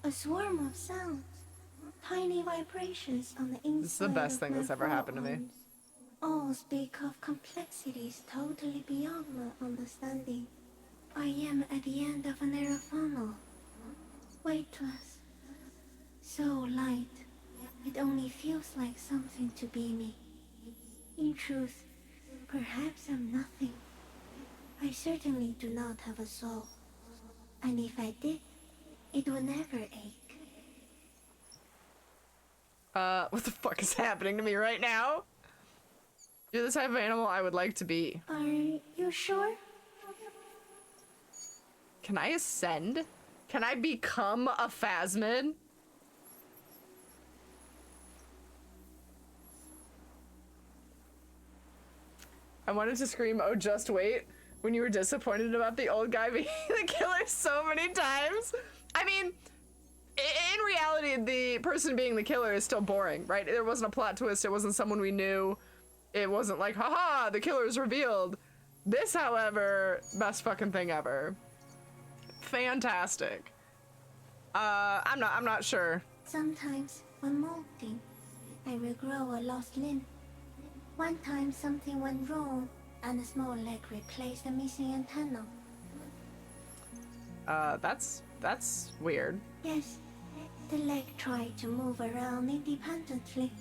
A swarm of sounds, tiny vibrations on the inside. This is the best of thing my that's ever happened to me. forearms. All speak of complexities totally beyond my understanding. I am at the end of a narrow funnel, weightless, so light, it only feels like something to be me. In truth, perhaps I'm nothing. I certainly do not have a soul. And if I did, it would never ache. What the fuck is happening to me right now? You're the type of animal I would like to be. Are you sure? Can I ascend? Can I become a Phasmid? I wanted to scream, oh, just wait, when you were disappointed about the old guy being the killer so many times. I mean, in reality, the person being the killer is still boring, right? There wasn't a plot twist. It wasn't someone we knew. It wasn't like, haha, the killer is revealed. This, however, best fucking thing ever. Fantastic. I'm not sure. Sometimes one more thing. I will grow a lost limb. One time something went wrong, and a small leg replaced a missing antenna. That's weird. Yes, the leg tried to move around independently,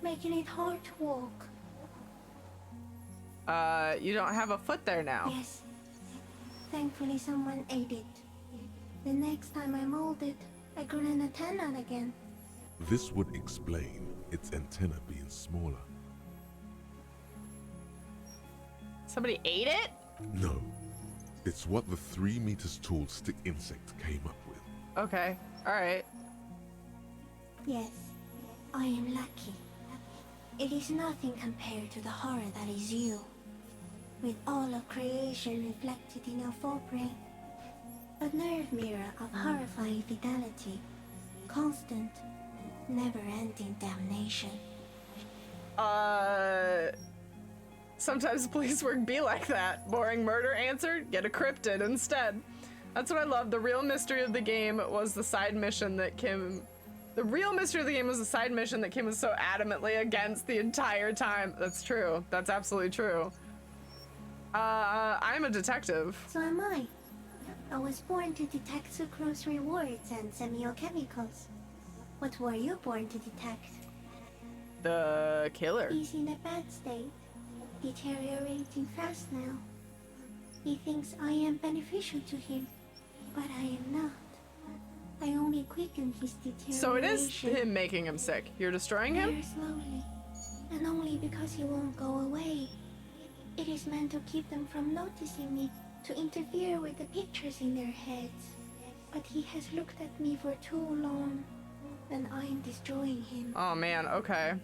making it hard to walk. You don't have a foot there now. Yes. Thankfully someone ate it. The next time I molded, I grew an antenna again. This would explain its antenna being smaller. Somebody ate it? No, it's what the 3 meters tall stick insect came up with. Okay, alright. Yes, I am lucky. It is nothing compared to the horror that is you. With all of creation reflected in your forebrain. A nerve mirror of horrifying fidelity. Constant, never-ending damnation. Sometimes police work be like that. Boring murder answered, get a cryptid instead. That's what I love. The real mystery of the game was the side mission that Kim... The real mystery of the game was the side mission that Kim was so adamantly against the entire time. That's true. That's absolutely true. I'm a detective. So am I. I was born to detect sucrose rewards and semiochemicals. What were you born to detect? The killer. He's in a bad state. Deteriorating fast now. He thinks I am beneficial to him, but I am not. I only quicken his deterioration. So it is him making him sick. You're destroying him? Very slowly, and only because he won't go away. It is meant to keep them from noticing me, to interfere with the pictures in their heads. But he has looked at me for too long, and I am destroying him. Oh man, okay.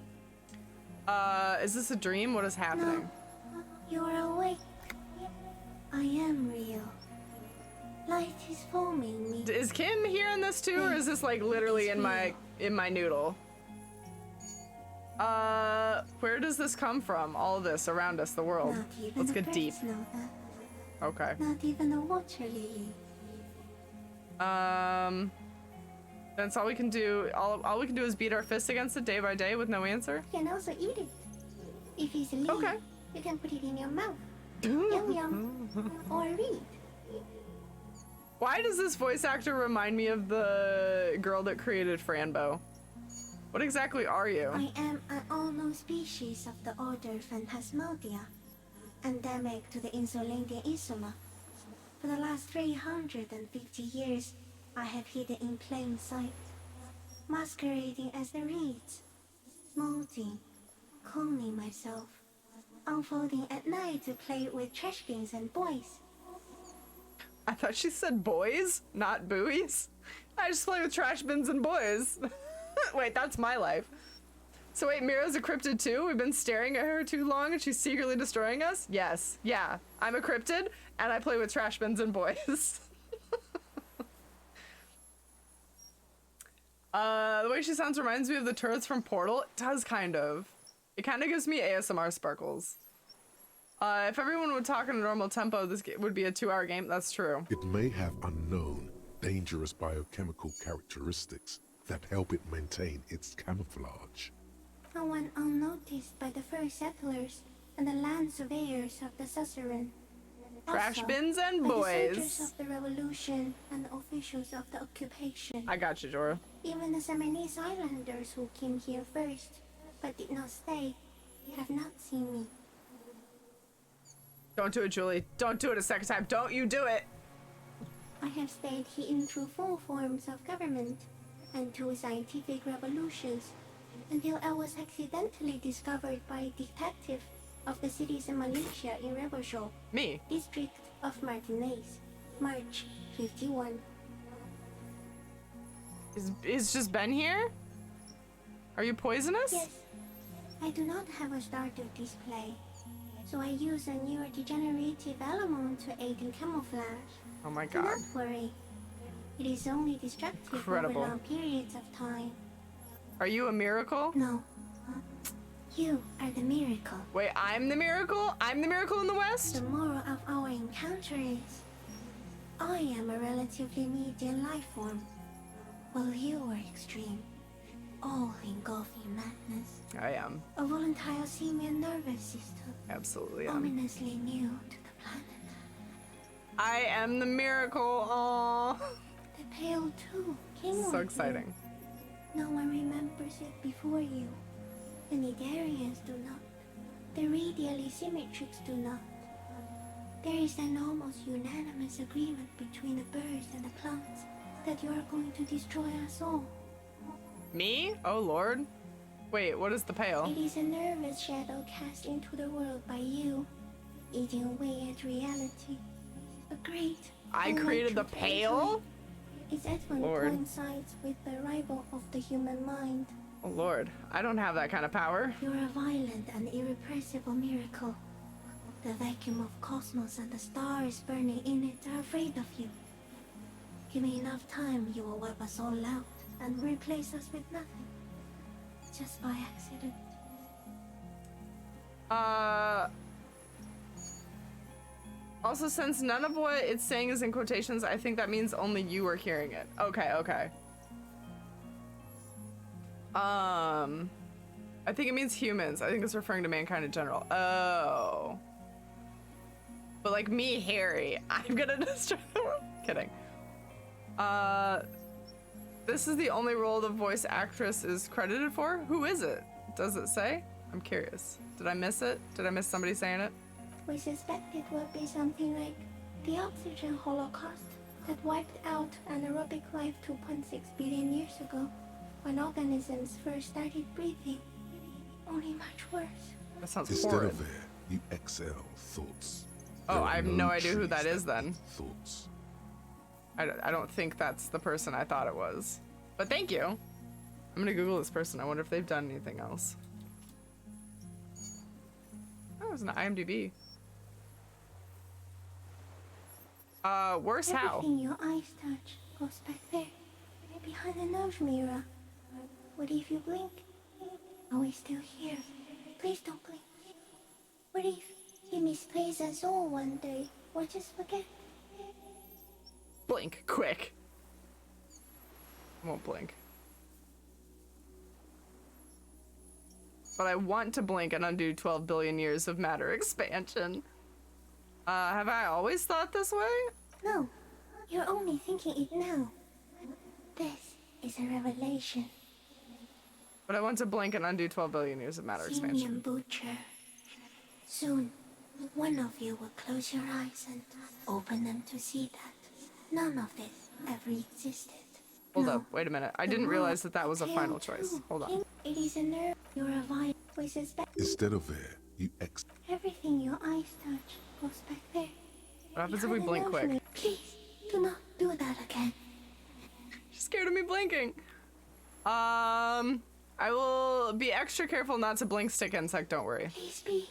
Is this a dream? What is happening? No, you are awake. I am real. Light is foaming me. Is Kim hearing this too, or is this like literally in my noodle? Where does this come from? All this around us, the world. Not even Let's the get deep. birds know that. Okay. Not even a water lily. That's all we can do. All we can do is beat our fists against it day by day with no answer. You can also eat it. If it's a leaf, Okay. you can put it in your mouth. Yum yum. Or read. Why does this voice actor remind me of the girl that created Franbo? What exactly are you? I am an unknown species of the order Phantasmodia, endemic to the Insulandian Insula. For the last 350 years, I have hidden in plain sight, masquerading as the reeds, molding, cloning myself, unfolding at night to play with trash bins and boys. I thought she said boys, not buoys. I just play with trash bins and boys. Wait, that's my life. So wait, Mira's a cryptid too? We've been staring at her too long and she's secretly destroying us? Yes, yeah. I'm a cryptid and I play with trash bins and boys. The way she sounds reminds me of the turrets from Portal. It does kind of. It kind of gives me ASMR sparkles. If everyone would talk in a normal tempo, this would be a 2-hour game. That's true. It may have unknown, dangerous biochemical characteristics that help it maintain its camouflage. No one unnoticed by the first settlers and the land surveyors of the suzerain. Trash Also, bins and by boys. the soldiers of the revolution and the officials of the occupation. I got you, Jorah. Even the Seminese islanders who came here first, but did not stay, have not seen me. Don't do it, Julie. Don't do it a second time. Don't you do it. I have stayed hidden through 4 forms of government and 2 scientific revolutions until I was accidentally discovered by a detective of the citizen militia in Rebelshaw, Me. district of Martinez, March 51. Is just Ben here? Are you poisonous? Yes, I do not have a starter display, so I use a neurodegenerative element to aid in camouflage. Oh my Do god. not worry, it is only destructive Incredible. over long periods of time. Are you a miracle? No, you are the miracle. Wait, I'm the miracle? I'm the miracle in the West? The moral of our encounter is, I am a relatively medium life form, while you are extreme, all engulfing madness. I am. A volatile simian nervous system. Absolutely am. Ominously new to the planet. I am the miracle. Aww. The Pale too came So with exciting. you. No one remembers it before you. The Nidarians do not. The radially symmetrics do not. There is an almost unanimous agreement between the birds and the plants that you are going to destroy us all. Me? Oh lord. Wait, what is the Pale? It is a nervous shadow cast into the world by you, eating away at reality. A great. I created the unnatural Pale? time. Its advent Lord. coincides with the arrival of the human mind. Oh lord, I don't have that kind of power. You're a violent and irrepressible miracle. The vacuum of cosmos and the stars burning in it are afraid of you. Give me enough time, you will wipe us all out and replace us with nothing. Just by accident. Also, since none of what it's saying is in quotations, I think that means only you are hearing it. Okay, okay. I think it means humans. I think it's referring to mankind in general. Oh. But like me, Harry, I'm gonna destroy the world. Kidding. This is the only role the voice actress is credited for? Who is it? Does it say? I'm curious. Did I miss it? Did I miss somebody saying it? We suspect it would be something like the oxygen holocaust that wiped out anaerobic life 2.6 billion years ago, when organisms first started breathing. Only much worse. That sounds Instead horrid. of air, you exhale thoughts. Oh, There are I have no idea who trees that is then. Thoughts. I don't think that's the person I thought it was. But thank you. I'm gonna Google this person. I wonder if they've done anything else. Oh, it's an IMDb. Worse how? Everything your eyes touch goes back there, behind the nose mirror. What if you blink? Are we still here? Please don't blink. What if he misplaces us all one day, or just forget? Blink, quick. I won't blink. But I want to blink and undo 12 billion years of matter expansion. Have I always thought this way? No, you're only thinking it now. This is a revelation. But I want to blink and undo 12 billion years of matter Simian expansion. butcher. Soon, one of you will close your eyes and open them to see that none of this ever existed. Hold No, up, wait a minute. I the didn't world realize that that was a failed final choice. too. Hold on. It is a nerve. You're a violent. We suspect Instead of air, you exhale. everything your eyes touch goes back there. What happens if we Behind the blink nose quick? mirror. Please, do not do that again. She's scared of me blinking. I will be extra careful not to blink stick insect, don't worry. Please be.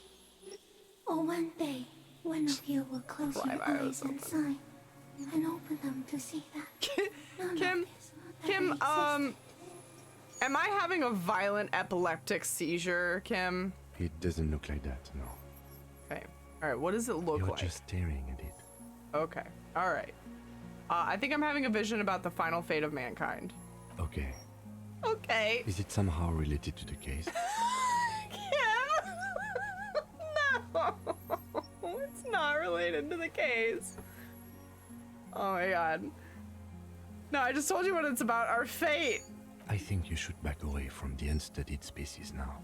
Or one day, one of you will close Pry your my eyes eyes and sign, and open them to see that. None Kim, of this ever Kim, existed. am I having a violent epileptic seizure, Kim? It doesn't look like that, no. Okay. All right, what does it look You're like? just staring at it. Okay. All right. I think I'm having a vision about the final fate of mankind. Okay. Okay. Is it somehow related to the case? Kim! No! It's not related to the case. Oh my god. No, I just told you what it's about, our fate. I think you should back away from the unstudied species now.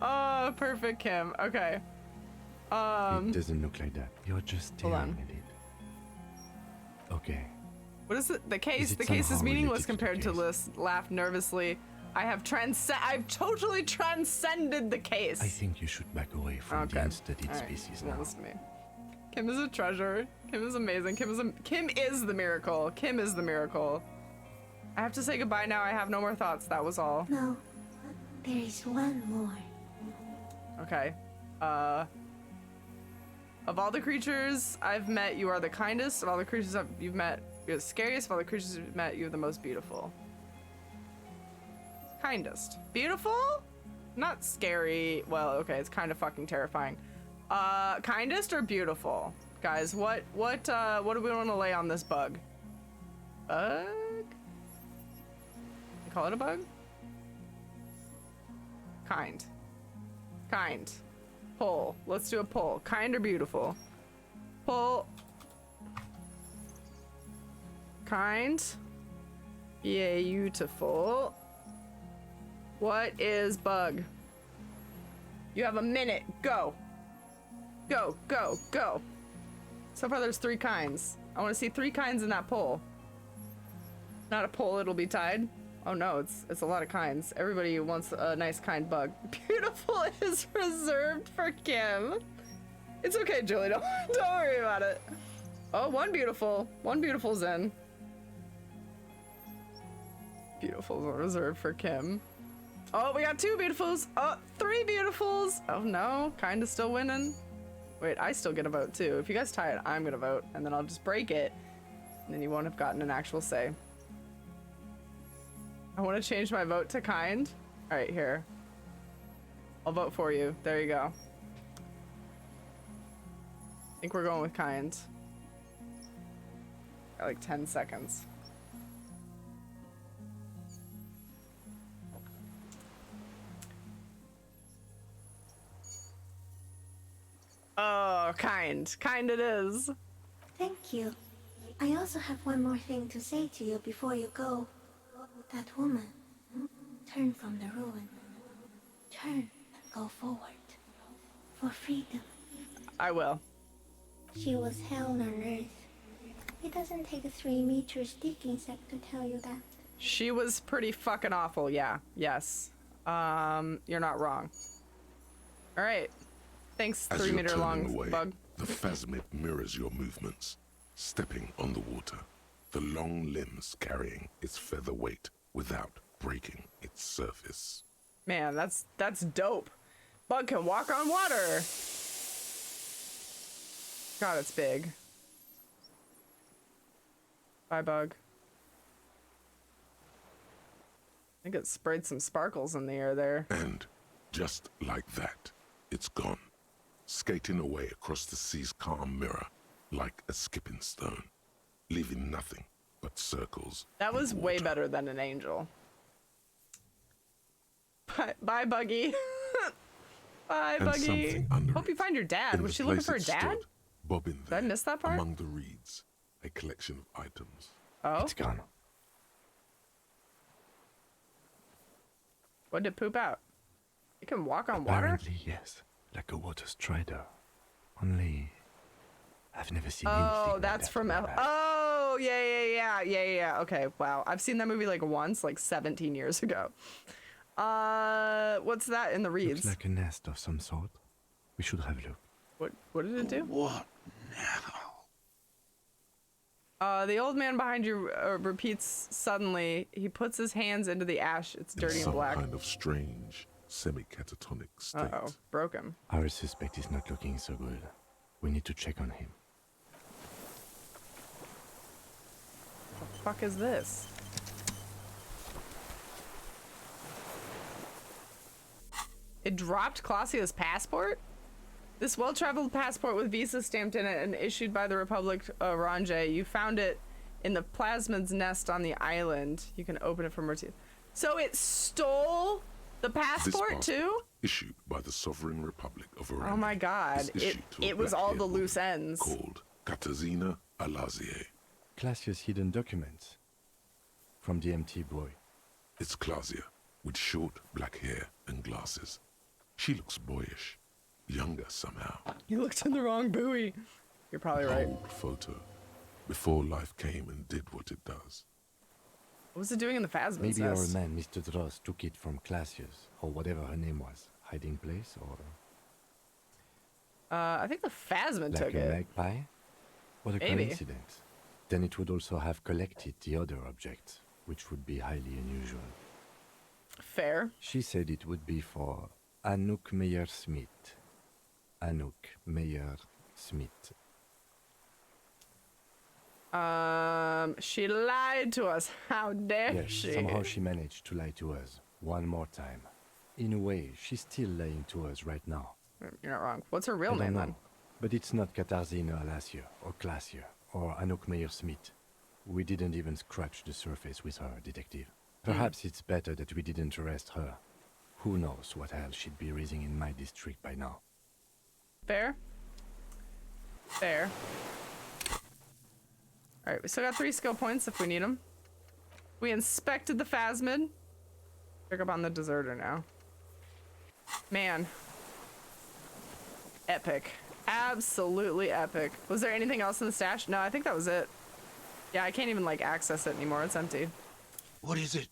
Oh, perfect, Kim. Okay. It doesn't look like that. You're just Hold staring on. at it. Okay. What is it? The case? Is it The case is somehow meaningless related to the compared to this. Laugh nervously. I've totally transcended the case. I think you should back away from the unstudied All right, species well, now. listen to me. Kim is a treasure. Kim is amazing. Kim is the miracle. Kim is the miracle. I have to say goodbye now. I have no more thoughts. That was all. No, there is one more. Okay. Of all the creatures I've met, you are the kindest. Of all the creatures you've met, you're the scariest. Of all the creatures you've met, you're the most beautiful. Kindest. Beautiful? Not scary. Well, okay, it's kind of fucking terrifying. Kindest or beautiful? Guys, what do we want to lay on this bug? bug? You call it a bug? Kind. Kind. Pull. Let's do a pull. Kind or beautiful? Pull. Kind. Beautiful. What is bug? You have a minute. Go. Go, go, go. So far there's 3 kinds. I want to see 3 kinds in that poll. Not a poll, it'll be tied. Oh no, it's a lot of kinds. Everybody wants a nice kind bug. Beautiful is reserved for Kim. It's okay, Julie, don't worry about it. Oh, one beautiful's in. Beautiful's reserved for Kim. Oh, we got 2 beautifuls. Oh, 3 beautifuls. Oh no, kinda still winning. Wait, I still get a vote too. If you guys tie it, I'm gonna vote, and then I'll just break it, and then you won't have gotten an actual say. I want to change my vote to kind. All right, here. I'll vote for you. There you go. I think we're going with kind. Got like 10 seconds. Oh, kind. Kind it is. Thank you. I also have one more thing to say to you before you go. That woman. Turn from the ruin. Turn and go forward. For freedom. I will. She was hell on earth. It doesn't take a 3 meters digging set to tell you that. She was pretty fucking awful, yeah. Yes. You're not wrong. Alright. Thanks, As 3 you're meter turning long away, bug. the phasmid mirrors your movements, stepping on the water, the long limbs carrying its feather weight without breaking its surface. Man, that's dope. Bug can walk on water. God, it's big. Bye, bug. I think it sprayed some sparkles in the air there. And just like that, it's gone, skating away across the sea's calm mirror like a skipping stone, leaving nothing but circles. That was way better than an angel. Bye, Buggy. Bye, And Buggy. something under Hope you it, find your dad. in Was the she looking place for a it dad? stood, bobbing Did I there miss that part? among the reeds, a collection of items. Oh? It's gone. What did it poop out? You can walk on water? Apparently, yes. Like a water strider. Only... I've never seen anything Oh, like that's that from... in my life. Oh, yeah. Okay, wow. I've seen that movie like once, like 17 years ago. What's that in the reeds? Looks like a nest of some sort. We should have a look. What did it do? What now? The old man behind you repeats suddenly. He puts his hands into the ash. It's In dirty and some black. kind of strange, semi-catatonic state. Uh-oh. Broke him. Our suspect is not looking so good. We need to check on him. The fuck is this? It dropped Clausia's passport? This well-traveled passport with visa stamped in it and issued by the Republic of Ranjay. You found it in the plasmid's nest on the island. You can open it from Mertia. So it stole the passport This too? Issued by the Sovereign Republic of Iran. Oh my god. is issued to a It was all the black-haired loose woman ends. Called Katarzyna Alazier. Classia's hidden documents. From the empty boy. It's Clausia, with short black hair and glasses. She looks boyish, younger somehow. You looked in the wrong buoy. You're probably An right. old photo, before life came and did what it does. What was it doing in the Phasma's Maybe our nest? man, Mr. Dross, took it from Classia's, or whatever her name was. Hiding place, or... I think the Phasmid like took a it. magpie? What a Maybe. coincidence. Then it would also have collected the other object, which would be highly unusual. Fair. She said it would be for Anouk Meyer-Smith. Anouk Meyer-Smith. She lied to us. How dare Yes, she? somehow she managed to lie to us. One more time. In a way, she's still lying to us right now. You're not wrong. What's her real I don't name know, then? but it's not Katarzyna Alasia, or Clasia, or Anouk Meyer-Smith. We didn't even scratch the surface with her, Detective. Perhaps it's better that we didn't arrest her. Who knows what hell she'd be raising in my district by now. Fair. Fair. Alright, we still got 3 skill points if we need them. We inspected the phasmid. Pick up on the deserter now. Man. Epic. Absolutely epic. Was there anything else in the stash? No, I think that was it. Yeah, I can't even, like, access it anymore. It's empty. What is it?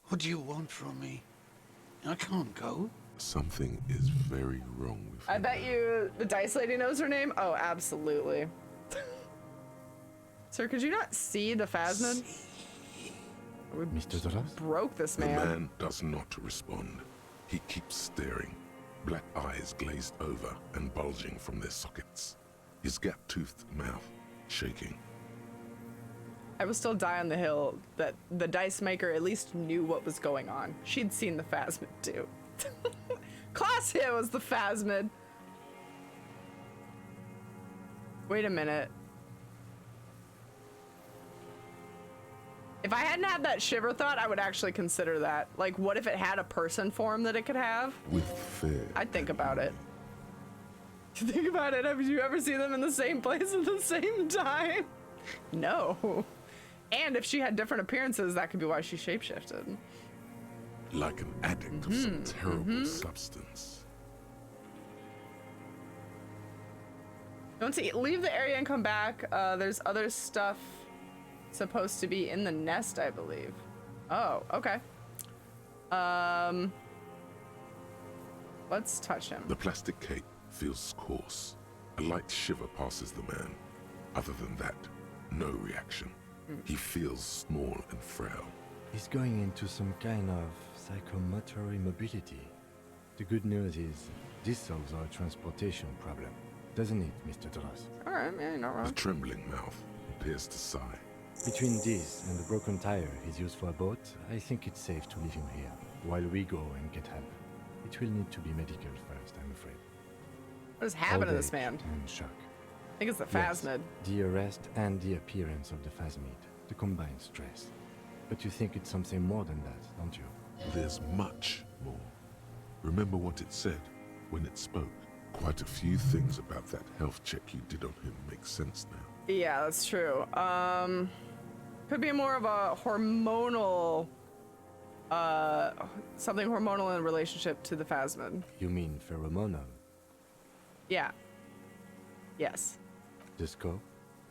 What do you want from me? I can't go. Something is very wrong with I you bet now. you the dice lady knows her name. Oh, absolutely. Sir, could you not see the phasmid? We Mr. Doras? broke this The man. man does not respond. He keeps staring, black eyes glazed over and bulging from their sockets, his gap-toothed mouth shaking. I will still die on the hill that the dice maker at least knew what was going on. She'd seen the phasmid too. Class hit was the phasmid. Wait a minute. If I hadn't had that shiver thought, I would actually consider that. Like, what if it had a person form that it could have? With fear. I'd think about it. Think about it. Have you ever seen them in the same place at the same time? No. And if she had different appearances, that could be why she shapeshifted. Like an addict of some terrible substance. Don't see. Leave the area and come back. There's other stuff supposed to be in the nest, I believe. Oh, okay. Let's touch him. The plastic cape feels coarse. A light shiver passes the man. Other than that, no reaction. He feels small and frail. He's going into some kind of psychomotor immobility. The good news is, this solves our transportation problem. Doesn't it, Mr. Doras? Alright, yeah, you're not The wrong. trembling mouth appears to sigh. Between this and the broken tire he's used for a boat, I think it's safe to leave him here, while we go and get help. It will need to be medical first, I'm afraid. What is happening to Old this age man? And shock. I think it's the Yes, phasmid. the arrest and the appearance of the phasmid, the combined stress. But you think it's something more than that, don't you? There's much more. Remember what it said when it spoke? Quite a few things about that health check you did on him make sense now. Yeah, that's true. Could be more of a hormonal, something hormonal in relationship to the phasmid. You mean pheromonal? Yeah. Yes. The scope?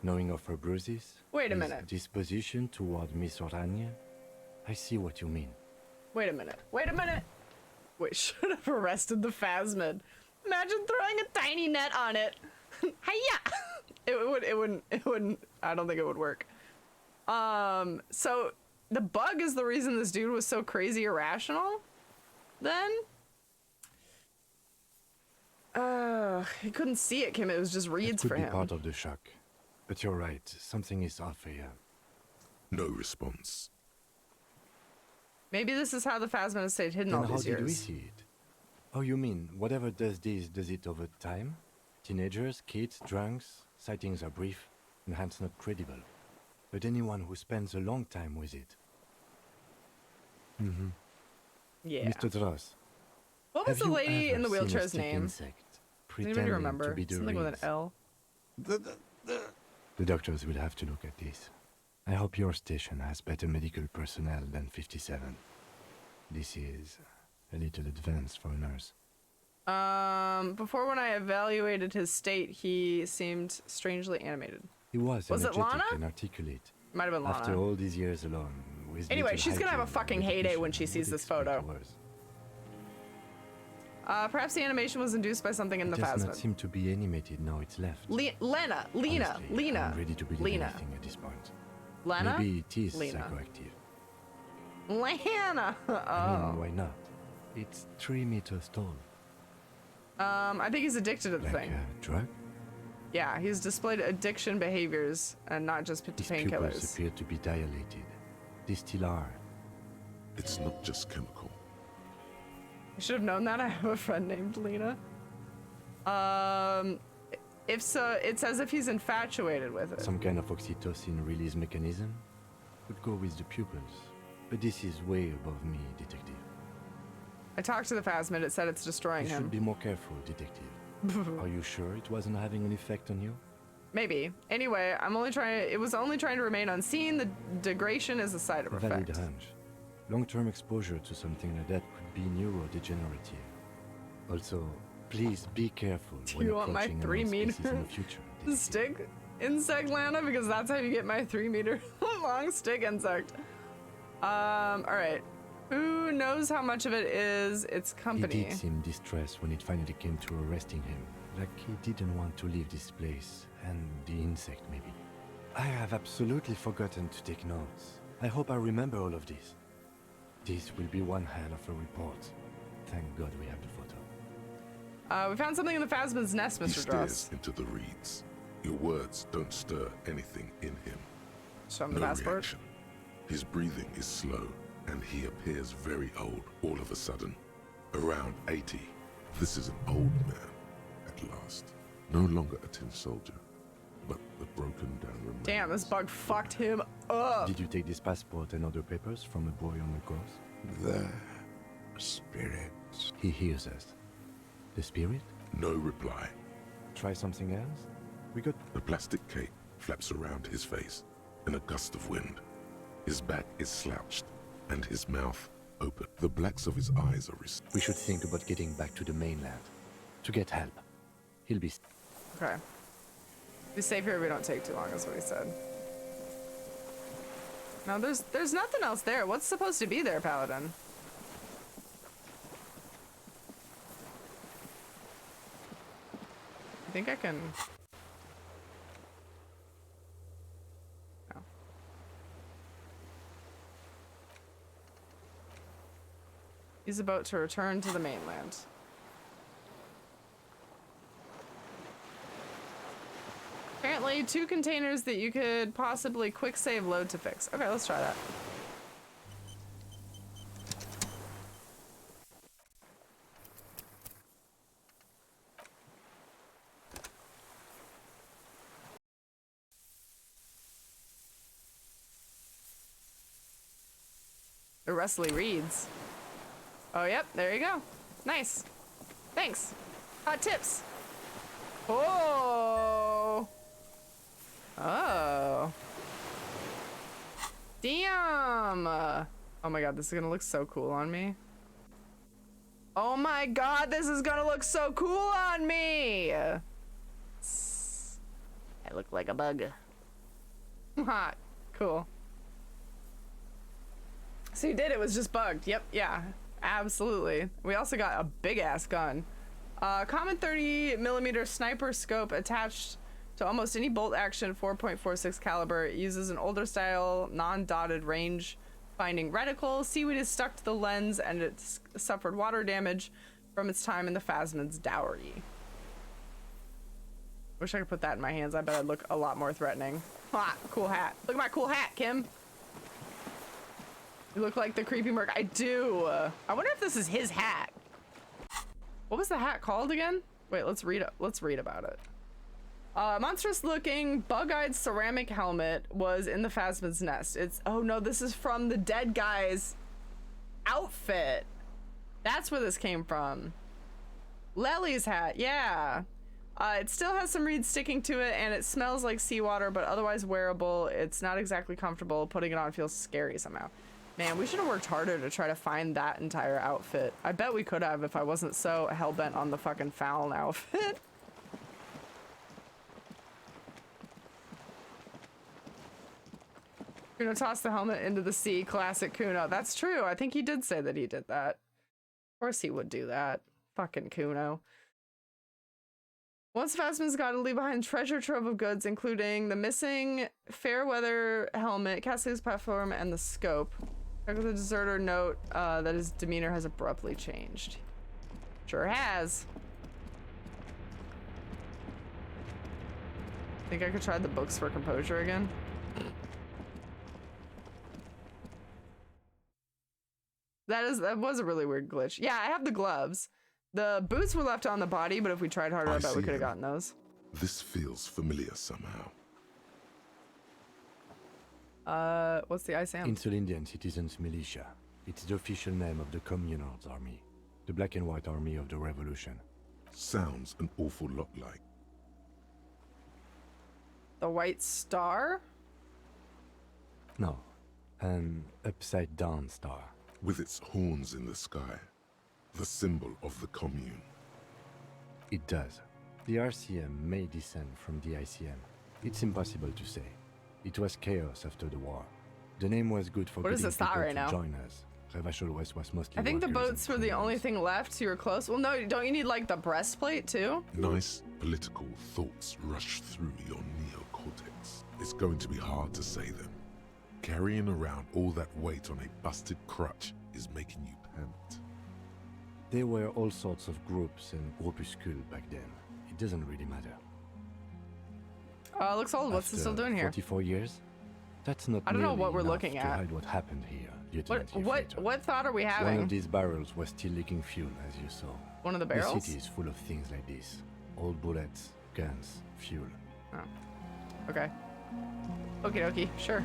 Knowing of her bruises? Wait a his minute. disposition toward Miss Orania? I see what you mean. Wait a minute. Wait a minute. Wait, should have arrested the phasmid. Imagine throwing a tiny net on it. Hiya! It wouldn't, I don't think it would work. So the bug is the reason this dude was so crazy irrational? Then? He couldn't see it, Kim. It was just reads It could for be him. part of the shock. But you're right, something is off here. No response. Maybe this is how the phasmid has stayed hidden Then all how these did we years. see it? Oh, you mean, whatever does this, does it over time? Teenagers, kids, drunks, sightings are brief, and hence not credible. But anyone who spends a long time with it. Yeah. Mr. Dross, What was have the you lady ever in the seen a wheelchair's stick name? insect Does pretending anybody remember? to be the Something with an reeds? L. The doctors will have to look at this. I hope your station has better medical personnel than 57. This is a little advanced for a nurse. Before when I evaluated his state, he seemed strangely animated. He was it energetic Lana? and articulate. Might have been Lana. After all these years alone, with Anyway, little she's gonna have a hygiene fucking and heyday when repetition, she sees I would this photo. expect worse. Perhaps the animation was induced by something in It the does not phasmid. seem to be animated now it's left. Lena. Honestly, I'm ready to believe Lena. anything at this point. Lena? Maybe it is Lena. psychoactive. Lana! I Oh. mean, why not? It's 3 meters tall. I think he's addicted to the Like thing. a drug? Yeah, he's displayed addiction behaviors and not just His pupils painkillers. appear to be dilated. They still are. It's not just chemical. I should have known that. I have a friend named Lena. If so, it's as if he's infatuated with it. Some kind of oxytocin release mechanism? Could go with the pupils. But this is way above me, detective. I talked to the phasmid. It said it's destroying You him. should be more careful, detective. Are you sure it wasn't having an effect on you? Maybe. Anyway, it was only trying to remain unseen. The degradation is a side Valid effect. hunch. Long-term exposure to something like that could be neurodegenerative. Also, please be careful when you want my approaching 3 unknown meter species in the future. stick insect, Lana? Because that's how you get my 3 meter long stick insect. Alright. Who knows how much of it is its company? He did seem distressed when it finally came to arresting him. Like he didn't want to leave this place, and the insect maybe. I have absolutely forgotten to take notes. I hope I remember all of this. This will be one hell of a report. Thank God we have the photo. We found something in the phasmid's nest, He Mr. Dross. stares into the reeds. Your words don't stir anything in him. Show him the No passport. reaction. His breathing is slow, and he appears very old all of a sudden. Around 80. This is an old man, at last. No longer a tin soldier, but the broken down remains. Damn, this bug fucked him up. Did you take this passport and other papers from a boy on the course? The spirit. He hears us. The spirit? No reply. Try something else? We got... The plastic cape flaps around his face in a gust of wind. His back is slouched, and his mouth open. The blacks of his eyes are We should think about getting back to the mainland. To get help. He'll be... Okay. Be safe here if we don't take too long, is what he said. No, there's nothing else there. What's supposed to be there, Paladin? I think I can... No. Use a boat to return to the mainland. Apparently, 2 containers that you could possibly quick save load to fix. Okay, let's try that. The Rustly Reeds. Oh, yep, there you go. Nice. Thanks. Hot tips. Oh. Oh. Damn. Oh my god, this is gonna look so cool on me. Oh my god, this is gonna look so cool on me. I look like a bug. Hot. Cool. So you did, it was just bugged. Yep, yeah, absolutely. We also got a big ass gun. Common 30mm sniper scope attached to almost any bolt action 4.46 caliber. It uses an older style non-dotted range finding reticle. Seaweed is stuck to the lens and it's suffered water damage from its time in the phasmid's dowry. Wish I could put that in my hands. I bet I'd look a lot more threatening. Ha, cool hat. Look at my cool hat, Kim. You look like the creepy merc. I do. I wonder if this is his hat. What was the hat called again? Wait, let's read about it. Monstrous looking bug-eyed ceramic helmet was in the phasmid's nest. Oh no, this is from the dead guy's outfit. That's where this came from. Lely's hat, yeah. It still has some reeds sticking to it and it smells like seawater, but otherwise wearable. It's not exactly comfortable. Putting it on feels scary somehow. Man, we should have worked harder to try to find that entire outfit. I bet we could have if I wasn't so hell-bent on the fucking foul outfit. Kuno tossed the helmet into the sea. Classic Kuno. That's true. I think he did say that he did that. Of course he would do that. Fucking Kuno. Once Phasmid's got to leave behind treasure trove of goods, including the missing Fairweather helmet, Cassidy's platform, and the scope. Check with the deserter note that his demeanor has abruptly changed. Sure has. Think I could try the books for composure again? That was a really weird glitch. Yeah, I have the gloves. The boots were left on the body, but if we tried harder, I bet we could have gotten those. This feels familiar somehow. What's the ISAM? Insulindian Citizens Militia. It's the official name of the Communards Army, the black and white army of the Revolution. Sounds an awful lot like. The White Star? No, an upside-down star. With its horns in the sky. The symbol of the commune. It does. The RCM may descend from the ICM. It's impossible to say. It was chaos after the war. The name was good for What is getting the star people right to now? join us. Revachol West was mostly I think the workers boats and were the only criminals. thing left, so you're close. Well, no, don't you need, like, the breastplate, too? Nice political thoughts rush through your neocortex. It's going to be hard to say them. Carrying around all that weight on a busted crutch is making you pant. There were all sorts of groups and groupuscules back then. It doesn't really matter. Looks old. What's it still doing here? 44 years? That's not I don't know nearly what we're enough looking to at. hide what happened here, Lieutenant Inflator. What thought are we One having? of these barrels was still leaking fuel, as you saw. One of the The barrels? city is full of things like this. Old bullets, guns, fuel. Oh. Okay. Okie dokie, sure.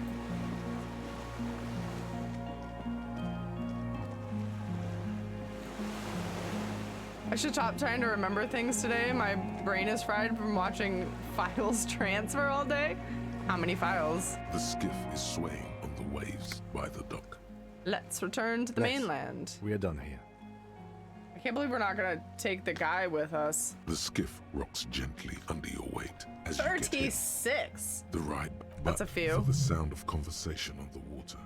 I should stop trying to remember things today. My brain is fried from watching files transfer all day. How many files? The skiff is swaying on the waves by the dock. Let's return to the mainland. We are done here. I can't believe we're not gonna take the guy with us. The skiff rocks gently under your weight as you get hit. 36. The right That's a button few. for the sound of conversation on the water.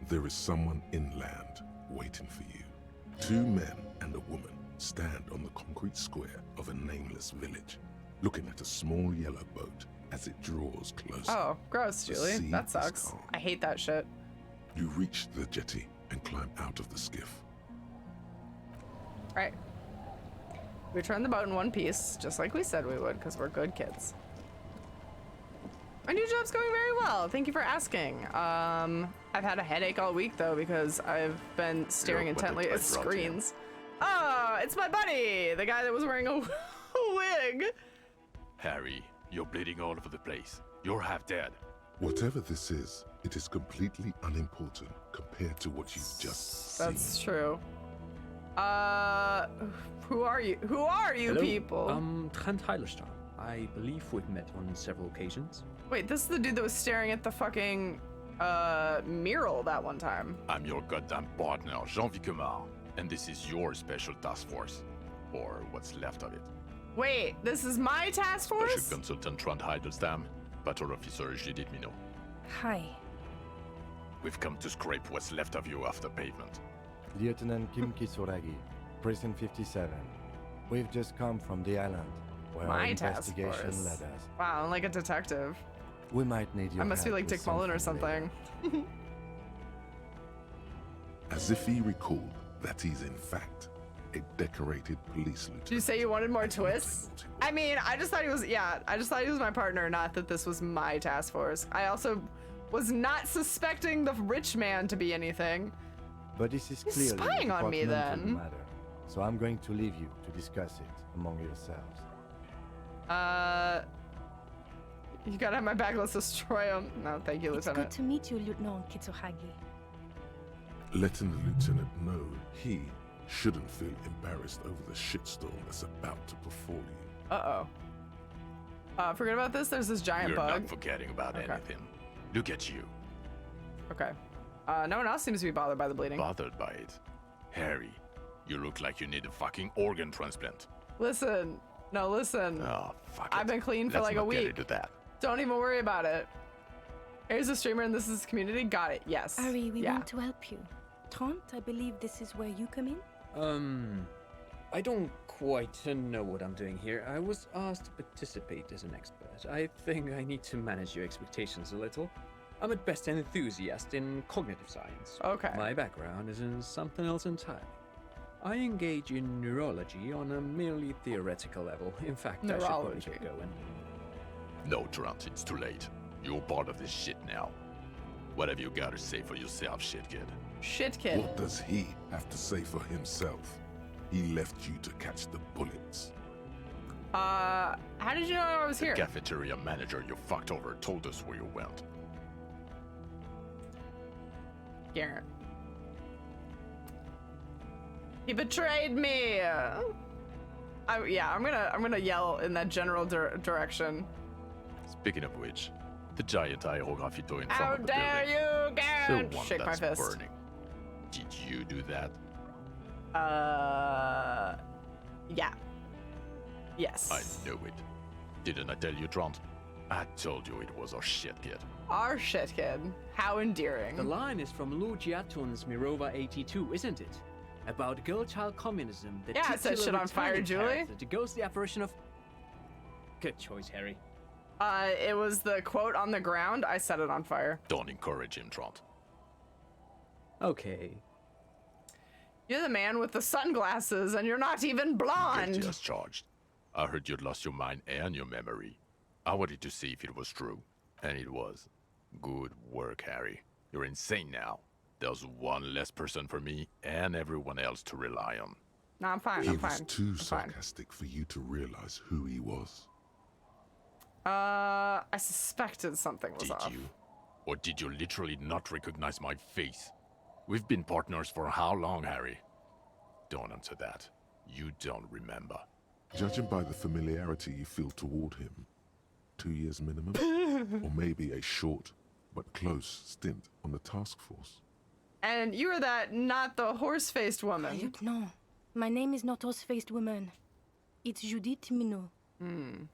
There is someone inland waiting for you. Two men and a woman stand on the concrete square of a nameless village, looking at a small yellow boat as it draws closer. Oh, gross, The Julie. sea That is sucks. calm. I hate that shit. You reach the jetty and climb out of the skiff. Right. We return the boat in one piece, just like we said we would, because we're good kids. My new job's going very well. Thank you for asking. I've had a headache all week though because I've been staring intently at screens. Oh, it's my buddy, the guy that was wearing a wig. Harry, you're bleeding all over the place. You're half dead. Whatever this is, it is completely unimportant compared to what you've just That's seen. true. Who are you? Who are you Hello, people? Trent Heilerstein. I believe we've met on several occasions. Wait, this is the dude that was staring at the fucking mural that one time. I'm your goddamn partner, Jean Vicomar, and this is your special task force. Or what's left of it. Wait, this is my task force? Special Consultant Trent Heidelstam, Battle Officer Judith Minot. Hi. We've come to scrape what's left of you after pavement. Lieutenant Kim Kisuragi, Precinct 57. We've just come from the island, where our My task investigation force. led us. Wow, I'm like a detective. We might need your I must be help like with Dick Mullen or something. As if he recalled that he's in fact a decorated police lieutenant. Did you say you wanted more twists? I mean, I just thought he was, I just thought he was my partner, not that this was my task force. I also was not suspecting the rich man to be anything. But this is He's clearly a spying on me departmental then. matter, so I'm going to leave you to discuss it among yourselves. You gotta have my back, let's destroy him. No, thank you, It's Lieutenant. good to meet you, Lieutenant Kitsuhagi. Letting the lieutenant know he shouldn't feel embarrassed over the shitstorm that's about to befall you. Uh-oh. Forget about this, there's this giant We're bug. not forgetting about Okay. anything. Look at you. Okay. No one else seems to be bothered by the bleeding. Bothered by it. Harry, you look like you need a fucking organ transplant. Listen. No, listen. Oh, fuck I've it. been clean for Let's like a not get week. into that. Don't even worry about it. Here's a streamer and this is community. Got it. Yes. Ari, we yeah. want to help you. Trent, I believe this is where you come in? I don't quite know what I'm doing here. I was asked to participate as an expert. I think I need to manage your expectations a little. I'm at best an enthusiast in cognitive science. Okay. My background is in something else entirely. I engage in neurology on a merely theoretical level. In fact, I should probably Neurology. get going. No, Trent, it's too late. You're part of this shit now. What have you got to say for yourself, shit kid? Shit kid. What does he have to say for himself? He left you to catch the bullets. How did you know I was here? The cafeteria manager you fucked over told us where you went. Garrett. He betrayed me. I'm gonna yell in that general direction. Speaking of which, the giant aerografito in front How of the dare building. you, Garrett? The one Shake my that's fist. burning. Did you do that? Yeah. Yes. I knew it. Didn't I tell you, Trant? I told you it was our shit kid. Our shit kid. How endearing. The line is from Luciatun's Mirova 82, isn't it? About girl-child communism. The Yeah, it says shit on fire, Julie. The ghostly apparition of... Good choice, Harry. It was the quote on the ground. I set it on fire. Don't encourage him, Trant. Okay. You're the man with the sunglasses, and you're not even blonde. Guilty as charged. I heard you'd lost your mind and your memory. I wanted to see if it was true, and it was. Good work, Harry. You're insane now. There's one less person for me and everyone else to rely on. No, I'm fine. He I'm was fine. too I'm fine. sarcastic for you to realize who he was. I suspected something was off. Did you? Or did you literally not recognize my face? We've been partners for how long, Harry? Don't answer that. You don't remember. Judging by the familiarity you feel toward him, 2 years minimum, or maybe a short but close stint on the task force. And you were that not the horse-faced woman. No, my name is not horse-faced woman. It's Judith Minot.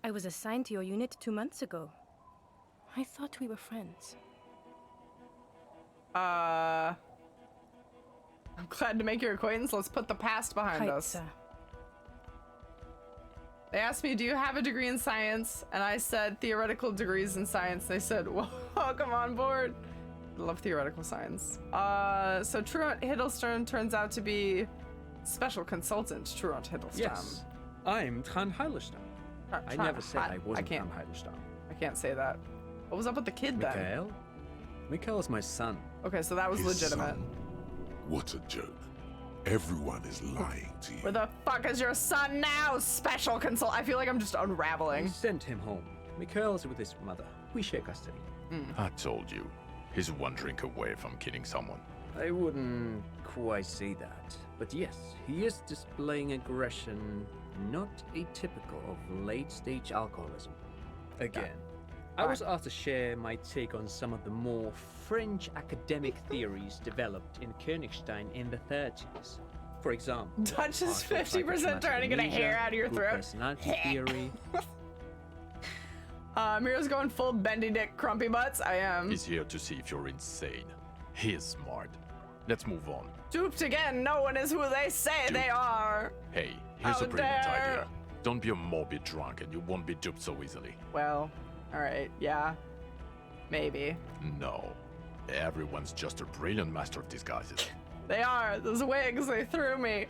I was assigned to your unit 2 months ago. I thought we were friends. I'm glad to make your acquaintance. Let's put the past behind us. They asked me, do you have a degree in science? And I said, theoretical degrees in science. They said, well, welcome on board. Love theoretical science. So Truant Hiddleston turns out to be special consultant Truant Hiddleston. Yes, I'm Trant Hiddleston. I never said I wasn't Trant Hiddleston. I can't say that. What was up with the kid then? Mikhail? Mikhail is my son. Okay, so that was His legitimate. son? What a joke. Everyone is lying to you. Where the fuck is your son now, special consult? I feel like I'm just unraveling. We sent him home. Mikhail's with his mother. We share custody. I told you. He's one drink away from killing someone. I wouldn't quite say that. But yes, he is displaying aggression not atypical of late-stage alcoholism. Again, I was asked to share my take on some of the more French academic theories developed in Königstein in the 30s. For example, Dutch is partial 50% trying to get a hair out of your group throat. personality theory. Mira's going full bendy dick crumpy butts. I am. He's here to see if you're insane. He is smart. Let's move on. Duped again. No one is who they say they are. Hey, here's How a brilliant dare. idea. Don't be a morbid drunk and you won't be duped so easily. Well, all right. Yeah. Maybe. No. Everyone's just a brilliant master of disguises. They are. Those wigs, they threw me.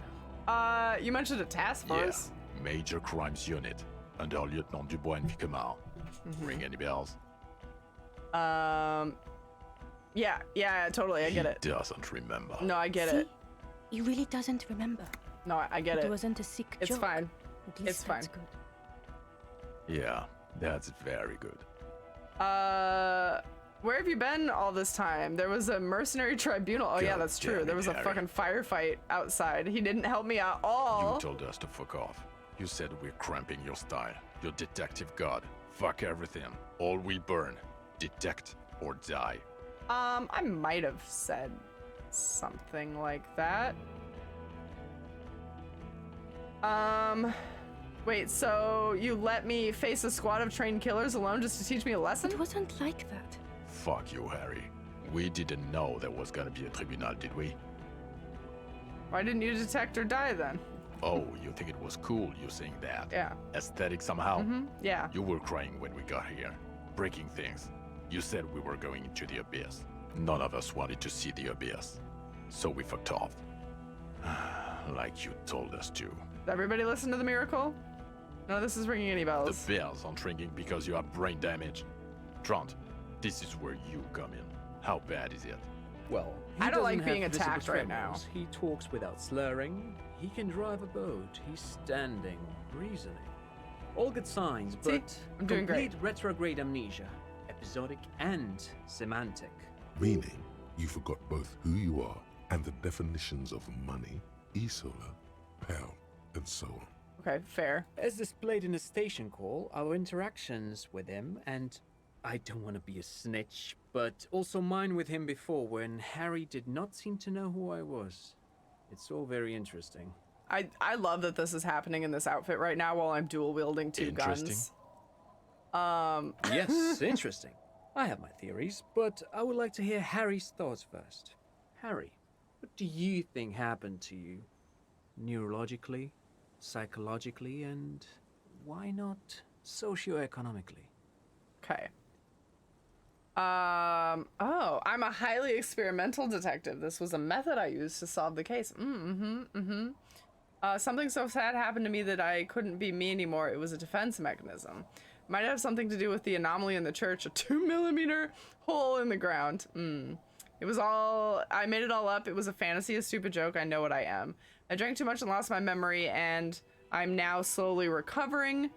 You mentioned a task force? Yeah. Major Crimes Unit. Under Lieutenant Dubois and Vicomar. Ring any bells? Yeah, totally. I get it. He doesn't remember. No, I get it. He really doesn't remember. No, I get it. It wasn't a sick It's joke. fine. At least It's fine. that's good. Yeah, that's very good. Where have you been all this time? There was a mercenary tribunal. Oh yeah, God that's damn true. it, There was a Harry. fucking firefight outside. He didn't help me at all. You told us to fuck off. You said we're cramping your style. Your detective god. Fuck everything. All we burn. Detect or die. I might have said something like that. Wait, so you let me face a squad of trained killers alone just to teach me a lesson? It wasn't like that. Fuck you, Harry. We didn't know there was gonna be a tribunal, did we? Why didn't you detect or die then? Oh, you think it was cool you saying that? Yeah. Aesthetic somehow? Yeah. You were crying when we got here. Breaking things. You said we were going into the abyss. None of us wanted to see the abyss. So we fucked off. Like you told us to. Did everybody listen to the miracle? None of this is ringing any bells. The bells aren't ringing because you have brain damage. Trant, this is where you come in. How bad is it? Well, I don't like doesn't being have visible attacked right now. tremors. He talks without slurring. He can drive a boat. He's standing, reasoning. All good signs, See? but I'm doing complete great. retrograde amnesia, episodic and semantic. Meaning, you forgot both who you are and the definitions of money, Isola, Pal, and so on. Okay, fair. As displayed in the station call, our interactions with him, and I don't want to be a snitch, but also mine with him before when Harry did not seem to know who I was. It's all very interesting. I love that this is happening in this outfit right now while I'm dual wielding two guns. Yes, interesting. I have my theories, but I would like to hear Harry's thoughts first. Harry, what do you think happened to you? Neurologically, psychologically, and why not socioeconomically? Okay. Oh, I'm a highly experimental detective. This was a method I used to solve the case. Something so sad happened to me that I couldn't be me anymore. It was a defense mechanism. Might have something to do with the anomaly in the church, a 2mm hole in the ground. It was all, I made it all up. It was a fantasy, a stupid joke. I know what I am. I drank too much and lost my memory, and I'm now slowly recovering.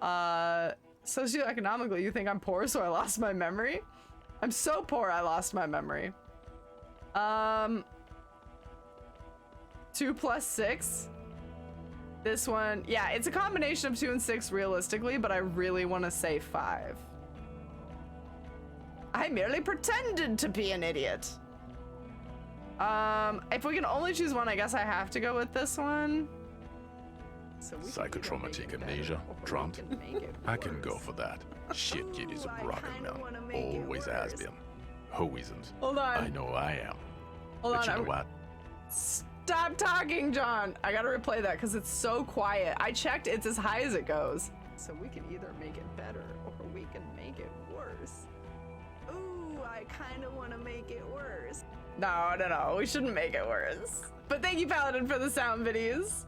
Socioeconomically, you think I'm poor, so I lost my memory? I'm so poor, I lost my memory. 2 plus 6. This one, yeah, it's a combination of 2 and 6 realistically, but I really want to say 5. I merely pretended to be an idiot. If we can only choose one, I guess I have to go with this one. So Psychotraumatic amnesia, Trump. I can go for that. Shit kid is a broken man. Always has been. Who isn't? Hold on. I know I am. Hold but on. you know what? Stop talking, John. I gotta replay that because it's so quiet. I checked, it's as high as it goes. So we can either make it better or we can make it worse. Ooh, I kind of want to make it worse. No, we shouldn't make it worse. But thank you, Paladin, for the sound videos.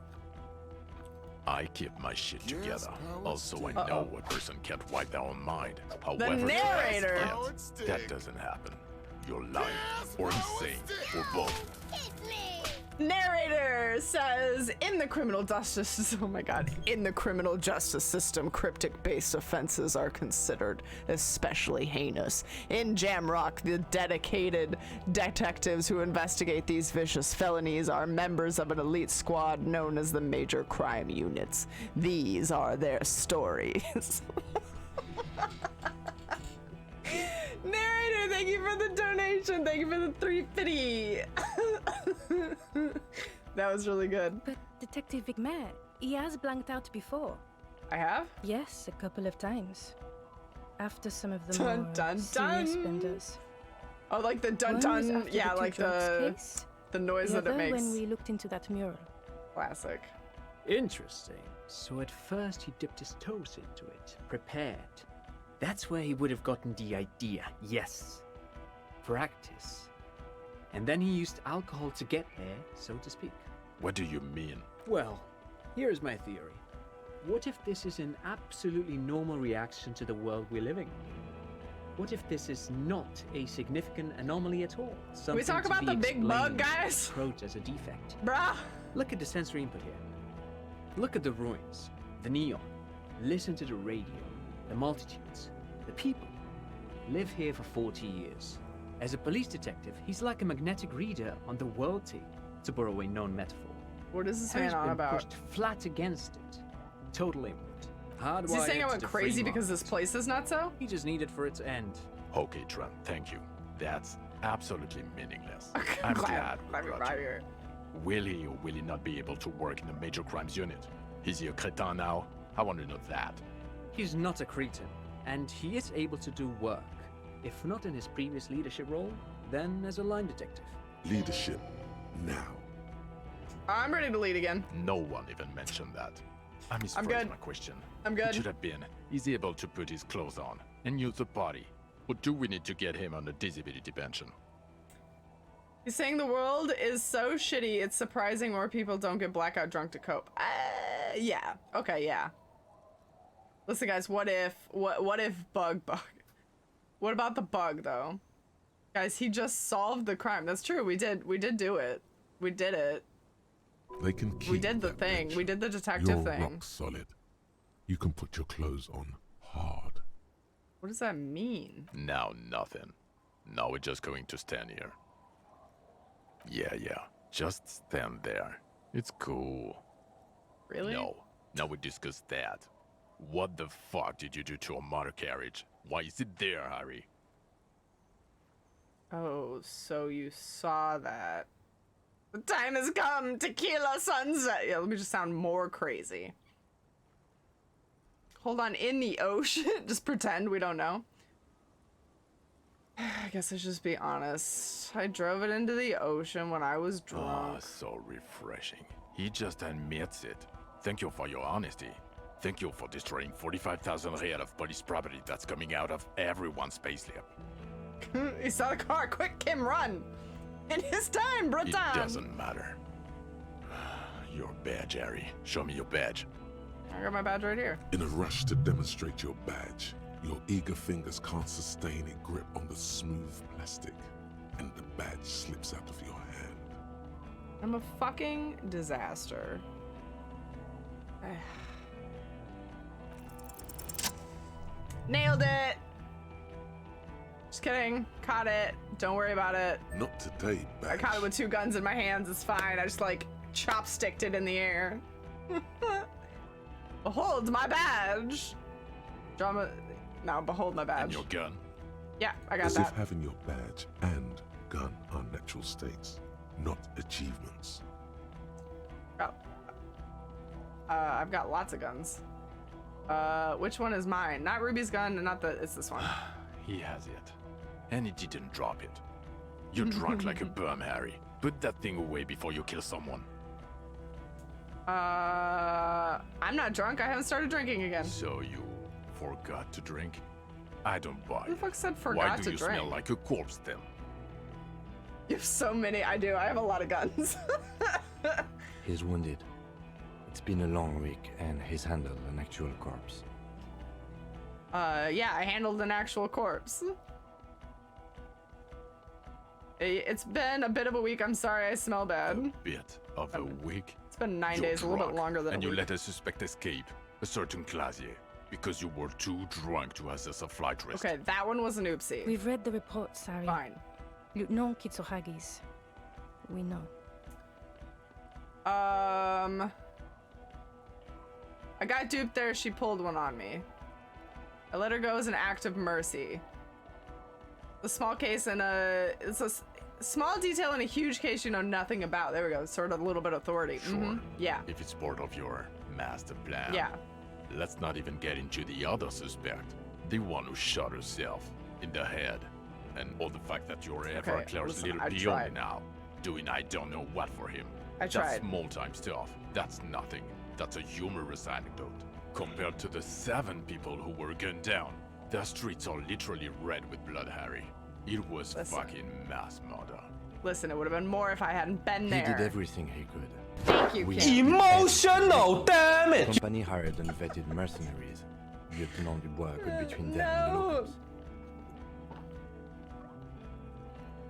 I keep my shit together. Also, I know what person can't wipe their own mind. However, narrator. that doesn't happen. You're lying, or insane, or both. Narrator says, in the criminal justice, oh my god, in the criminal justice system, cryptic-based offenses are considered especially heinous. In Jamrock, the dedicated detectives who investigate these vicious felonies are members of an elite squad known as the Major Crime Units. These are their stories. Narrator, thank you for the donation. Thank you for the 350. That was really good. But Detective Vigmer, he has blanked out before. I have? Yes, a couple of times. After some of the Dun, more dun, serious dun. benders. Oh, like the dun One was dun, after yeah, the like two drugs the case, noise the that it other makes. when we looked into that mural. Classic. Interesting. So at first he dipped his toes into it, prepared. That's where he would have gotten the idea, yes. Practice. And then he used alcohol to get there, so to speak. What do you mean? Well, here's my theory. What if this is an absolutely normal reaction to the world we're living in? What if this is not a significant anomaly at all? Can we talk to about be the big bug, explained, guys? approached as a defect. Bruh. Look at the sensory input here. Look at the ruins, the neon. Listen to the radio, the multitudes, the people. Live here for 40 years. As a police detective, he's like a magnetic reader on the world tape, to borrow a known metaphor. What is this Harry's man on been about? pushed flat against it. Total input. Hardwired Is he saying I to went the crazy free because market. this place is not so? He just needed for it to end. Okay, Trent, thank you. That's absolutely meaningless. Okay, I'm glad glad we you're brought right you. here. Will he or will he not be able to work in the Major Crimes Unit? Is he a cretin now? I want to know that. He's not a cretin, and he is able to do work. If not in his previous leadership role, then as a line detective. Leadership, now. I'm ready to lead again. No one even mentioned that. I misphrased good. my question. I'm good. It should have been, is he able to put his clothes on and use the body? Or do we need to get him on a disability pension? He's saying the world is so shitty, it's surprising more people don't get blackout drunk to cope. Yeah. Okay, yeah. Listen, guys, what if bug? What about the bug, though? Guys, he just solved the crime. That's true. We did do it. We did it. They can keep We did the that thing. bitch. We did the detective You're thing. rock solid. You can put your clothes on hard. What does that mean? Now nothing. Now we're just going to stand here. Yeah. Just stand there. It's cool. Really? No. Now we discuss that. What the fuck did you do to a motor carriage? Why is it there, Harry? Oh, so you saw that. The time has come, tequila sunset. Yeah, let me just sound more crazy. Hold on, in the ocean? Just pretend we don't know. I guess I should just be honest. I drove it into the ocean when I was drunk. Oh, so refreshing. He just admits it. Thank you for your honesty. Thank you for destroying 45,000 real of police property that's coming out of everyone's payslip. He saw the car. Quick, Kim, run! In his time, Breton! It doesn't matter. Your badge, Harry. Show me your badge. I got my badge right here. In a rush to demonstrate your badge, your eager fingers can't sustain a grip on the smooth plastic, and the badge slips out of your hand. I'm a fucking disaster. Nailed it! Just kidding. Caught it. Don't worry about it. Not today, badge. I caught it with 2 guns in my hands. It's fine. I just like chopsticked it in the air. Behold my badge. Drama. No, behold my badge. And your gun. Yeah, I got As that. if having your badge and gun are natural states, not achievements. Oh. I've got lots of guns. Which one is mine? Not Ruby's gun, and not the. It's this one. He has it. And he didn't drop it. You're drunk like a bum, Harry. Put that thing away before you kill someone. I'm not drunk. I haven't started drinking again. So you forgot to drink? I don't buy Who the it. fuck said forgot Why do to you drink? smell like a corpse then? You have so many. I do. I have a lot of guns. He's wounded. It's been a long week, and he's handled an actual corpse. Yeah, I handled an actual corpse. It's been a bit of a week. I'm sorry, I smell bad. A bit of a week? It's been 9 You're days, a little bit drunk, longer than and a you week. let a suspect escape, a certain Clasier, because you were too drunk to assess a flight risk. Okay, that one was an oopsie. We've read the report, Sari. Fine. Lieutenant Kitsuragis. We know. I got duped there. She pulled one on me. I let her go as an act of mercy. A small case and it's a small detail in a huge case you know nothing about. There we go. Sort of a little bit of authority. Sure. Yeah. If it's part of your master plan. Yeah. Let's not even get into the other suspect. The one who shot herself in the head. And all the fact that you're ever Okay, Claire's listen, little I peony tried. now. Doing I don't know what for him. I That's tried. small time stuff. That's nothing. That's a humorous anecdote. Compared to the 7 people who were gunned down. The streets are literally red with blood, Harry. It was Listen. fucking mass murder. Listen, it would have been more if I hadn't been He there. did everything he could. Thank you, We Kim. Emotional The damage! company hired unvetted mercenaries. Lieutenant Dubois got between them and the No. locals.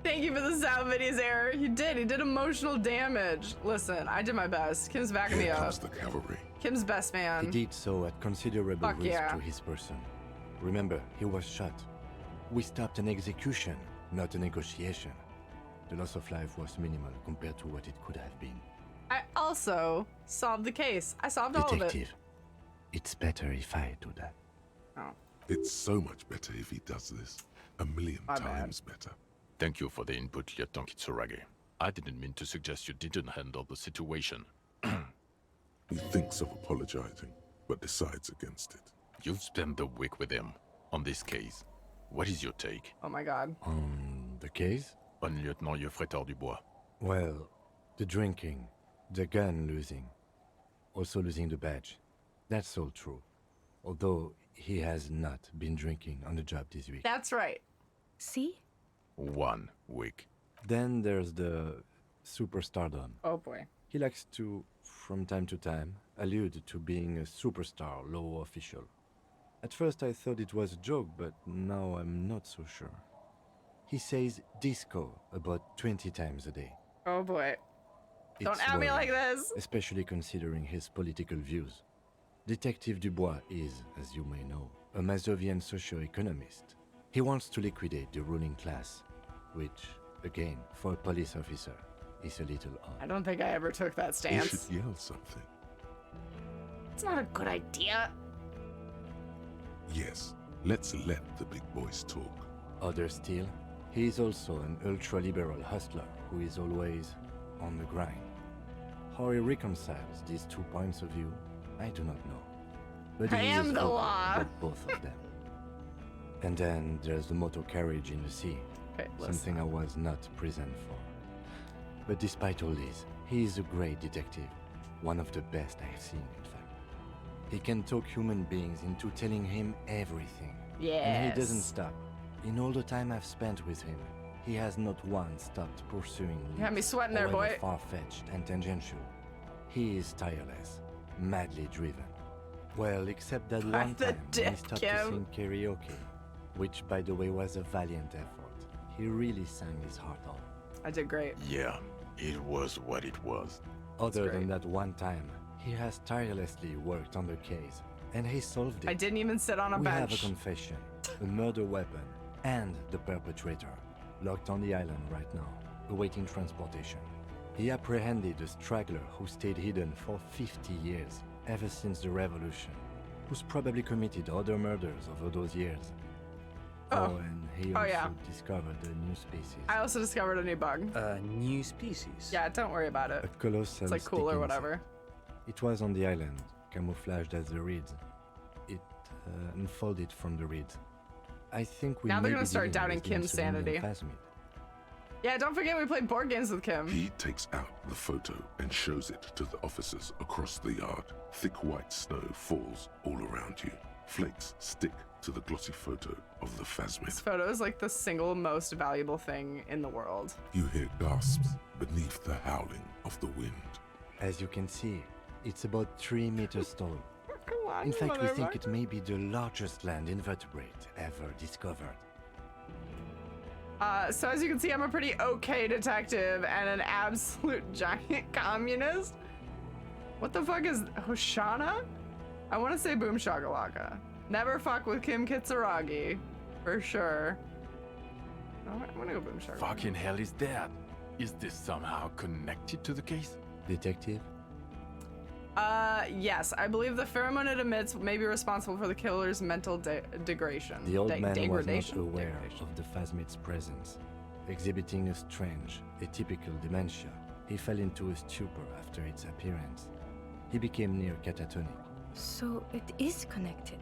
Thank you for the sound videos, error. He did emotional damage. Listen, I did my best. Kim's backing me Here up. comes the cavalry. Kim's best He man. did so at considerable Fuck risk yeah. to his person. Remember, he was shot. We stopped an execution, not a negotiation. The loss of life was minimal compared to what it could have been. I also solved the case. I solved all of it. Detective, it's better if I do that. Oh. It's so much better if he does this. A million My bad. times better. Thank you for the input, Lieutenant Kitsuragi. I didn't mean to suggest you didn't handle the situation. He thinks of apologizing, but decides against it. You've spent the week with him on this case. What is your take? Oh my god. On the case? On Lieutenant Yofretor Dubois. Well, the drinking, the gun losing, also losing the badge. That's all true. Although he has not been drinking on the job this week. That's right. See? 1 week. Then there's the superstardom. Oh boy. He likes to, from time to time, allude to being a superstar law official. At first I thought it was a joke, but now I'm not so sure. He says disco about 20 times a day. Oh boy. Don't It's at me like worrying, this. especially considering his political views. Detective Dubois is, as you may know, a Mazovian socio-economist. He wants to liquidate the ruling class, which, again, for a police officer, is a little odd. I don't think I ever took that You stance. should yell something. It's not a good idea. Yes, let's let the big boys talk. Other still, he is also an ultra-liberal hustler who is always on the grind. How he reconciles these 2 points of view, I do not know. But I he am is the open law. with both of them. And then there's the motor carriage in the sea, Okay, something I was not present for. But despite all this, he is a great detective, one of the best I've seen, in fact. He can talk human beings into telling him everything. And he doesn't Yes. stop. In all the time I've spent with him, he has not once stopped pursuing You had me leads, sweating there, however boy. far-fetched and tangential. He is tireless, madly driven. Well, except that By one the time when he dick, stopped to Kim. sing karaoke, which, by the way, was a valiant effort. He really sang his heart out. I did great. Yeah, it was what it was. Other than that one time, he has tirelessly worked on the case, and he solved it. I didn't even sit on a We have bench. a confession, a murder weapon, and the perpetrator, locked on the island right now, awaiting transportation. He apprehended a straggler who stayed hidden for 50 years, ever since the revolution, who's probably committed other murders over those years. Oh. And he Oh, also yeah. discovered a new species. I also discovered a new bug. A new species? Yeah, don't worry about it. A colossal It's like cool or stick whatever. insect. It was on the island, camouflaged as the reeds. It unfolded from the reeds. I think we Now they're may gonna be start dealing doubting with the Kim's sanity. phasmid. Yeah, don't forget we played board games with Kim. He takes out the photo and shows it to the officers across the yard. Thick white snow falls all around you. Flakes stick to the glossy photo of the This phasmid. photo is like the single most valuable thing in the world. You hear gasps beneath the howling of the wind. As you can see, it's about 3 meters tall. Come on, In fact, we think motherfucker. it may be the largest land invertebrate ever discovered. So as you can see, I'm a pretty okay detective and an absolute giant communist. What the fuck is Hoshana? I want to say Boom Shakalaka. Never fuck with Kim Kitsuragi, for sure. I'm gonna go Boom Shakalaka. Fucking hell is that? Is this somehow connected to the case? Detective? Yes, I believe the pheromone it emits may be responsible for the killer's mental degradation. The old man was not degradation? aware Degradation. of the phasmid's presence. Exhibiting a strange, atypical dementia, he fell into a stupor after its appearance. He became near catatonic. So it is connected.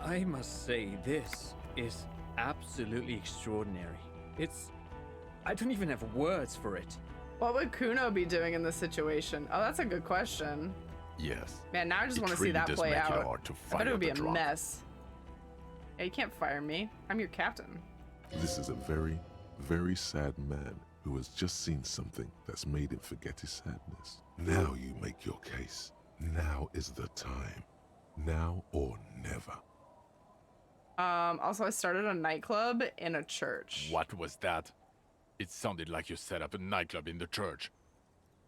I must say, this is absolutely extraordinary. I don't even have words for it. What would Kuno be doing in this situation? Oh, that's a good question. Yes. Man, now I just It want to see really that does play make it out. hard to I bet it would be fire a the drunk. mess. Hey, you can't fire me. I'm your captain. This is a very, very sad man who has just seen something that's made him forget his sadness. Now you make your case. Now is the time. Now or never. Also, I started a nightclub in a church. What was that? It sounded like you set up a nightclub in the church.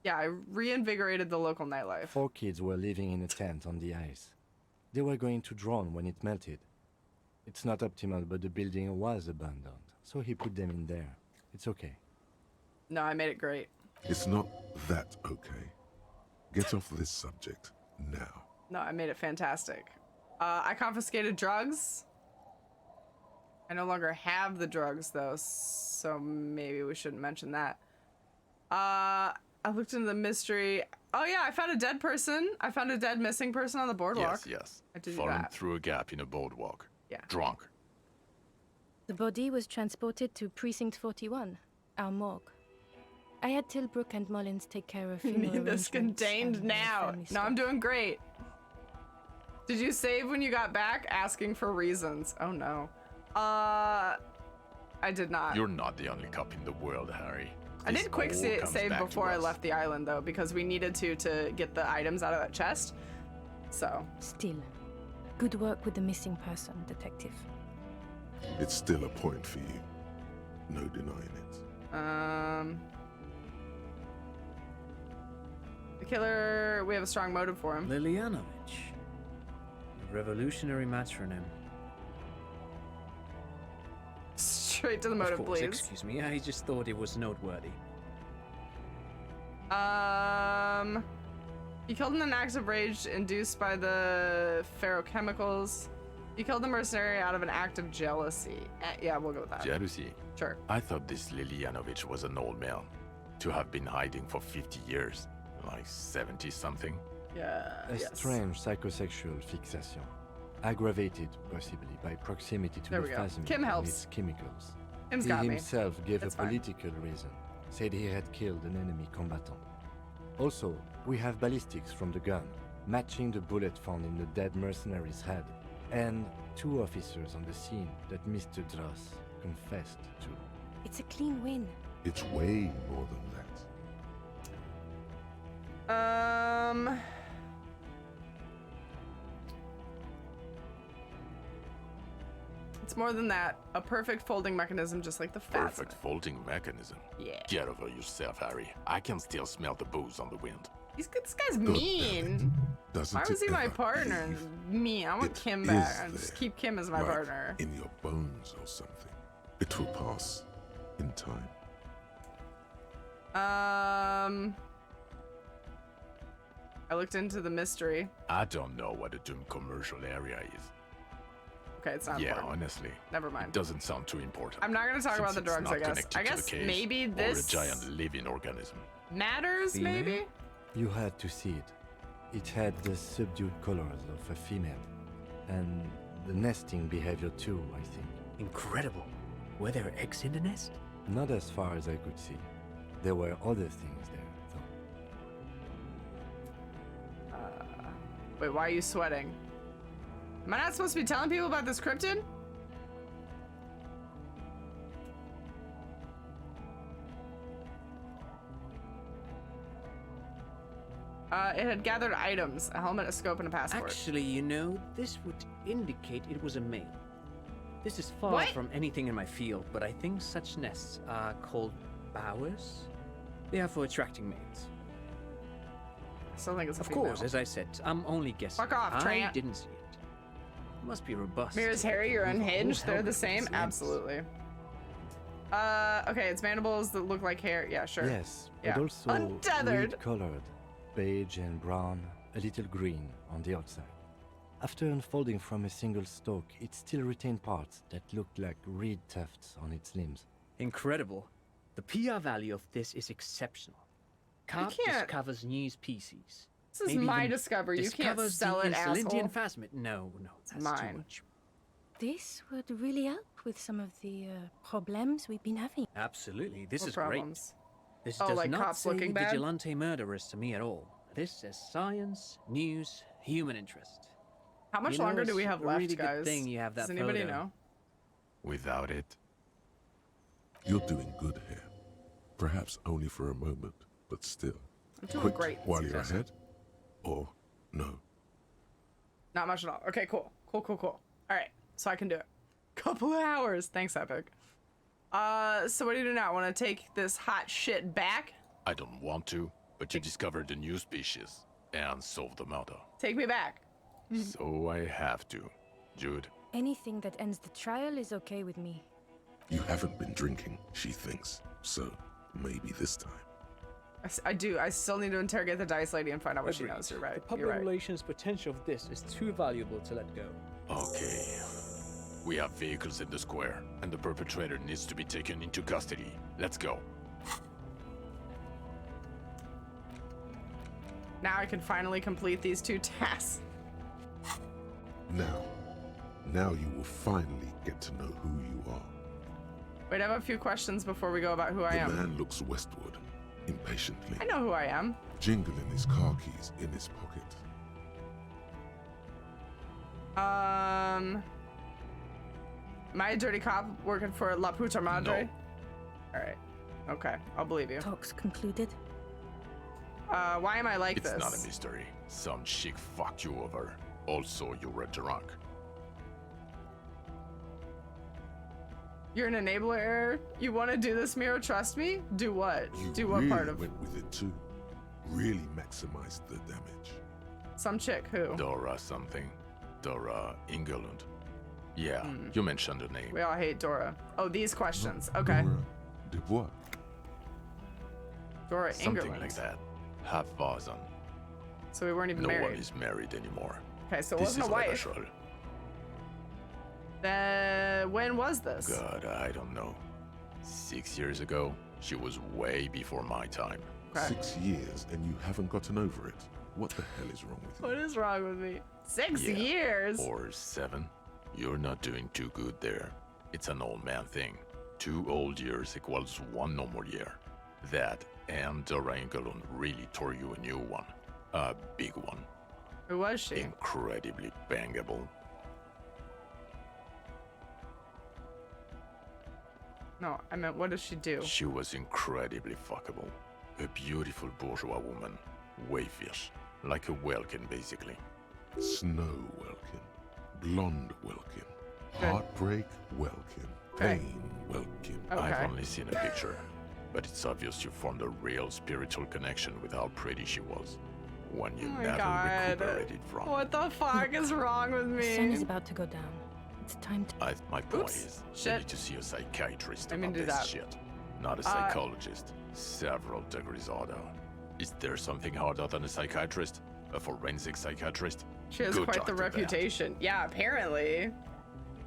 Yeah, I reinvigorated the local nightlife. 4 kids were living in a tent on the ice. They were going to drown when it melted. It's not optimal, but the building was abandoned, so he put them in there. It's okay. No, I made it great. It's not that okay. Get off this subject now. No, I made it fantastic. I confiscated drugs. I no longer have the drugs, though, so maybe we shouldn't mention that. I looked into the mystery. Oh, yeah, I found a dead person. I found a dead missing person on the boardwalk. Yes. I did Fallen that. through a gap in a boardwalk. Yeah. Drunk. The body was transported to Precinct 41, our morgue. I had Tilbrook and Mullins take care of You funeral need this arrangements contained and now. family No, I'm stuff. doing great. Did you save when you got back? Asking for reasons. Oh, no. I did not. You're not the only cop in the world, Harry. I This did quick all comes save back to before I us. left the island, though, because we needed to get the items out of that chest. So. Still, good work with the missing person, detective. It's still a point for you. No denying it. The killer, we have a strong motive for him. Lilianovich. revolutionary metronome. Straight to the Of motive, course, please. excuse me, I just thought it was noteworthy. You killed in an act of rage induced by the ferrochemicals. You killed the mercenary out of an act of jealousy. Yeah, we'll go with that. Jealousy? Sure. I thought this Lilianovich was an old man. To have been hiding for 50 years. Like 70-something. Yeah, A yes. strange psychosexual fixation, aggravated possibly by proximity to There the we go. phasmid Kim and helps. its chemicals. Kim's He got me. himself gave It's a fine. political reason, said he had killed an enemy combatant. Also, we have ballistics from the gun, matching the bullet found in the dead mercenary's head, and 2 officers on the scene that Mr. Dross confessed to. It's a clean win. It's way more than that. It's more than that. A perfect folding mechanism, just like the Perfect phasmid. folding mechanism. Yeah. Get over yourself, Harry. I can still smell the booze on the wind. This guy's mean. Doesn't Why was it he my ever partner? leave? Me. I want It Kim is back. I just there, keep Kim as my like partner. in your bones or something. It will pass in time. I looked into the mystery. I don't know what a doomed commercial area is. Okay, it's not Yeah, important. honestly. Never mind. It doesn't sound too important. I'm not gonna talk about the since it's drugs, not I guess. connected I to the guess case maybe or this a giant living organism. matters, Female? maybe? You had to see it. It had the subdued colors of a female, and the nesting behavior too, I think. Incredible. Were there eggs in the nest? Not as far as I could see. There were other things there, though. Wait, why are you sweating? Am I not supposed to be telling people about this cryptid? It had gathered items, a helmet, a scope, and a passport. Actually, you know, this would indicate it was a male. This is far What? from anything in my field, but I think such nests are called bowers. They are for attracting mates. I still think it's a Of female. course, as I said, I'm only guessing. Fuck off, I Trant. didn't see it. It must be robust. Mirror's Harry, you're Whose unhinged. They're helmet the is same? this? Absolutely. Okay, it's mandibles that look like hair. Yeah, sure. Yes, Yeah. but also Untethered. red-colored, beige and brown, a little green on the outside. After unfolding from a single stalk, it still retained parts that looked like reed tufts on its limbs. Incredible. The PR value of this is exceptional. Carve can't- discovers new species. This is Maybe my even discovery. You can't discovers sell the it, asshole. Indian phasmid. No, that's mine. too much. This would really help with some of the problems we've been having. Absolutely, this What is problems? great. This Oh, does like not cops say looking bad? vigilante murderers to me at all. This says science, news, human interest. How much You know, longer do it's we have a left, really good guys? thing you have Does that anybody photo. know? Without it, You're doing good here. Perhaps only for a moment, but still. I'm doing Quit great. while you're ahead, or no. Not much at all. Okay, cool. Cool. All right, so I can do it. Couple of hours. Thanks, Epic. So what do you do now? Want to take this hot shit back? I don't want to, but you discovered a new species and solved the murder. Take me back. So I have to. Jude, Anything that ends the trial is okay with me. You haven't been drinking, she thinks. So, maybe this time. I do. I still need to interrogate the dice lady and find out what she Agreed. knows. You're right. The public You're right. relations potential of this is too valuable to let go. okay. We have vehicles in the square, and the perpetrator needs to be taken into custody. Let's go. Now I can finally complete these 2 tasks. Now you will finally get to know who you are. Wait, I have a few questions before we go about who I The am. man looks westward, impatiently, I know who I am. jingling his car keys in his pocket. Am I a dirty cop working for La Puta Madre? No. Alright. Okay, I'll believe you. Talks concluded. Why am I like It's this? not a mystery. Some chick fucked you over. Also, you were drunk. You're an enabler? You want to do this, Miro? Trust me? Do what? You Do what really part of? went with it too. Really maximized the damage. Some chick who? Dora something. Dora Ingerlund. Yeah, you mentioned the name. We all hate Dora. Oh, these questions. Okay. Dora did what? Dora Something Ingerland. like that. Half Vazan. So we weren't even No married. one is married anymore. Okay, so it This wasn't is a wife. Levatrol. When was this? God, I don't know. 6 years ago? She was way before my time. Okay. 6 years and you haven't gotten over it. What the hell is wrong with you? What is wrong with me? 6 Yeah, years? Or 7. You're not doing too good there. It's an old man thing. 2 old years equals 1 normal year. That and Dora Ingerlund really tore you a new one. A big one. Who was she? Incredibly bangable. No, I meant what does she do? She was incredibly fuckable. A beautiful bourgeois woman. Wayfish. Like a Welkin, basically. Snow Welkin. Blonde Welkin. Okay. Heartbreak Welkin. Okay. Pain Welkin. Okay. I've only seen a picture, but it's obvious you formed a real spiritual connection with how pretty she was. One you Oh my never God. recuperated from. What the fuck is wrong with The sun is me? about to go down. It's time to. My point Oops. is, you Shit. need to see a psychiatrist I mean, about do this that. shit. Not a psychologist. Several degrees harder. Is there something harder than a psychiatrist? A forensic psychiatrist? She has Go quite talk the to that. reputation. Yeah, apparently.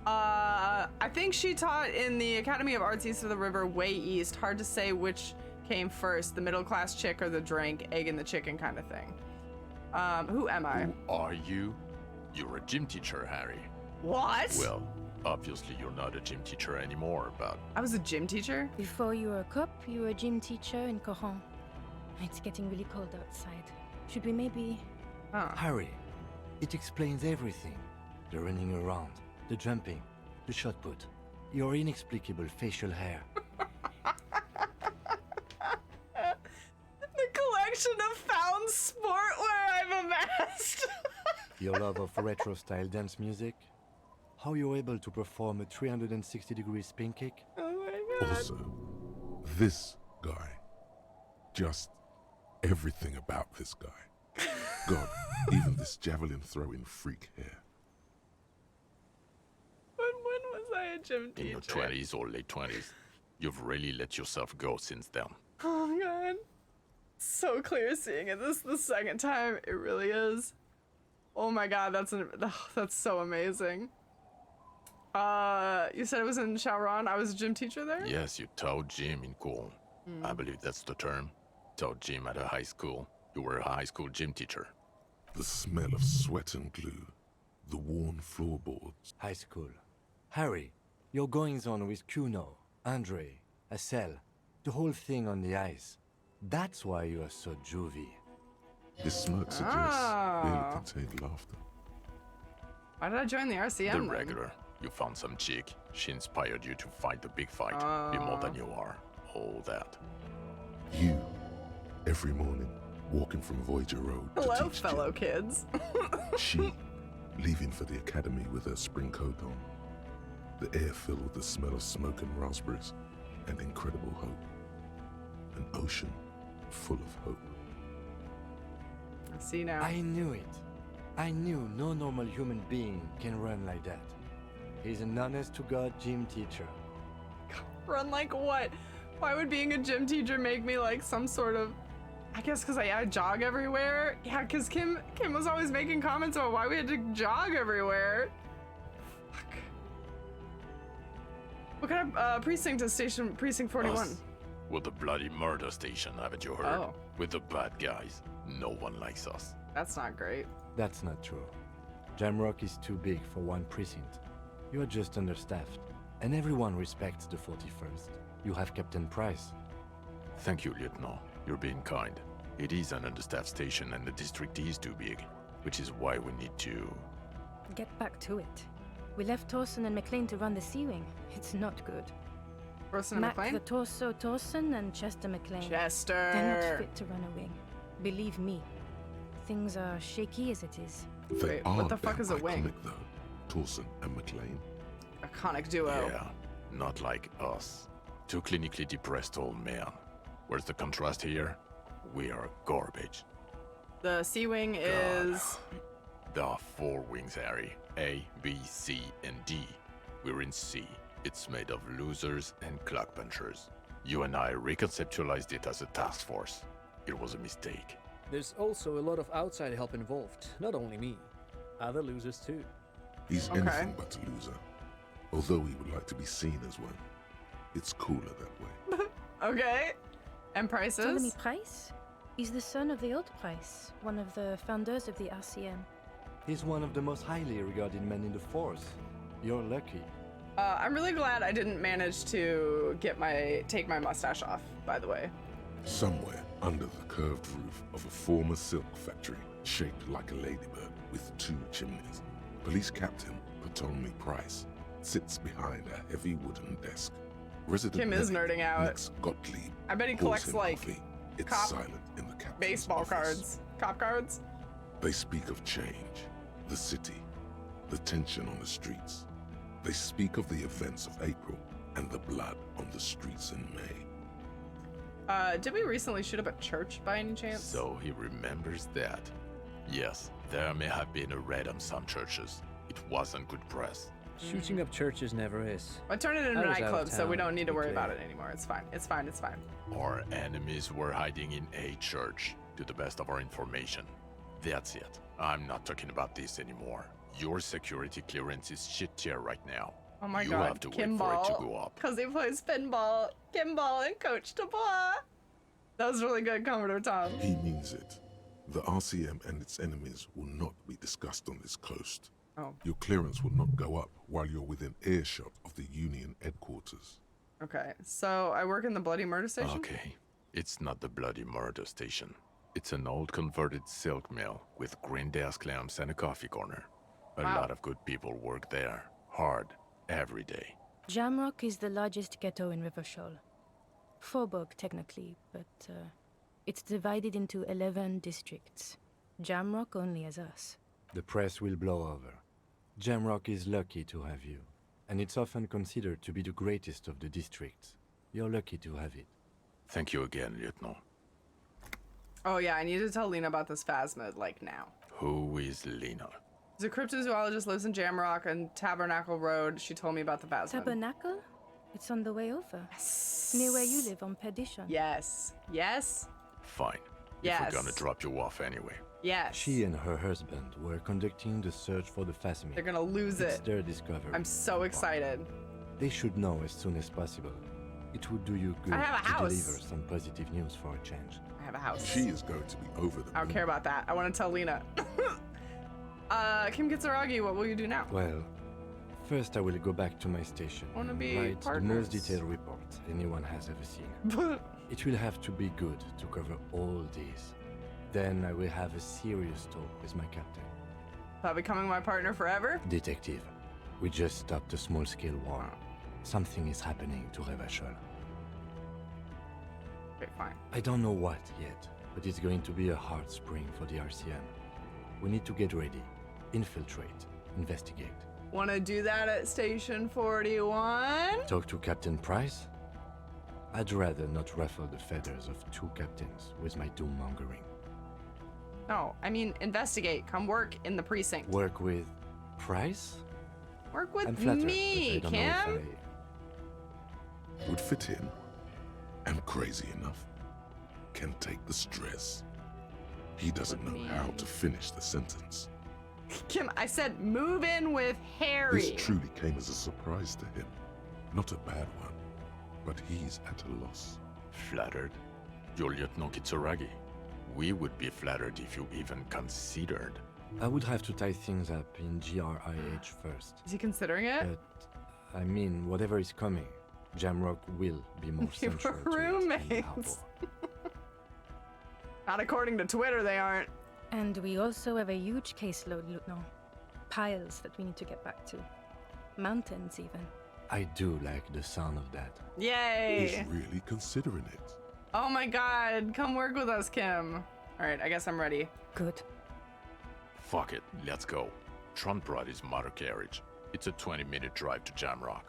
I think she taught in the Academy of Arts east of the river, way east. Hard to say which came first, the middle class chick or the drink, egg and the chicken kind of thing. Who am I? Who are you? You're a gym teacher, Harry. What? Well, obviously you're not a gym teacher anymore, but I was a gym teacher? Before you were a cop, you were a gym teacher in Coron. It's getting really cold outside. Should we maybe... Harry, it explains everything. The running around, the jumping, the shot put, your inexplicable facial hair. The collection of found sportwear I've amassed. Your love of retro-style dance music. How you're able to perform a 360-degree spin kick. Oh my god. Also, this guy. Just everything about this guy. God, even this javelin throwing freak hair. When was I a gym teacher? in your 20s or late 20s, you've really let yourself go since then. Oh my god. So clear seeing it. This is the second time. It really is. Oh my god, that's so amazing. You said it was in Shaoran. I was a gym teacher there? Yes, you taught gym in Cool. I believe that's the term. Taught gym at a high school. You were a high school gym teacher. The smell of sweat and glue. The worn floorboards. High school. Harry, your goings-on with Kuno, Andre, Assel, the whole thing on the ice. That's why you are so juvie. This smirk suggests barely contained laughter. Why did I join the RCM The then? regular. You found some chick. She inspired you to fight the big fight. Be more than you are. All that. You, every morning, walking from Voyager Road to Hello, teach fellow gym. kids. She, leaving for the academy with her spring coat on. The air filled with the smell of smoke and raspberries, and incredible hope. An ocean full of hope. I see now. I knew it. I knew no normal human being can run like that. He's an honest-to-God gym teacher. Run like what? Why would being a gym teacher make me like some sort of... I guess because I jog everywhere? Yeah, because Kim was always making comments about why we had to jog everywhere. Fuck. What kind of precinct is Precinct 41? Us. With the bloody murder station, haven't you heard? Oh. With the bad guys. No one likes us. That's not great. That's not true. Jamrock is too big for one precinct. You're just understaffed, and everyone respects the 41st. You have Captain Price. Thank you, Lieutenant. You're being kind. It is an understaffed station and the district is too big, which is why we need to... Get back to it. We left Torsen and McLean to run the Sea Wing. It's not good. Torsen and Mac McLean? the Torso Torsen and Chester McLean. Chester! They're not fit to run a wing. Believe me. Things are shaky as it is. They Wait, are what the fuck damn is a wing? iconic, though. Torsen and McLean. Iconic duo. Yeah, not like us. Two clinically depressed old men. Where's the contrast here? We are garbage. The Sea Wing is... There are 4 wings, Harry, A, B, C, and D. We're in C. It's made of losers and clock punchers. You and I reconceptualized it as a task force. It was a mistake. There's also a lot of outside help involved, not only me. Other losers too. He's anything but a loser. Although he would like to be seen as one. It's cooler that way. Okay. And prices? Ptolemy Price? He's the son of the old Price, one of the founders of the RCM. He's one of the most highly regarded men in the force. You're lucky. I'm really glad I didn't manage to take my mustache off, by the way. Somewhere under the curved roof of a former silk factory, shaped like a ladybird with 2 chimneys, Police Captain Ptolemy Price sits behind a heavy wooden desk. Resident Kim is medic nerding out. Max Gottlieb I bet he pours collects him like coffee. It's cop silent in the captain's baseball office. cards. Cop cards? They speak of change, the city, the tension on the streets. They speak of the events of April and the blood on the streets in May. Did we recently shoot up a church by any chance? So he remembers that. Yes, there may have been a raid on some churches. It wasn't good press. Shooting up churches never is. I turned it into a I was out of nightclub, so we town, don't need to to be worry about clear. it anymore. It's fine. It's fine. It's fine. Our enemies were hiding in a church, to the best of our information. That's it. I'm not talking about this anymore. Your security clearance is shit tier right now. Oh my you god. have to wait for it to go up. Because he plays pinball, Kimball, and Coach Dubois. That was really good, Commodore Tom. He means it. The RCM and its enemies will not be discussed on this coast. Oh. Your clearance will not go up while you're within earshot of the Union headquarters. Okay, so I work in the Bloody Murder Station? Okay. It's not the bloody murder station. It's an old converted silk mill with green desk lamps and a coffee corner. A Wow. lot of good people work there. Hard. Every day. Jamrock is the largest ghetto in Rivershoal. Faubourg, technically, but it's divided into 11 districts. Jamrock only has us. The press will blow over. Jamrock is lucky to have you, and it's often considered to be the greatest of the districts. You're lucky to have it. Thank you again, Lieutenant. Oh yeah, I need to tell Lena about this phasmid, like now. Who is Lena? The cryptozoologist lives in Jamrock and Tabernacle Road. She told me about the phasmid. Tabernacle? It's on the way over. Yes. Near where you live, on Perdition. Yes. Yes. Fine. Yes. If we're gonna drop you off anyway. Yes. She and her husband were conducting the search for the phasmid. They're gonna lose It's it. their discovery. I'm so excited. They should know as soon as possible. It would do you good I have a to house. deliver some positive news for a change. I have a house. She is going to be over the I don't care about that. I want to tell Lena. Kim Kitsuragi, what will you do now? Well, first I will go back to my station Wanna and be write the partners. most detailed report anyone has ever seen. It will have to be good to cover all this. Then I will have a serious talk with my captain. About becoming my partner forever? Detective, we just stopped a small-scale war. Something is happening to Revachol. Okay, fine. I don't know what yet, but it's going to be a hard spring for the RCM. We need to get ready, infiltrate, investigate. Want to do that at Station 41? Talk to Captain Price? I'd rather not ruffle the feathers of 2 captains with my doom-mongering. No, I mean investigate. Come work in the precinct. Work with Price? Work with I'm flattered, me, but I don't know Kim. if I... Would fit in. And crazy enough. Can take the stress. He doesn't know how to finish the sentence. Kim, I said move in with Harry. This truly came as a surprise to him. Not a bad one, but he's at a loss. Flattered? You're Lieutenant Kitsuragi. We would be flattered if you even considered. I would have to tie things up in GRIH first. Is he considering it? But, I mean, whatever is coming, Jamrock will be more They central were to it in the harbor. roommates. Not according to Twitter, they aren't. And we also have a huge caseload, Lieutenant. Piles that we need to get back to. Mountains, even. I do like the sound of that. Yay! He's really considering it. Oh my god, come work with us, Kim. Alright, I guess I'm ready. Good. Fuck it, let's go. Tron brought his motor carriage. It's a 20-minute drive to Jamrock.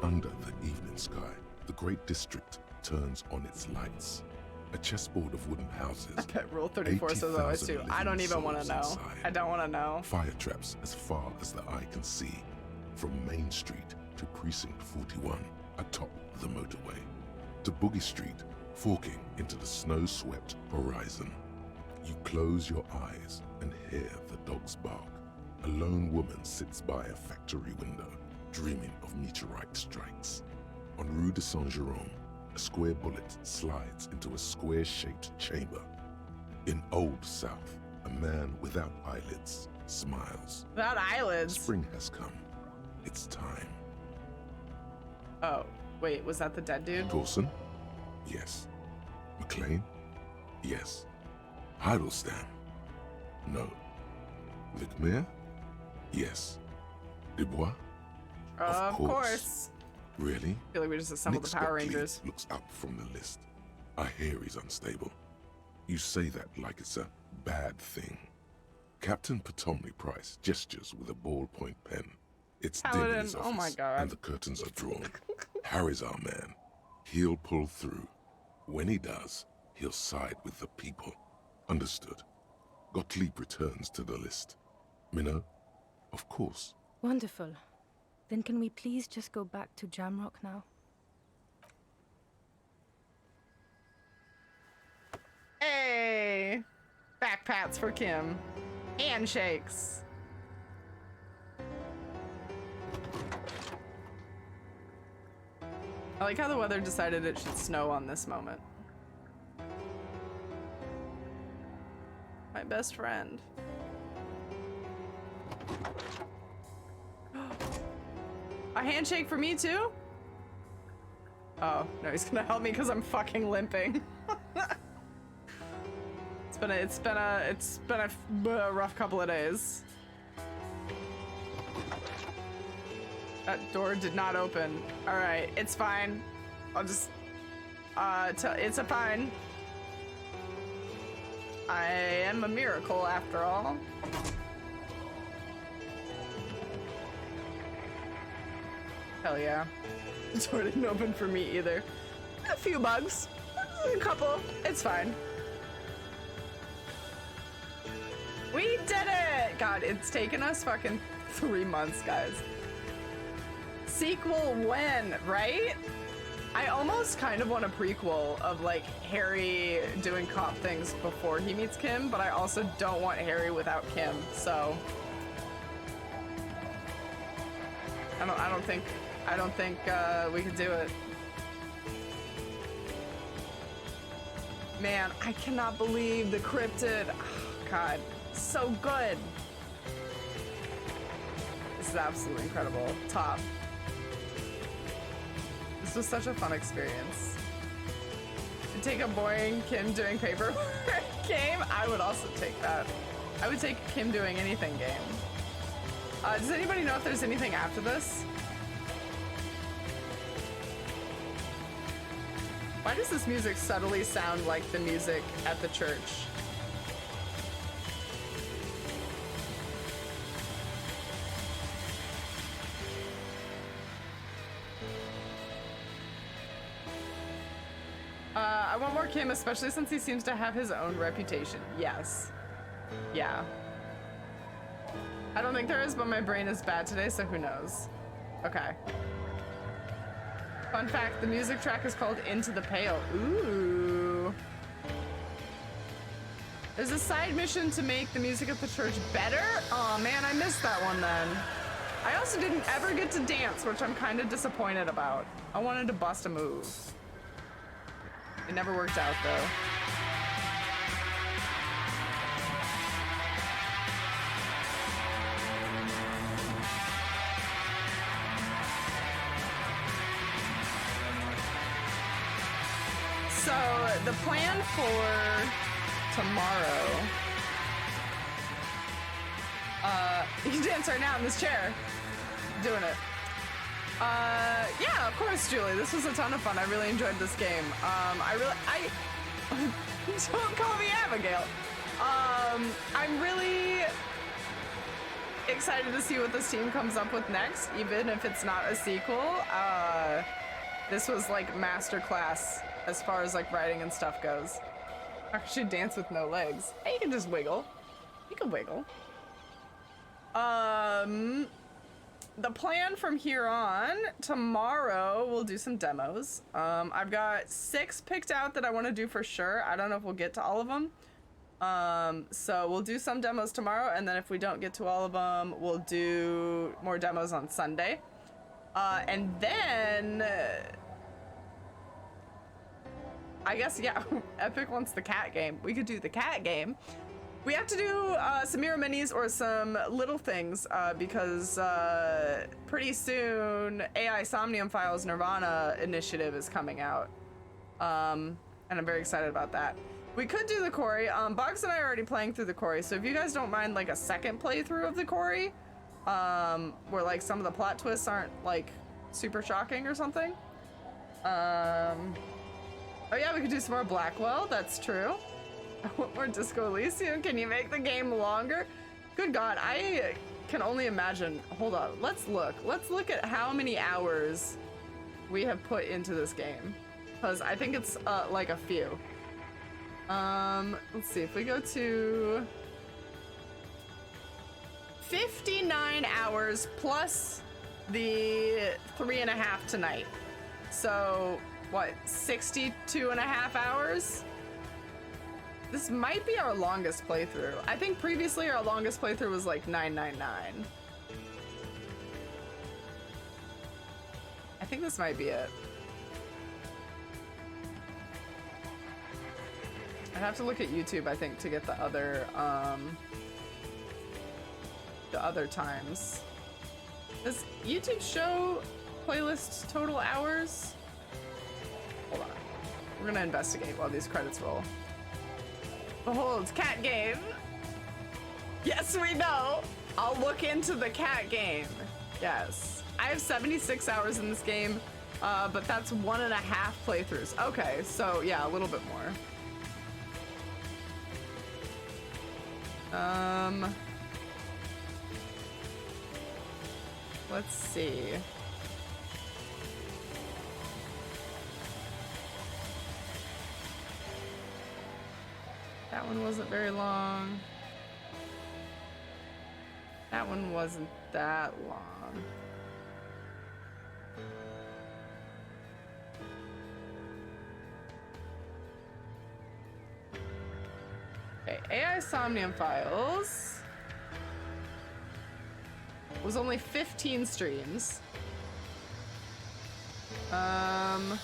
Under the evening sky, the great district turns on its lights. A chessboard of wooden houses. I bet Rule 34 says always too. I don't even want to know. Inside. I don't want to know. Fire traps as far as the eye can see. From Main Street to Precinct 41, atop the motorway. To Boogie Street, forking into the snow-swept horizon. You close your eyes and hear the dogs bark. A lone woman sits by a factory window, dreaming of meteorite strikes. On Rue de Saint-Jérôme, a square bullet slides into a square-shaped chamber. In Old South, a man without eyelids smiles. Without eyelids? Spring has come. It's time. Oh, wait, was that the dead dude? Dawson? Yes. McLean? Yes. Heidelstein? No. Vicmere? Yes. Dubois? Of course. Really? I feel like we just assembled Nick the Power Scott Lee Rangers. looks up from the list. I hear he's unstable. You say that like it's a bad thing. Captain Potomley Price gestures with a ballpoint pen. It's dim in his office, oh my God. and the curtains are drawn. Harry's our man. He'll pull through. When he does, he'll side with the people. Understood. Gottlieb returns to the list. Minnow? Of course. Wonderful. Then can we please just go back to Jamrock now? Hey! Back pats for Kim. Handshakes. I like how the weather decided it should snow on this moment. My best friend. A handshake for me too? Oh, no, he's gonna help me because I'm fucking limping. It's been a rough couple of days. That door did not open. All right, it's fine. I'll just it's a fine. I am a miracle after all. Hell yeah. The door didn't open for me either. A few bugs. A couple. It's fine. We did it! God, it's taken us fucking 3 months, guys. Sequel when, right? I almost kind of want a prequel of like Harry doing cop things before he meets Kim, but I also don't want Harry without Kim, so I don't think we could do it. Man, I cannot believe the cryptid. Oh, God, so good. This is absolutely incredible. Top. This was such a fun experience. To take a boring Kim doing paperwork game, I would also take that. I would take Kim doing anything game. Does anybody know if there's anything after this? Why does this music subtly sound like the music at the church? I want more Kim, especially since he seems to have his own reputation. Yes. Yeah. I don't think there is, but my brain is bad today, so who knows? Okay. Fun fact, the music track is called Into the Pale. Ooh. There's a side mission to make the music at the church better? Aw, man, I missed that one then. I also didn't ever get to dance, which I'm kind of disappointed about. I wanted to bust a move. It never worked out, though. So, the plan for tomorrow... you can dance right now in this chair. Doing it. Yeah, of course, Julie. This was a ton of fun. I really enjoyed this game. Don't call me Abigail. I'm really excited to see what this team comes up with next, even if it's not a sequel. This was like masterclass as far as like writing and stuff goes. How could she dance with no legs? Hey, you can just wiggle. You can wiggle. The plan from here on, tomorrow we'll do some demos. I've got 6 picked out that I want to do for sure. I don't know if we'll get to all of them. So we'll do some demos tomorrow, and then if we don't get to all of them, we'll do more demos on Sunday. And then I guess, yeah, Epic wants the cat game. We could do the cat game. We have to do some mirror minis or some little things because pretty soon AI Somnium Files Nirvana initiative is coming out. And I'm very excited about that. We could do the quarry. Boggs and I are already playing through the quarry, so if you guys don't mind like a second playthrough of the quarry, where like some of the plot twists aren't like super shocking or something. Oh yeah, we could do some more Blackwell, that's true. I want more Disco Elysium. Can you make the game longer? Good God, I can only imagine. Hold on, let's look. Let's look at how many hours we have put into this game. Because I think it's like a few. Let's see, if we go to 59 hours plus the 3.5 tonight. So, what, 62.5 hours? This might be our longest playthrough. I think previously our longest playthrough was like 999. I think this might be it. I'd have to look at YouTube, I think, to get the other times. Does YouTube show playlist total hours? Hold on. We're gonna investigate while these credits roll. Behold, cat game. Yes, we know. I'll look into the cat game. Yes. I have 76 hours in this game, but that's 1.5 playthroughs. Okay, so yeah, a little bit more. Let's see. That one wasn't very long. That one wasn't that long. Okay, AI Somnium Files was only 15 streams. It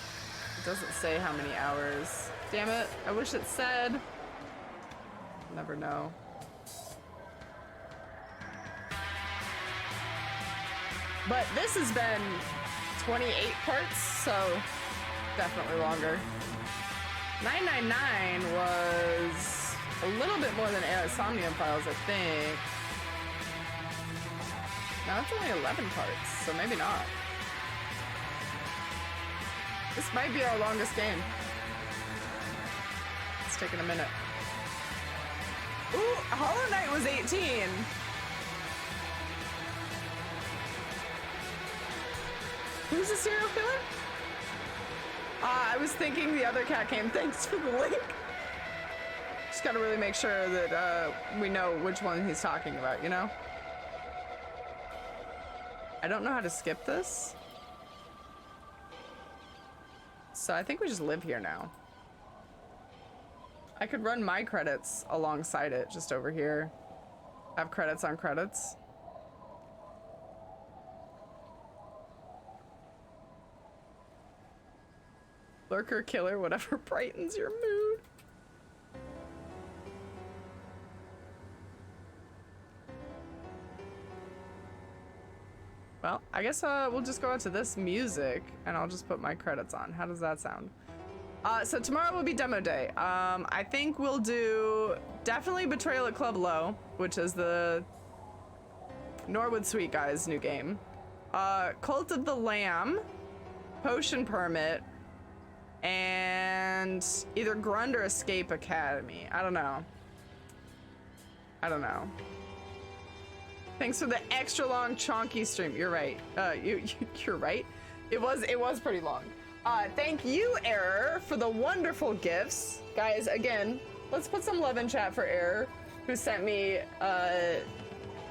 doesn't say how many hours. Damn it, I wish it said. Never know. But this has been 28 parts, so definitely longer. 999 was a little bit more than AI Somnium Files, I think. Now it's only 11 parts, so maybe not. This might be our longest game. It's taking a minute. Ooh, Hollow Knight was 18. Who's the serial killer? I was thinking the other cat came. Thanks for the link. Just gotta really make sure that we know which one he's talking about, you know? I don't know how to skip this. So I think we just live here now. I could run my credits alongside it, just over here. Have credits on credits. Lurker, killer, whatever brightens your mood. Well, I guess we'll just go out to this music and I'll just put my credits on. How does that sound? So tomorrow will be demo day. I think we'll do definitely Betrayal at Club Low, which is the Norwood Sweet Guys new game. Cult of the Lamb, Potion Permit, and either Grund or Escape Academy. I don't know. Thanks for the extra long chonky stream. You're right. You're right. It was pretty long. Thank you, Error, for the wonderful gifts. Guys, again, let's put some love in chat for Error, who sent me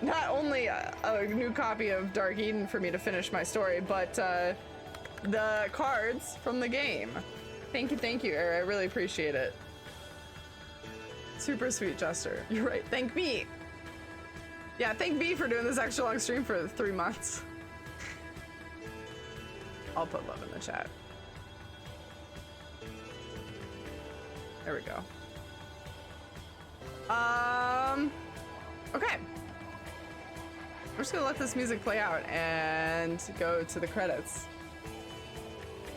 not only a new copy of Dark Eden for me to finish my story, but the cards from the game. Thank you, Error. I really appreciate it. Super sweet gesture. You're right. Thank me. Yeah, thank me for doing this extra long stream for 3 months. I'll put love in the chat. There we go. Okay. I'm just gonna let this music play out and go to the credits.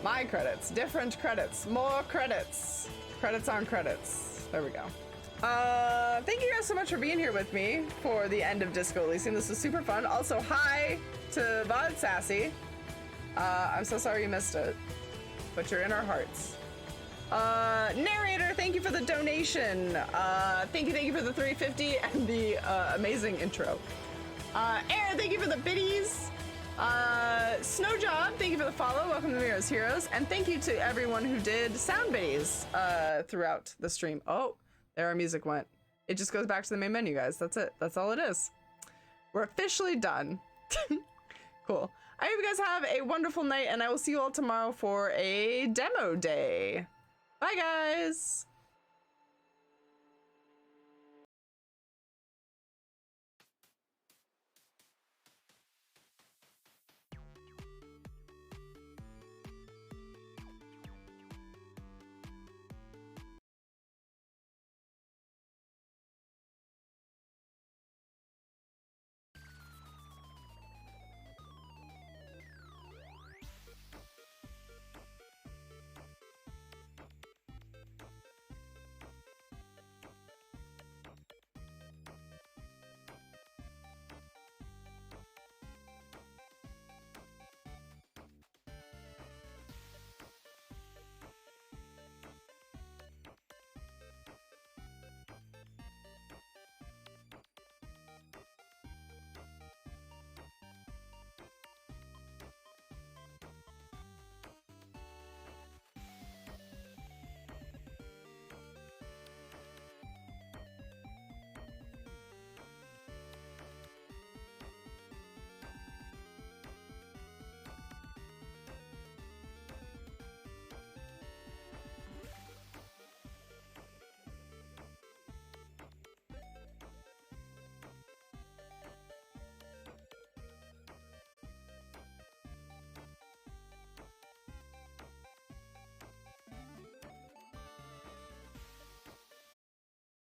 My credits, different credits, more credits. Credits on credits. There we go. Thank you guys so much for being here with me for the end of Disco Elysium. This was super fun. Also, hi to Vod Sassy. I'm so sorry you missed it, but you're in our hearts. Narrator, thank you for the donation. Thank you for the 350 and the amazing intro. Aaron, thank you for the biddies. Snowjob, thank you for the follow. Welcome to Miro's Heroes. And thank you to everyone who did sound biddies throughout the stream. Oh, there our music went. It just goes back to the main menu, guys. That's it. That's all it is. We're officially done. Cool. I hope you guys have a wonderful night, and I will see you all tomorrow for a demo day. Bye, guys.